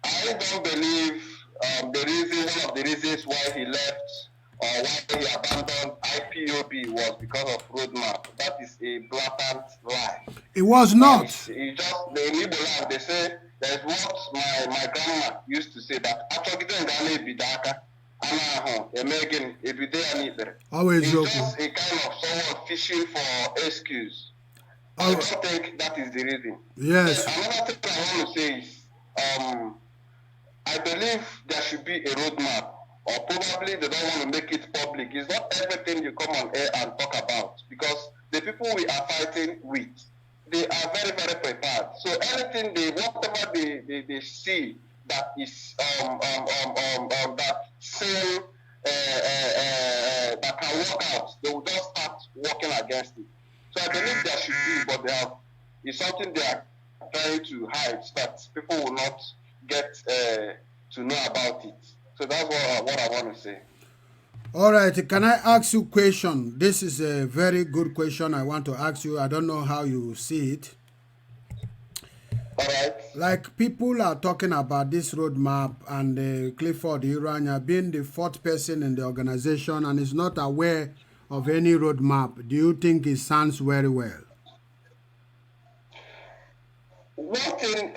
I don't believe one of the reasons why he left or why he abandoned IPOB was because of roadmap. That is a blatant lie. It was not. It's just the Igbo land. They say there's what my grandma used to say that Always it's just a kind of someone fishing for excuse. I don't think that is the reason. Yes. Then another thing I want to say is, I believe there should be a roadmap, or probably they don't want to make it public. It's not everything you come on air and talk about, because the people we are fighting with, they are very, very prepared. So anything whatever they see that is that same that can work out, they will just start working against it. So I believe there should be, but it's something they are trying to hide so that people will not get to know about it. So that's what I want to say. All right. Can I ask you a question? This is a very good question I want to ask you. I don't know how you see it. All right. Like, people are talking about this roadmap and Clifford Ironya being the fourth person in the organization and is not aware of any roadmap. Do you think it sounds very well? One thing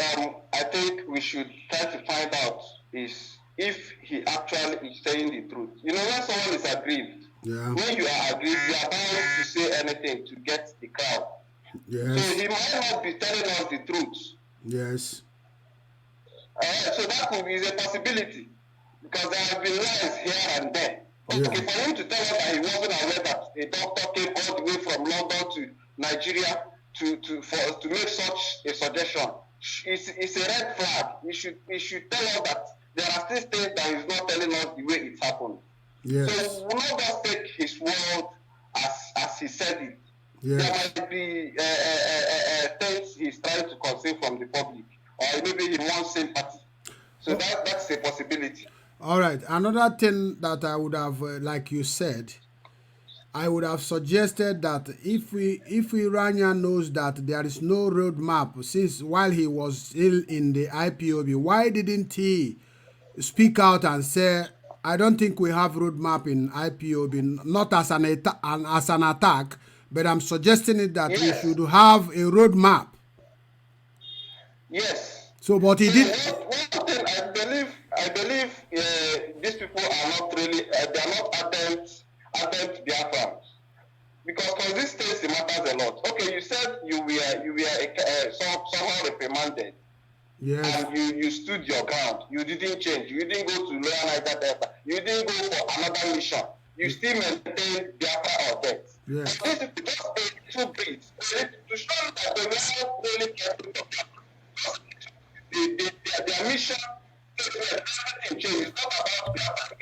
I think we should try to find out is if he actually is saying the truth. You know, when someone is aggrieved, when you are aggrieved, you are bound to say anything to get the crowd. Yes. So he might not be telling us the truth. Yes. So that could be a possibility, because there have been lies here and there. Okay, for him to tell us that he wasn't aware that a doctor came all the way from London to Nigeria to make such a suggestion, it's a red flag. He should tell us that there are still things that he's not telling us the way it happened. Yes. So we'll not just take his word as he said it. Yes. There might be things he's trying to conceal from the public, or maybe he wants sympathy. So that's a possibility. All right. Another thing that I would have, like you said, I would have suggested that if Ironya knows that there is no roadmap since while he was still in the IPOB, why didn't he speak out and say, I don't think we have roadmap in IPOB, not as an attack, but I'm suggesting it that we should have a roadmap. Yes. So, but he did. One thing I believe these people are not really, they are not ardent Biafrans, because consistency matters a lot. Okay, you said you were somehow reprimanded. Yes. And you stood your ground. You didn't change. You didn't go to Lower Niger Delta. You didn't go for another mission. You still maintained Biafra or death. Yes. These people just a little bit to show that they now really care about their mission, everything changes. It's not about Biafra,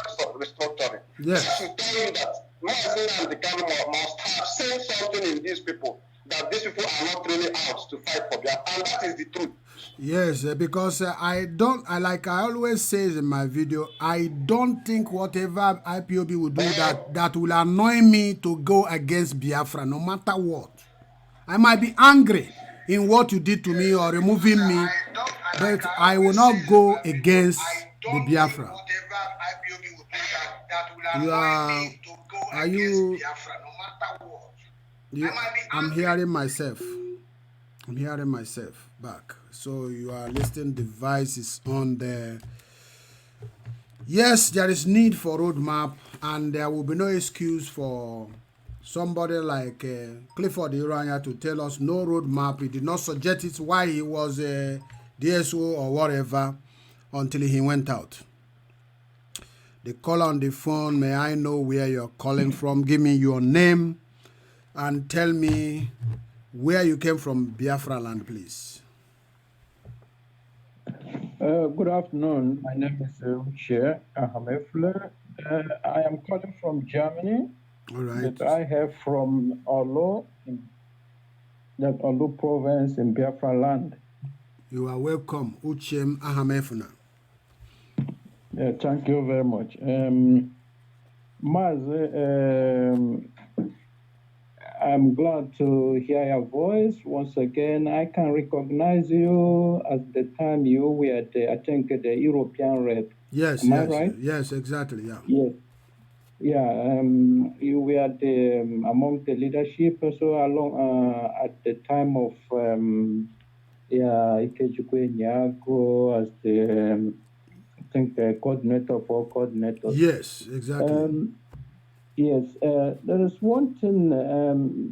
it's about restructuring. Yes. That should tell you that Mazin and the government must have seen something in these people, that these people are not really out to fight for Biafra, and that is the truth. Yes, because I like I always say in my video, I don't think whatever IPOB will do that will annoy me to go against Biafra, no matter what. I might be angry in what you did to me or removing me, but I will not go against the Biafra. You are you? I'm hearing myself. I'm hearing myself back. So you are listening devices on there. Yes, there is need for roadmap, and there will be no excuse for somebody like Clifford Ironya to tell us no roadmap. He did not suggest it while he was a DSO or whatever until he went out. The call on the phone, may I know where you're calling from? Give me your name and tell me where you came from, Biafra land, please. Good afternoon. My name is Uche Ahamefle. I am calling from Germany. All right. But I have from Olo, that Olo province in Biafra land. You are welcome, Uchem Ahamefuna. Thank you very much. Maz, I'm glad to hear your voice once again. I can recognize you at the time you were the, I think, the European rep. Yes, Am yes, I right? yes, exactly, yeah. Yes. Yeah, you were the, among the leadership also along at the time of Ikechukwu Nyago as the I think the coordinator for coordinators. Yes, exactly. Yes, there is one thing.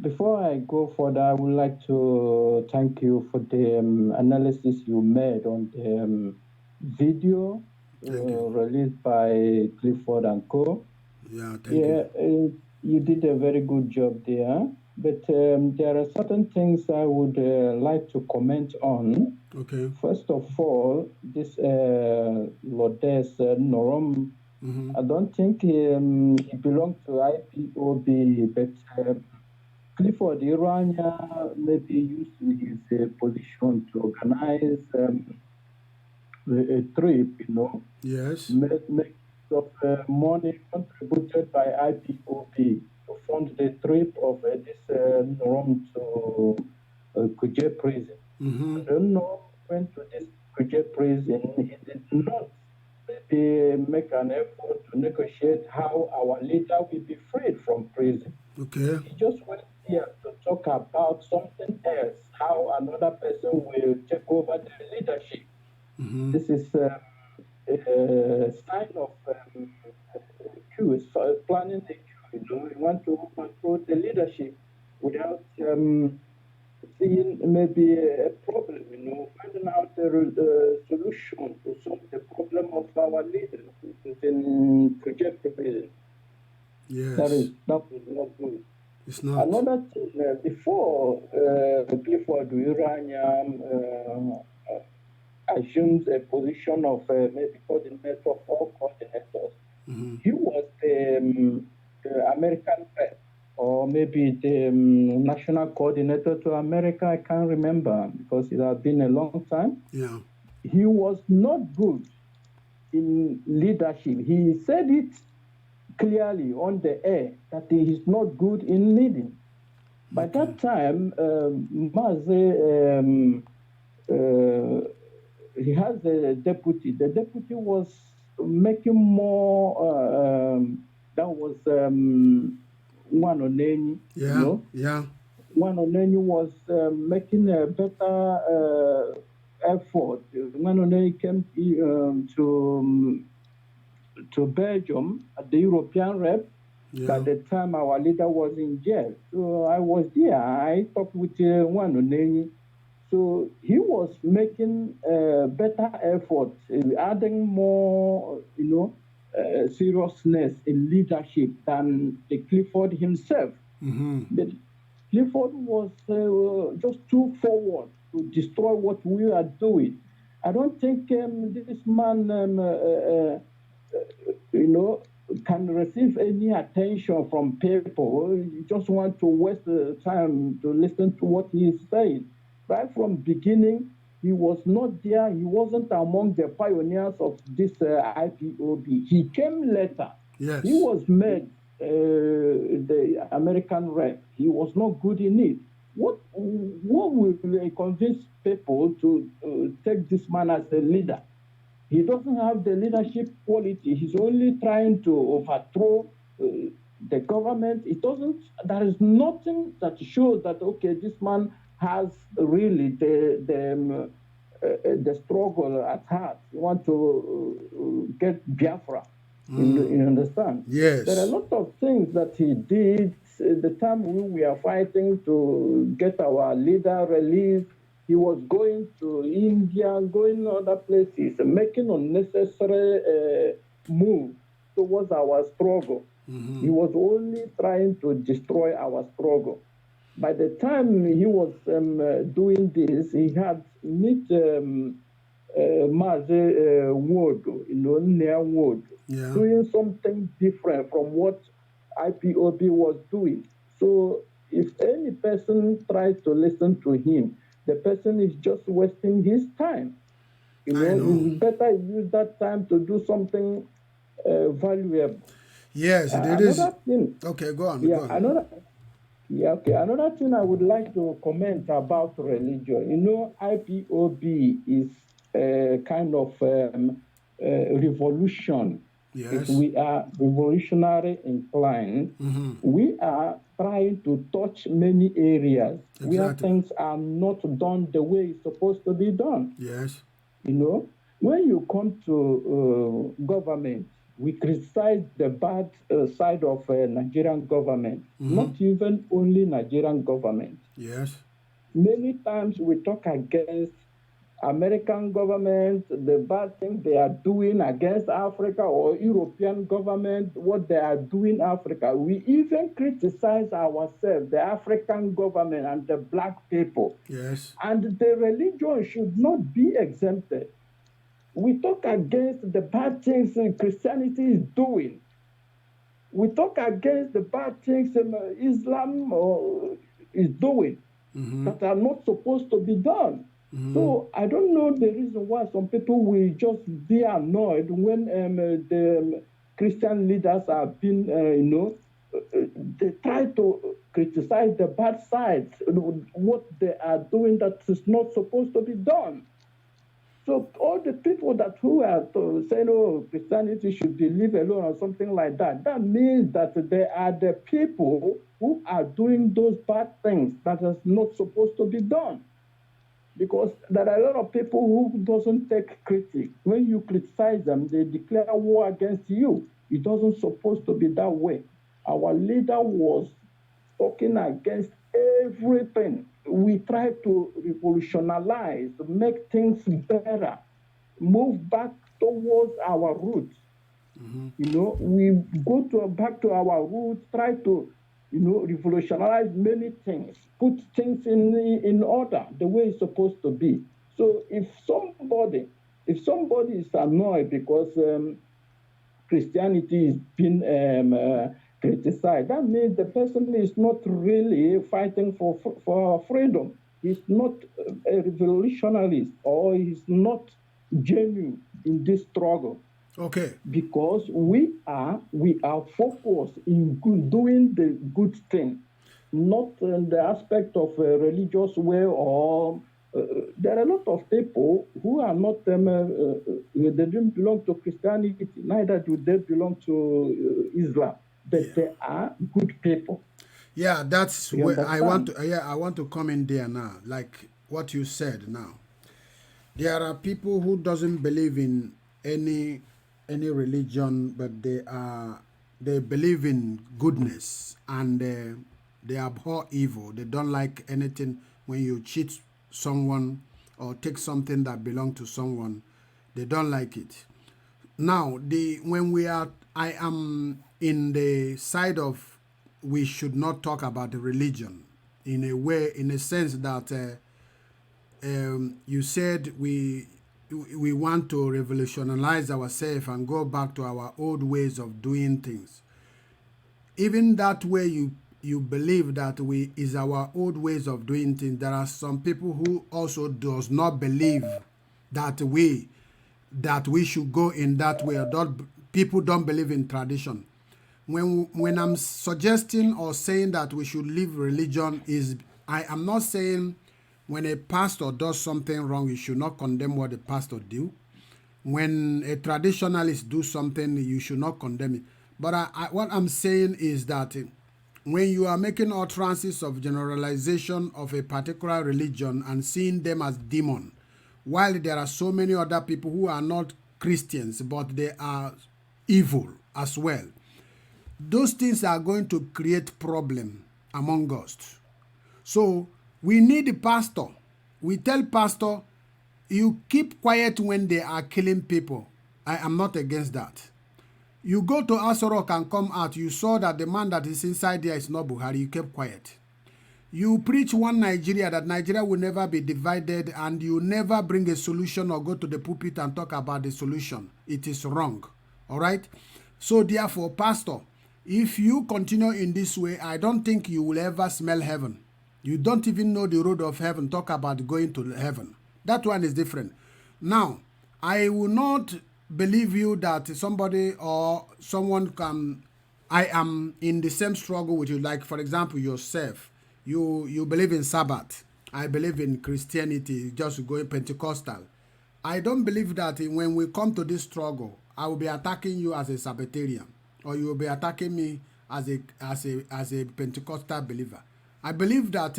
Before I go further, I would like to thank you for the analysis you made on the video released by Clifford and Co. Yeah, thank you. You did a very good job there. But there are certain things I would like to comment on. Okay. First of all, this Lodes Norom, I don't think he belonged to IPOB, but Clifford Ironya maybe used his position to organize a trip, Yes. make of money contributed by IPOB to fund the trip of this Norom to Kuje prison. Mm-hmm. I don't know when to this Kuje prison, he did not maybe make an effort to negotiate how our leader will be freed from prison. Okay. He just went here to talk about something else, how another person will take over the leadership. Mm-hmm. This is a sign of coup, is planning the coup. You want to control the leadership without seeing maybe a problem, finding out a solution to solve the problem of our leaders within project provision. Yes. That is not good. It's not. Another thing, before Clifford Ironya assumes a position of maybe coordinator or coordinators, he was the American rep, or maybe the national coordinator to America. I can't remember because it has been a long time. Yeah. He was not good in leadership. He said it clearly on the air that he is not good in leading. By that time, Maze, he has a deputy. The deputy was making more. That was one Oneni. Yeah. Yeah. One Oneni was making a better effort. One Oneni came to Belgium at the European rep. Yeah. By the time our leader was in jail, so I was there. I talked with one Oneni. So he was making better effort, adding more, seriousness in leadership than the Clifford himself. But Clifford was just too forward to destroy what we are doing. I don't think this man, can receive any attention from people. You just want to waste the time to listen to what he is saying. Right from beginning, he was not there. He wasn't among the pioneers of this IPOB. He came later. Yes. He was made the American rep. He was not good in it. What will convince people to take this man as a leader? He doesn't have the leadership quality. He's only trying to overthrow the government. There is nothing that shows that, okay, this man has really the struggle at heart. You want to get Biafra. You understand? Yes. There are a lot of things that he did the time we were fighting to get our leader released. He was going to India, going to other places, making unnecessary moves towards our struggle. He was only trying to destroy our struggle. By the time he was doing this, he had met Mazi Wood, near Wood, doing something different from what IPOB was doing. So if any person tries to listen to him, the person is just wasting his time. It's better use that time to do something valuable. Yes, it is. Okay, go on. Yeah, go on. Another thing I would like to comment about religion. IPOB is a kind of revolution. Yes. We are revolutionary inclined. We are trying to touch many areas where things are not done the way it's supposed to be done. Yes. When you come to government, we criticize the bad side of Nigerian government, not even only Nigerian government. Yes. Many times we talk against American government, the bad things they are doing against Africa, or European government, what they are doing Africa. We even criticize ourselves, the African government and the black people. Yes. And the religion should not be exempted. We talk against the bad things Christianity is doing. We talk against the bad things Islam is doing that are not supposed to be done. So I don't know the reason why some people will just be annoyed when the Christian leaders have been, they try to criticize the bad sides, what they are doing that is not supposed to be done. So all the people who are saying, oh, Christianity should be leave alone or something like that, that means that they are the people who are doing those bad things that is not supposed to be done. Because there are a lot of people who doesn't take critique. When you criticize them, they declare war against you. It doesn't supposed to be that way. Our leader was talking against everything. We try to revolutionize, make things better, move back towards our roots. We go back to our roots, try to, revolutionize many things, put things in order the way it's supposed to be. So if somebody is annoyed because Christianity is being criticized, that means the person is not really fighting for freedom. He's not a revolutionary, or he's not genuine in this struggle. Okay. Because we are focused in doing the good thing, not in the aspect of a religious way, or there are a lot of people who are not, they don't belong to Christianity, neither do they belong to Islam, but they are good people. Yeah, that's where I want to come in there now, like what you said now. There are people who doesn't believe in any religion, but they believe in goodness, and they abhor evil. They don't like anything when you cheat someone or take something that belongs to someone. They don't like it. Now, I am in the side of we should not talk about the religion in a way, in a sense that you said we want to revolutionize ourselves and go back to our old ways of doing things. Even that way you believe that we is our old ways of doing things. There are some people who also does not believe that we should go in that way. People don't believe in tradition. When I'm suggesting or saying that we should leave religion, is I am not saying when a pastor does something wrong, you should not condemn what the pastor do. When a traditionalist do something, you should not condemn it. But what I'm saying is that when you are making utterances of generalization of a particular religion and seeing them as demon, while there are so many other people who are not Christians, but they are evil as well, those things are going to create problem among us. So we need a pastor. We tell pastor, you keep quiet when they are killing people. I am not against that. You go to Asorok and come out, you saw that the man that is inside there is not Buhari, you kept quiet. You preach one Nigeria, that Nigeria will never be divided, and you never bring a solution or go to the pulpit and talk about the solution. It is wrong. All right? So therefore, pastor, if you continue in this way, I don't think you will ever smell heaven. You don't even know the road of heaven. Talk about going to heaven. That one is different. Now, I will not believe you that somebody or someone can, I am in the same struggle with you. Like, for example, yourself. You believe in Sabbath. I believe in Christianity, just going Pentecostal. I don't believe that when we come to this struggle, I will be attacking you as a Sabbatarian, or you will be attacking me as a Pentecostal believer. I believe that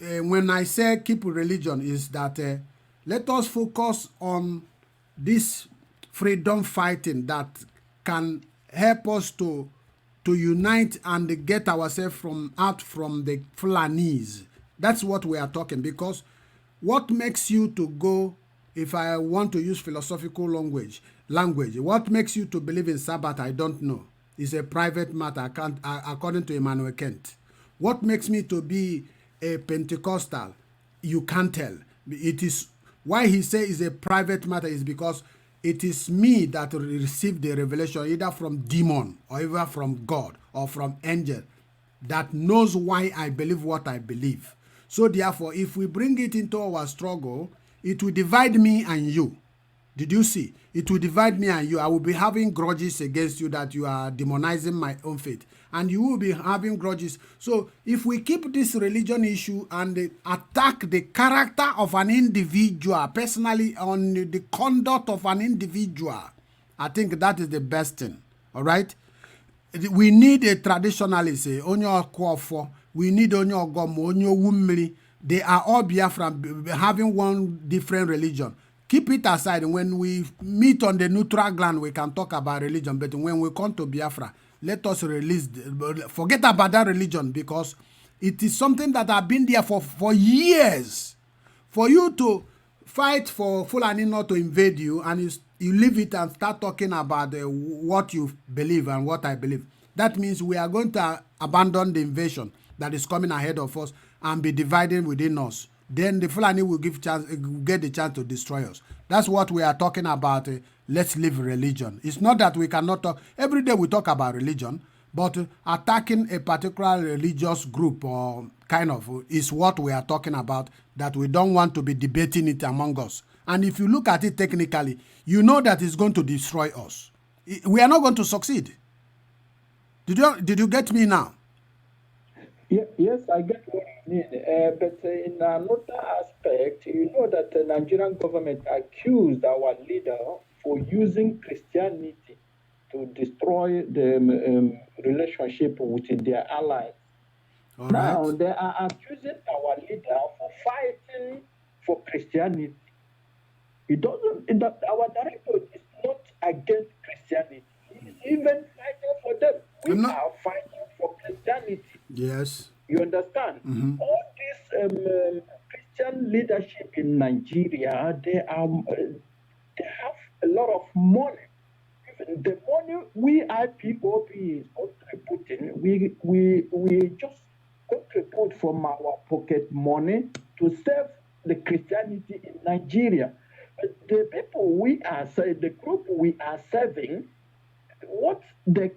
when I say keep religion is that let us focus on this freedom fighting that can help us to unite and get ourselves out from the Fulanis. That's what we are talking, because what makes you to go, if I want to use philosophical language, what makes you to believe in Sabbath, I don't know. It's a private matter, according to Emmanuel Kent. What makes me to be a Pentecostal, you can't tell. It is why he says it's a private matter is because it is me that received the revelation either from demon or either from God or from angel that knows why I believe what I believe. So therefore, if we bring it into our struggle, it will divide me and you. Did you see? It will divide me and you. I will be having grudges against you that you are demonizing my own faith. And you will be having grudges. So if we keep this religion issue and attack the character of an individual, personally on the conduct of an individual, I think that is the best thing. All right? We need a traditionalist, onyo kwofo. We need onyo ogomo, onyo wumri. They are all Biafra having one different religion. Keep it aside. When we meet on the neutral ground, we can talk about religion. But when we come to Biafra, let us forget about that religion, because it is something that have been there for years. For you to fight for Fulani not to invade you, and you leave it and start talking about what you believe and what I believe. That means we are going to abandon the invasion that is coming ahead of us and be dividing within us. Then the Fulani will get the chance to destroy us. That's what we are talking about. Let's leave religion. It's not that we cannot talk. Every day we talk about religion, but attacking a particular religious group or kind of is what we are talking about, that we don't want to be debating it among us. And if you look at it technically, you know that it's going to destroy us. We are not going to succeed. Did you get me now? Yes, I get what you mean. But in another aspect, you know that the Nigerian government accused our leader for using Christianity to destroy the relationship with their allies. All now, right. they are accusing our leader for fighting for Christianity. Our director is not against Christianity. He's even fighting for them. We are fighting for Christianity. Yes. You understand? Mm-hmm. All this Christian leadership in Nigeria, they have a lot of money. the money we IPOP is contributing, we just contribute from our pocket money to save the Christianity in Nigeria. But the people the group we are serving, what they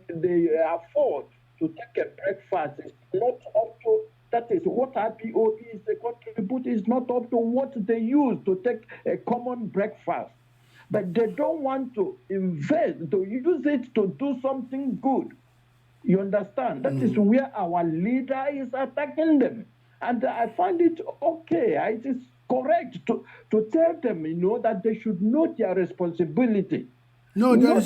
afford to take a breakfast is not up to, that is what IPOP is, they contribute is not up to what they use to take a common breakfast. But they don't want to invest, to use it to do something good. You understand? That is where our leader is attacking them. And I find it okay. It is correct to tell them, that they should know their responsibility. No, there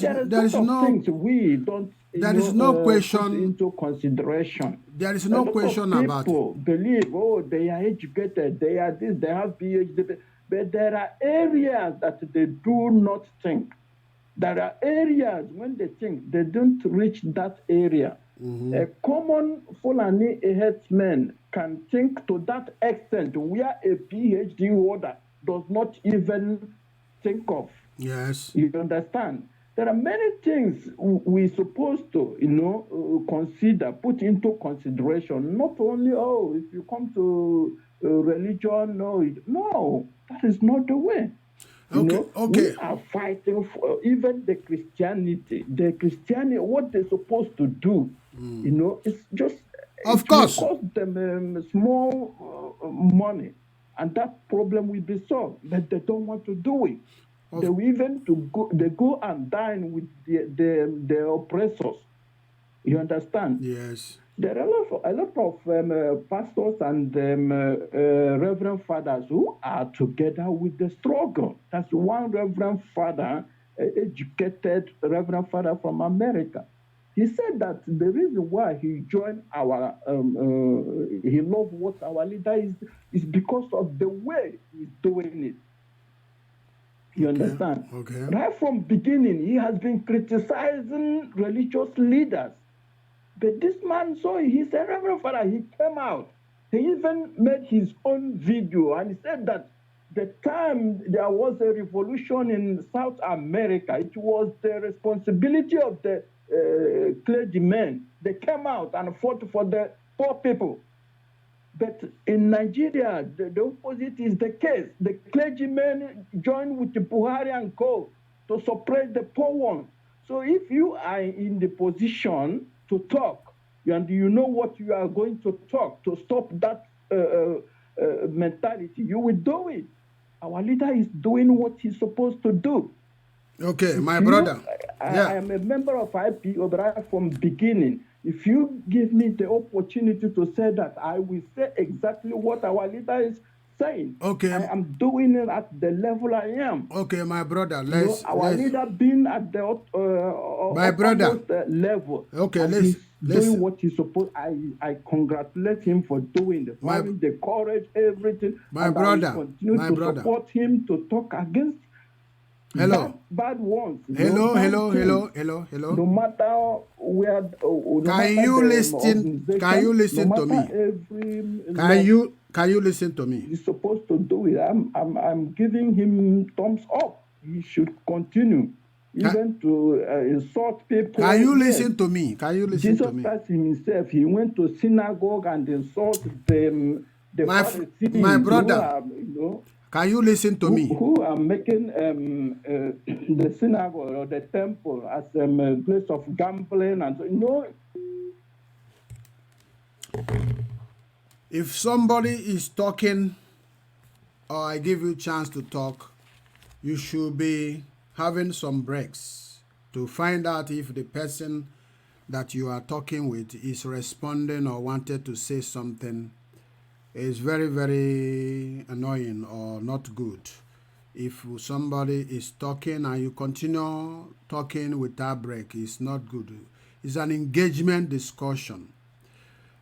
is no things we don't there is no question put into consideration. There is no question about it. People believe, they are educated, they are this, they have PhD, but there are areas that they do not think. There are areas when they think, they don't reach that area. A common Fulani headsman can think to that extent where a PhD holder does not even think of. Yes. You understand? There are many things we're supposed to, consider, put into consideration. Not only, if you come to religion, no, that is not the way. Okay. We are fighting for even the Christianity. What they're supposed to do, it's just, of course, will cost them small money, and that problem will be solved. But they don't want to do it. They go and dine with the oppressors. You understand? Yes. There are a lot of pastors and reverend fathers who are together with the struggle. That's one reverend father, educated reverend father from America. He said that the reason why he joined he loved what our leader is because of the way he's doing it. You understand? Okay. Right from beginning, he has been criticizing religious leaders. But this man he's a reverend father. He came out. He even made his own video, and he said that the time there was a revolution in South America, it was the responsibility of the clergymen. They came out and fought for the poor people. But in Nigeria, the opposite is the case. The clergymen join with the Buhari and co to suppress the poor ones. So if you are in the position to talk, and you know what you are going to talk to stop that mentality, you will do it. Our leader is doing what he's supposed to do. Okay, my brother. I am a member of IPO, right from beginning. If you give me the opportunity to say that, I will say exactly what our leader is saying. Okay. I am doing it at the level I am. Okay, my brother. Our leader being at the my brother level. Okay, he's doing what he's supposed. I congratulate him for doing it, having the courage, everything. My brother. I will continue to support him to talk against bad ones. Hello. No matter where. Can you listen? Can you listen to me? Can you listen to me? He's supposed to do it. I'm giving him thumbs up. He should continue, even to insult people. Can you listen to me? Can you listen to me? Jesus Christ himself, he went to synagogue and insulted them. My brother. Can you listen to me? Who are making the synagogue or the temple as a place of gambling and so, If somebody is talking or I give you a chance to talk, you should be having some breaks to find out if the person that you are talking with is responding or wanted to say something. Is very, very annoying or not good. If somebody is talking and you continue talking without break, it's not good. It's an engagement discussion.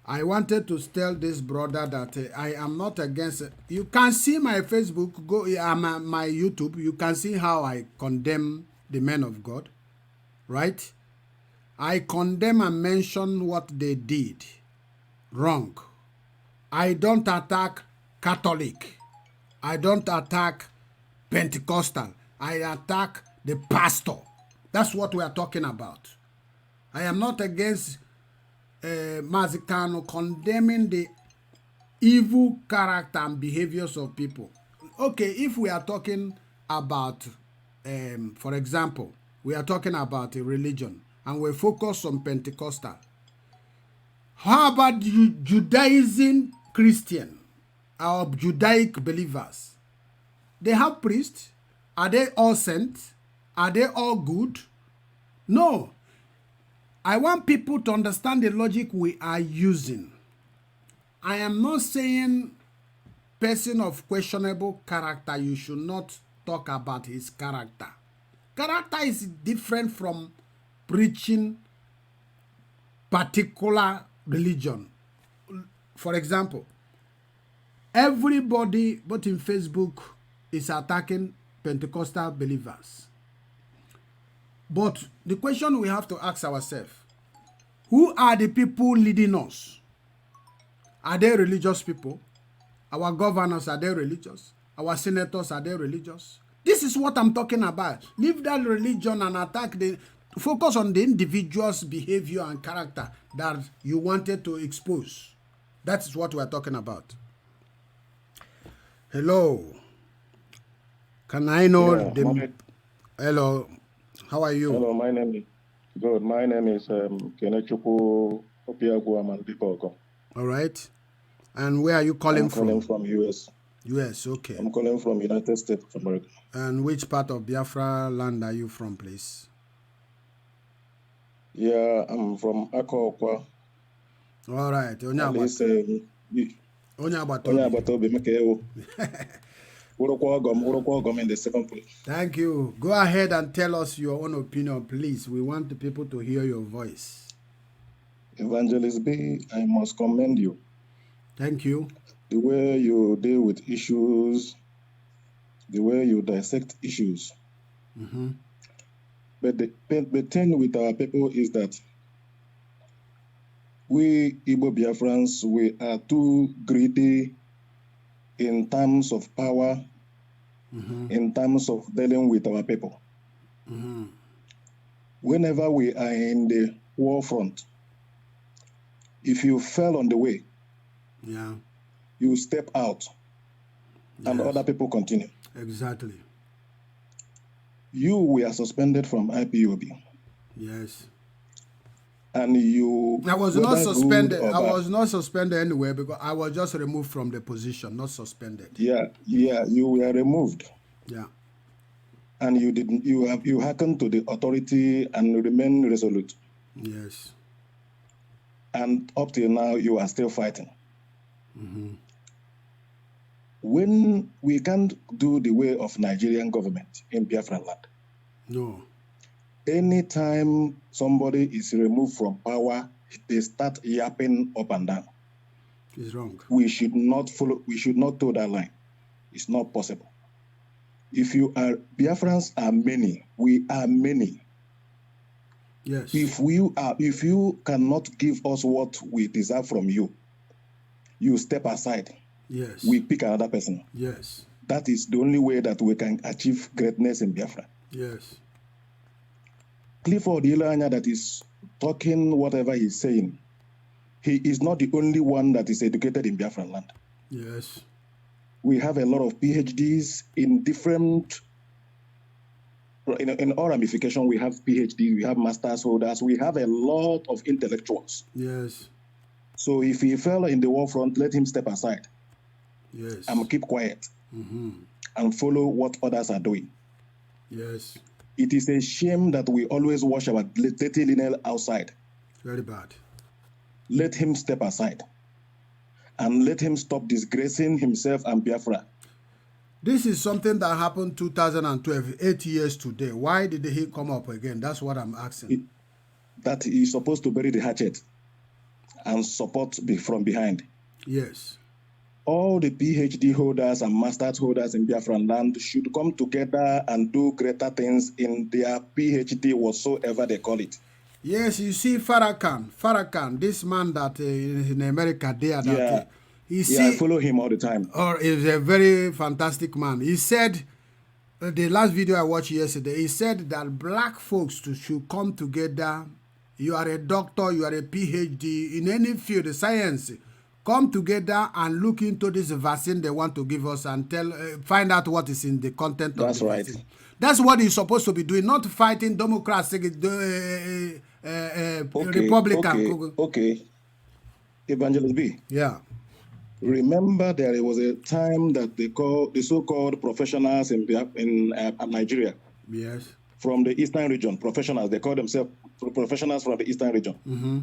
I wanted to tell this brother that I am not against it. You can see my Facebook, go my YouTube, you can see how I condemn the men of God, right? I condemn and mention what they did wrong. I don't attack Catholic. I don't attack Pentecostal. I attack the pastor That's what we are talking about. I am not against Mazikano condemning the evil character and behaviors of people. Okay, if we are talking about, for example, we are talking about a religion and we focus on Pentecostal. How about Judaism Christian or Judaic believers? They have priests. Are they all sent? Are they all good? No. I want people to understand the logic we are using. I am not saying person of questionable character, you should not talk about his character. Character is different from preaching particular religion. For example, everybody, both in Facebook, is attacking Pentecostal believers. But the question we have to ask ourselves, who are the people leading us? Are they religious people? Our governors, are they religious? Our senators, are they religious? This is what I'm talking about. Leave that religion and focus on the individual's behavior and character that you wanted to expose. That is what we're talking about. Hello. Can I know Hello. How are you? Hello, my name is good. My name is Kenechukwu Opiagwu Amandikogo. All right. And where are you calling from? I'm calling from US. US, okay. I'm calling from United States of America. And which part of Biafra land are you from, please? Yeah, I'm from Akokwa. All right. In the second place. Thank you. Go ahead and tell us your own opinion, please. We want the people to hear your voice. Evangelist B, I must commend you. Thank you. The way you deal with issues, the way you dissect issues. Mm-hmm. But the thing with our people is that we Igbo Biafrans, we are too greedy in terms of power, mm-hmm. in terms of dealing with our people. Mm-hmm. Whenever we are in the war front, if you fell on the way, yeah, you step out, and other people continue. Exactly. You were suspended from IPOB. Yes. And you... I was not suspended. I was not suspended anywhere because I was just removed from the position, not suspended. Yeah, you were removed. Yeah. And you hearkened to the authority and remain resolute. Yes. And up till now, you are still fighting. Mm-hmm. When we can't do the way of Nigerian government in Biafra land. No. Anytime somebody is removed from power, they start yapping up and down. It's wrong. We should not follow. We should not toe that line. It's not possible. If you are Biafrans are many, we are many. Yes. If you cannot give us what we deserve from you, you step aside. Yes. We pick another person. Yes. That is the only way that we can achieve greatness in Biafra. Yes. Clifford Ironya that is talking whatever he's saying, he is not the only one that is educated in Biafra land. Yes. We have a lot of PhDs in different, in all ramifications, we have PhDs, we have master's holders, we have a lot of intellectuals. Yes. So if he fell in the war front, let him step aside. Yes. And keep quiet. Mm-hmm. And follow what others are doing. Yes. It is a shame that we always wash our dirty linen outside. Very bad. Let him step aside. And let him stop disgracing himself and Biafra. This is something that happened 2012, 8 years today. Why did he come up again? That's what I'm asking. That he's supposed to bury the hatchet and support from behind. Yes. All the PhD holders and master's holders in Biafran land should come together and do greater things in their PhD, whatsoever they call it. Yes, you see Farrakhan, this man that in America there, that I follow him all the time. Or is a very fantastic man. He said the last video I watched yesterday, he said that black folks should come together. You are a doctor, you are a PhD in any field, science. Come together and look into this vaccine they want to give us and find out what is in the content of That's the right. vaccine. That's what he's supposed to be doing, not fighting Democrats, Republican. Okay. Evangelist B. Yeah. Remember, there was a time that they call the so-called professionals in Nigeria. Yes. From the Eastern region, professionals. They call themselves professionals from the Eastern region. Mm-hmm.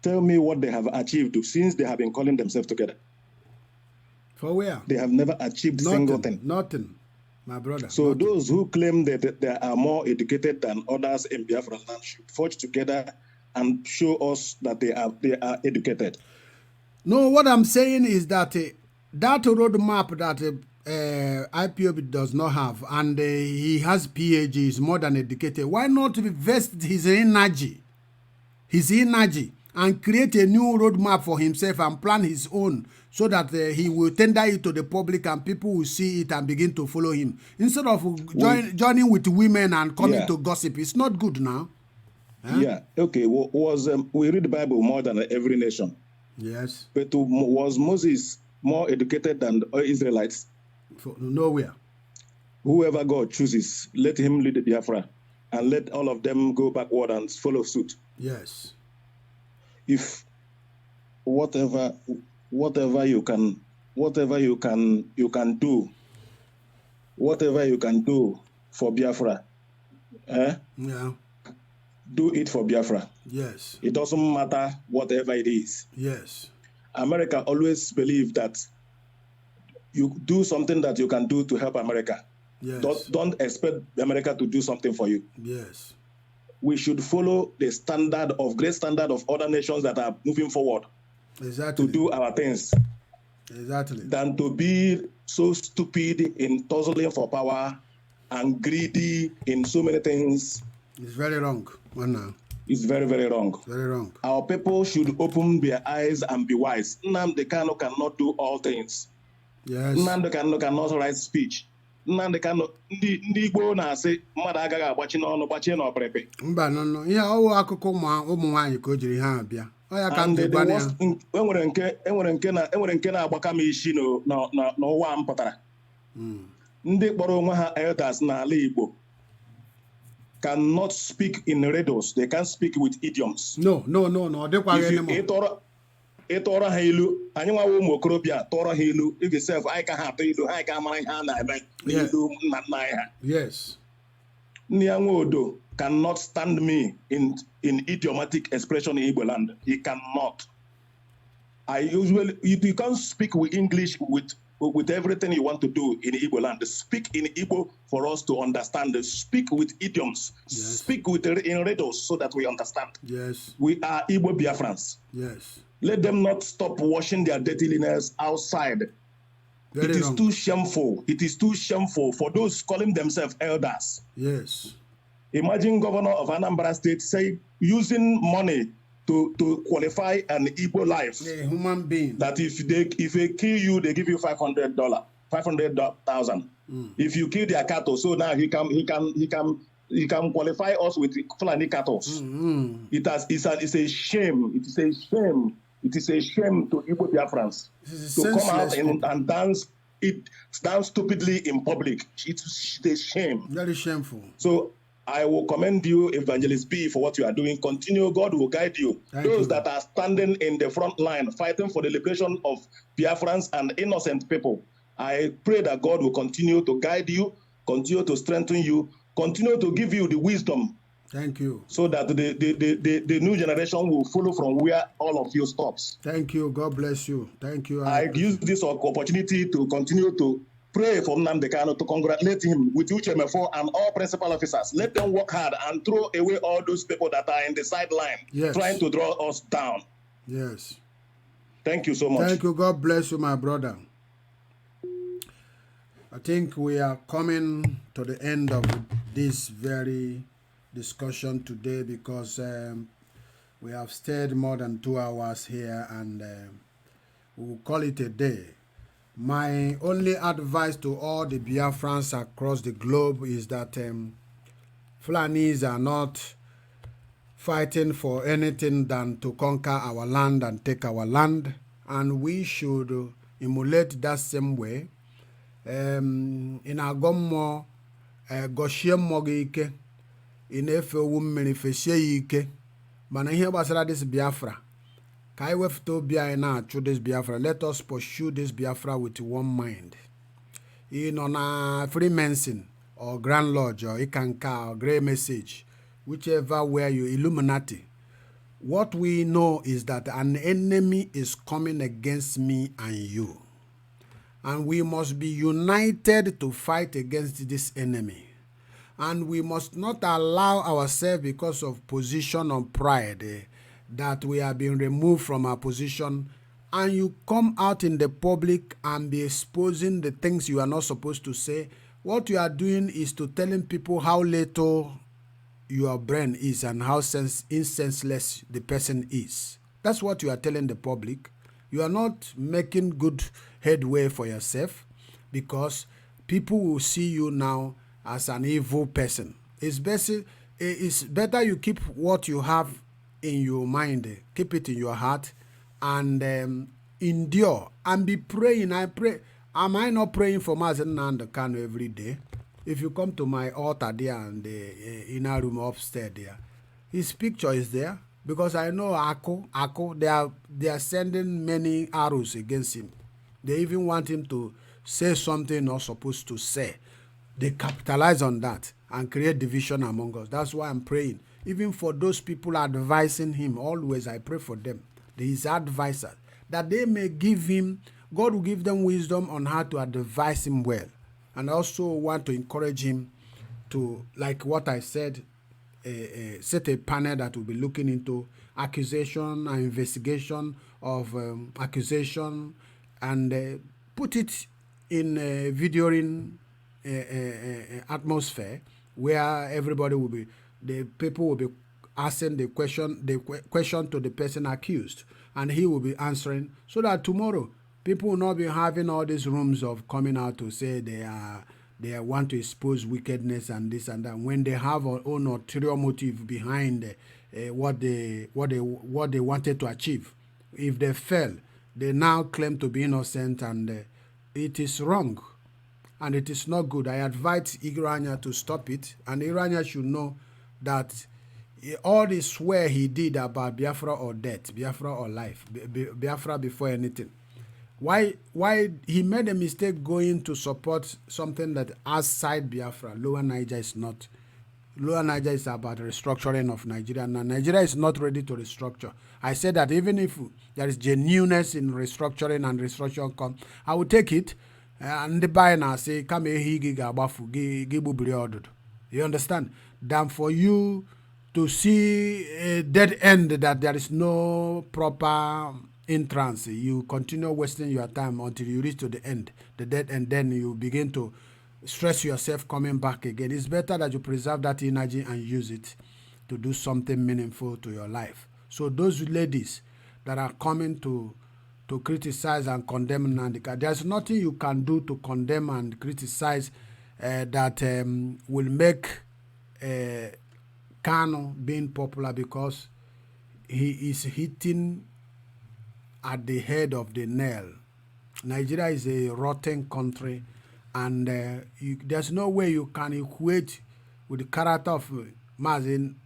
Tell me what they have achieved since they have been calling themselves together. For where? They have never achieved single thing. Nothing, my brother. So nothing. Those who claim that they are more educated than others in Biafra land should forge together and show us that they are educated. No, what I'm saying is that that roadmap that IPOB does not have, and he has PhD, is more than educated. Why not invest his energy, and create a new roadmap for himself and plan his own, so that he will tender it to the public and people will see it and begin to follow him, instead of joining with women and coming to gossip. It's not good now. Huh? Yeah, okay. We read the Bible more than every nation. Yes. But was Moses more educated than Israelites? Nowhere. Whoever God chooses, let him lead the Biafra, and let all of them go backward and follow suit. Yes. If whatever you can do for Biafra, Yeah. do it for Biafra. Yes. It doesn't matter whatever it is. Yes. America always believe that you do something that you can do to help America. Yes. Don't expect America to do something for you. Yes. We should follow the great standard of other nations that are moving forward. Exactly. To do our things. Exactly. Than to be so stupid in tussling for power and greedy in so many things. It's very wrong. Now. It's very, very wrong. Very wrong. Our people should open their eyes and be wise. Nnamdi Kanu cannot do all things. Yes. Nnamdi Kanu cannot write speech. Nnamdi Kanu, ndị Igbo na-asị mmadụ agaghị agbachi n'ọnụ gbachie n'ọpịrịpị. Mba nọ ihe ọwụ akụkọ ụmụ nwaanyị ka o jiri ha abịa. Ọ ya ka m ji gbana ya. Enwere nke na-agbaka m isi n'ụwa m pụtara. Ndị kpọrọ onwe ha elders n'ala Igbo cannot speak in riddles. They can't speak with idioms. No. Ọ dịkwaghị anymore. Ịtọrọ ha ilu, anyị nwawo ụmụ okorobịa tọrọ ha ilu, igesef anyị ka ha atọ ilu, anyị ka amara ihe a na-eme n'ilu nna nna anyị ha. Yes. Nni ya Nwodo cannot stand me in idiomatic expression in Igbo land. He cannot. You can't speak with English with everything you want to do in Igbo land. Speak in Igbo for us to understand. Speak with idioms. Yes. Speak in riddles so that we understand. Yes. We are Igbo Biafrans. Yes. Let them not stop washing their dirtiness outside. It is too shameful. It is too shameful for those calling themselves elders. Yes. Imagine Governor of Anambra State say using money to qualify an Igbo life. A human being. That if they kill you, they give you $500,000. If you kill their cattle, so now he can qualify us with Fulani cattle. It's a shame. It is a shame. It is a shame to Igbo Biafrans to come out and dance stupidly in public. It's a shame. Very shameful. So I will commend you, Evangelist B, for what you are doing. Continue. God will guide you. Those that are standing in the front line, fighting for the liberation of Biafrans and innocent people, I pray that God will continue to guide you, continue to strengthen you, continue to give you the wisdom. Thank you. So that the new generation will follow from where all of you stops. Thank you. God bless you. Thank you. I use this opportunity to continue to pray for Nnamdi Kanu, to congratulate him with UCHMF4 and all principal officers. Let them work hard and throw away all those people that are in the sideline, trying to draw us down. Yes. Thank you so much. Thank you. God bless you, my brother. I think we are coming to the end of this very discussion today, because we have stayed more than 2 hours here, and we'll call it a day. My only advice to all the Biafrans across the globe is that Fulanis are not fighting for anything than to conquer our land and take our land, and we should emulate that same way. In agommo goshie mmụọ gị ike, ị na-efe owu mmiri fesie ya ike, mana ihe gbasara this Biafra, ka anyị wefute obi anyị na-achụ this Biafra. Let us pursue this Biafra with one mind. Ị nọ na Freemason or Grand Lodge or Ikanka or Grey Message, whichever where you Illuminati, what we know is that an enemy is coming against me and you. And we must be united to fight against this enemy. And we must not allow ourselves, because of position or pride, that we are being removed from our position, and you come out in the public and be exposing the things you are not supposed to say. What you are doing is to telling people how little your brain is and how senseless the person is. That's what you are telling the public. You are not making good headway for yourself, because people will see you now as an evil person. It's better you keep what you have in your mind, keep it in your heart, and endure and be praying. I pray. Am I not praying for Mazen Nandekano every day? If you come to my altar there and the inner room upstairs there, his picture is there, because I know Ako, they are sending many arrows against him. They even want him to say something not supposed to say. They capitalize on that and create division among us. That's why I'm praying. Even for those people advising him, always I pray for them, his advisors, that they may give him, God will give them wisdom on how to advise him well. And I also want to encourage him to, like what I said, set a panel that will be looking into accusation and investigation of accusation, and put it in a videoing atmosphere where everybody will be, the people will be asking the question to the person accused, and he will be answering, so that tomorrow people will not be having all these rooms of coming out to say they want to expose wickedness and this and that, when they have their own ulterior motive behind what they wanted to achieve. If they fail, they now claim to be innocent, and it is wrong, and it is not good. I advise Ironya to stop it, and Ironya should know that all the swear he did about Biafra or death, Biafra or life, Biafra before anything. Why he made a mistake going to support something that outside Biafra. Lower Niger is not. Lower Niger is about restructuring of Nigeria. Now, Nigeria is not ready to restructure. I said that even if there is genuineness in restructuring and restructuring come, I will take it. And the buyer now say, come here, you understand? Than for you to see a dead end, that there is no proper entrance. You continue wasting your time until you reach to the end, the dead end, then you begin to stress yourself coming back again. It's better that you preserve that energy and use it to do something meaningful to your life. So those ladies that are coming to criticize and condemn Nandika, there's nothing you can do to condemn and criticize that will make Kano being popular, because he is hitting at the head of the nail. Nigeria is a rotten country, and there's no way you can equate with the character of Mazen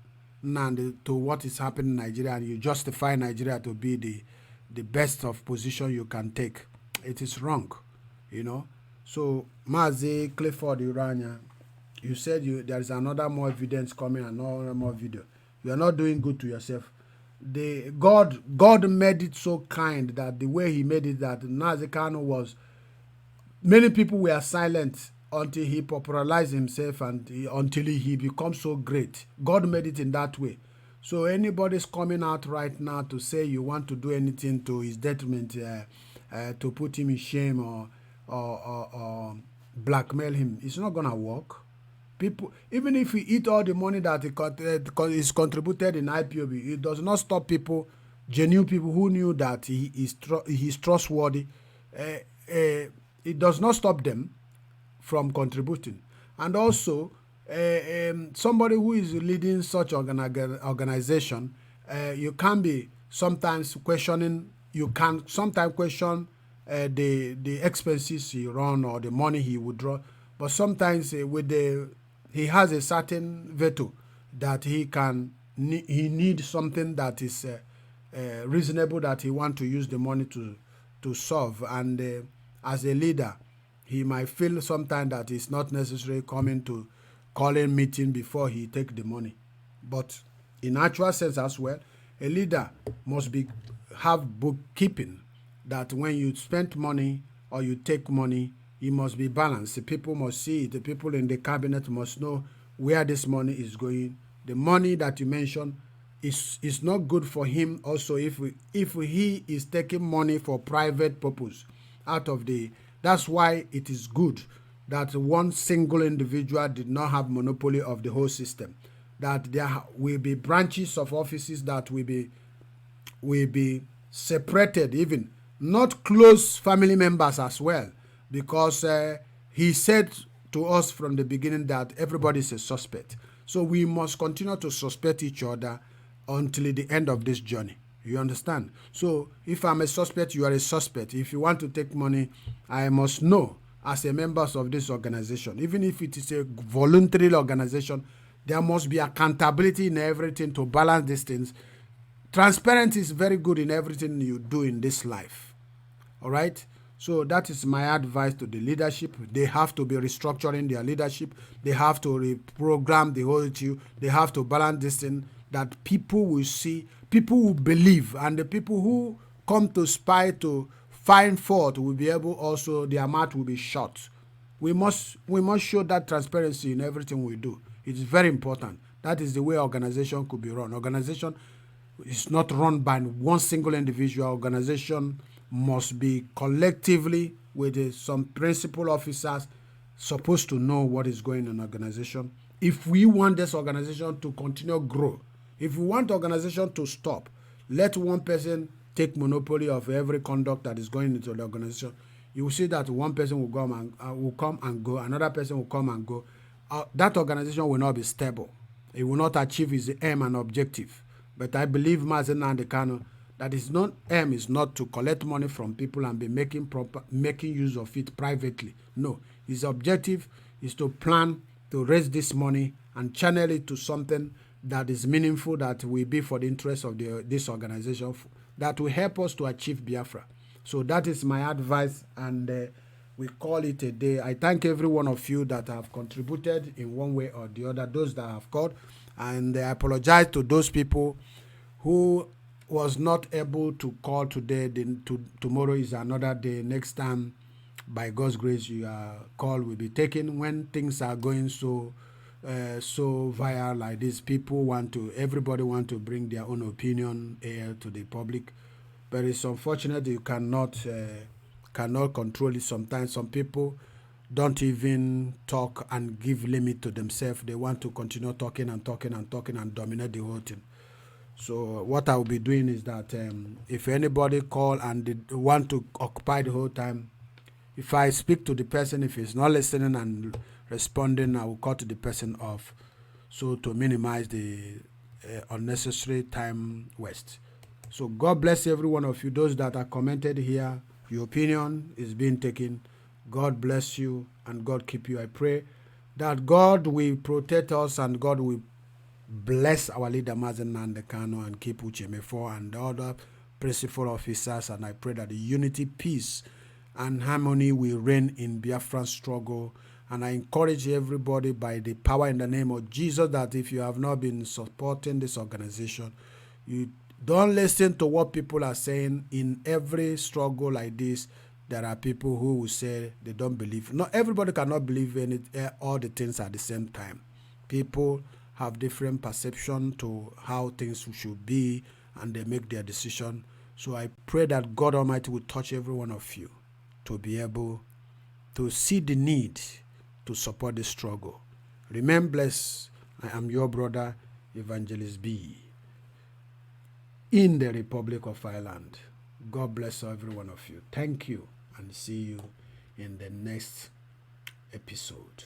Nandi to what is happening in Nigeria, and you justify Nigeria to be the best of position you can take. It is wrong, you know. So Mazi Clifford Ironya, you said there is another more evidence coming, another more video. You are not doing good to yourself. God made it so kind that the way he made it, that Nnamdi Kanu was, many people were silent until he popularized himself, and until he becomes so great. God made it in that way. So anybody's coming out right now to say you want to do anything to his detriment, to put him in shame or blackmail him, it's not gonna work. People, even if we eat all the money that is contributed in IPOB, it does not stop people, genuine people who knew that he is trustworthy. it does not stop them from contributing. And also, somebody who is leading such organization, you can be sometimes questioning, you can sometimes question the expenses he run or the money he would draw. But sometimes he has a certain veto that he needs something that is reasonable, that he want to use the money to solve. And as a leader, he might feel sometimes that it's not necessary coming to calling meeting before he take the money. But in actual sense as well, a leader must have bookkeeping, that when you spend money or you take money, it must be balanced. The people must see it. The people in the cabinet must know where this money is going. The money that you mentioned is not good for him also if he is taking money for private purpose out of that's why it is good that one single individual did not have monopoly of the whole system, that there will be branches of offices that will be separated, even not close family members as well, because he said to us from the beginning that everybody is a suspect. So we must continue to suspect each other until the end of this journey. You understand? So if I'm a suspect, you are a suspect. If you want to take money, I must know as a member of this organization, even if it is a voluntary organization, there must be accountability in everything to balance these things. Transparency is very good in everything you do in this life. All right? So that is my advice to the leadership. They have to be restructuring their leadership. They have to reprogram the whole issue. They have to balance this thing, that people will see, people will believe, and the people who come to spy to find fault will be able also, their mouth will be shut. We must show that transparency in everything we do. It's very important. That is the way organization could be run. Organization is not run by one single individual. Organization must be collectively with some principal officers supposed to know what is going on in organization. If we want this organization to continue grow, if we want organization to stop, let one person take monopoly of every conduct that is going into the organization. You will see that one person will come and go, another person will come and go. That organization will not be stable. It will not achieve its aim and objective. But I believe Mazen Nandekano, that his aim is not to collect money from people and be making use of it privately. No, his objective is to plan to raise this money and channel it to something that is meaningful, that will be for the interest of this organization, that will help us to achieve Biafra. So that is my advice, and we call it a day. I thank every one of you that have contributed in one way or the other, those that have called, and I apologize to those people who was not able to call today. Tomorrow is another day. Next time, by God's grace, your call will be taken. When things are going so viral like this, everybody want to bring their own opinion to the public, but it's unfortunate you cannot control it. Sometimes some people don't even talk and give limit to themselves. They want to continue talking and dominate the whole thing. So what I will be doing is that if anybody call and they want to occupy the whole time, if I speak to the person, if he's not listening and responding, I will cut the person off, so to minimize the unnecessary time waste. So God bless every one of you. Those that are commented here, your opinion is being taken. God bless you and God keep you. I pray that God will protect us and God will bless our leader Mazen Nandekano and keep Uchemefo and the other principal officers. And I pray that the unity, peace, and harmony will reign in Biafran struggle. And I encourage everybody by the power in the name of Jesus that if you have not been supporting this organization, you don't listen to what people are saying. In every struggle like this, there are people who will say they don't believe. Not everybody cannot believe in it, all the things at the same time. People have different perception to how things should be, and they make their decision. So I pray that God Almighty will touch every one of you to be able to see the need to support the struggle. Remain blessed. I am your brother, Evangelist B, in the Republic of Ireland. God bless every one of you. Thank you, and see you in the next episode.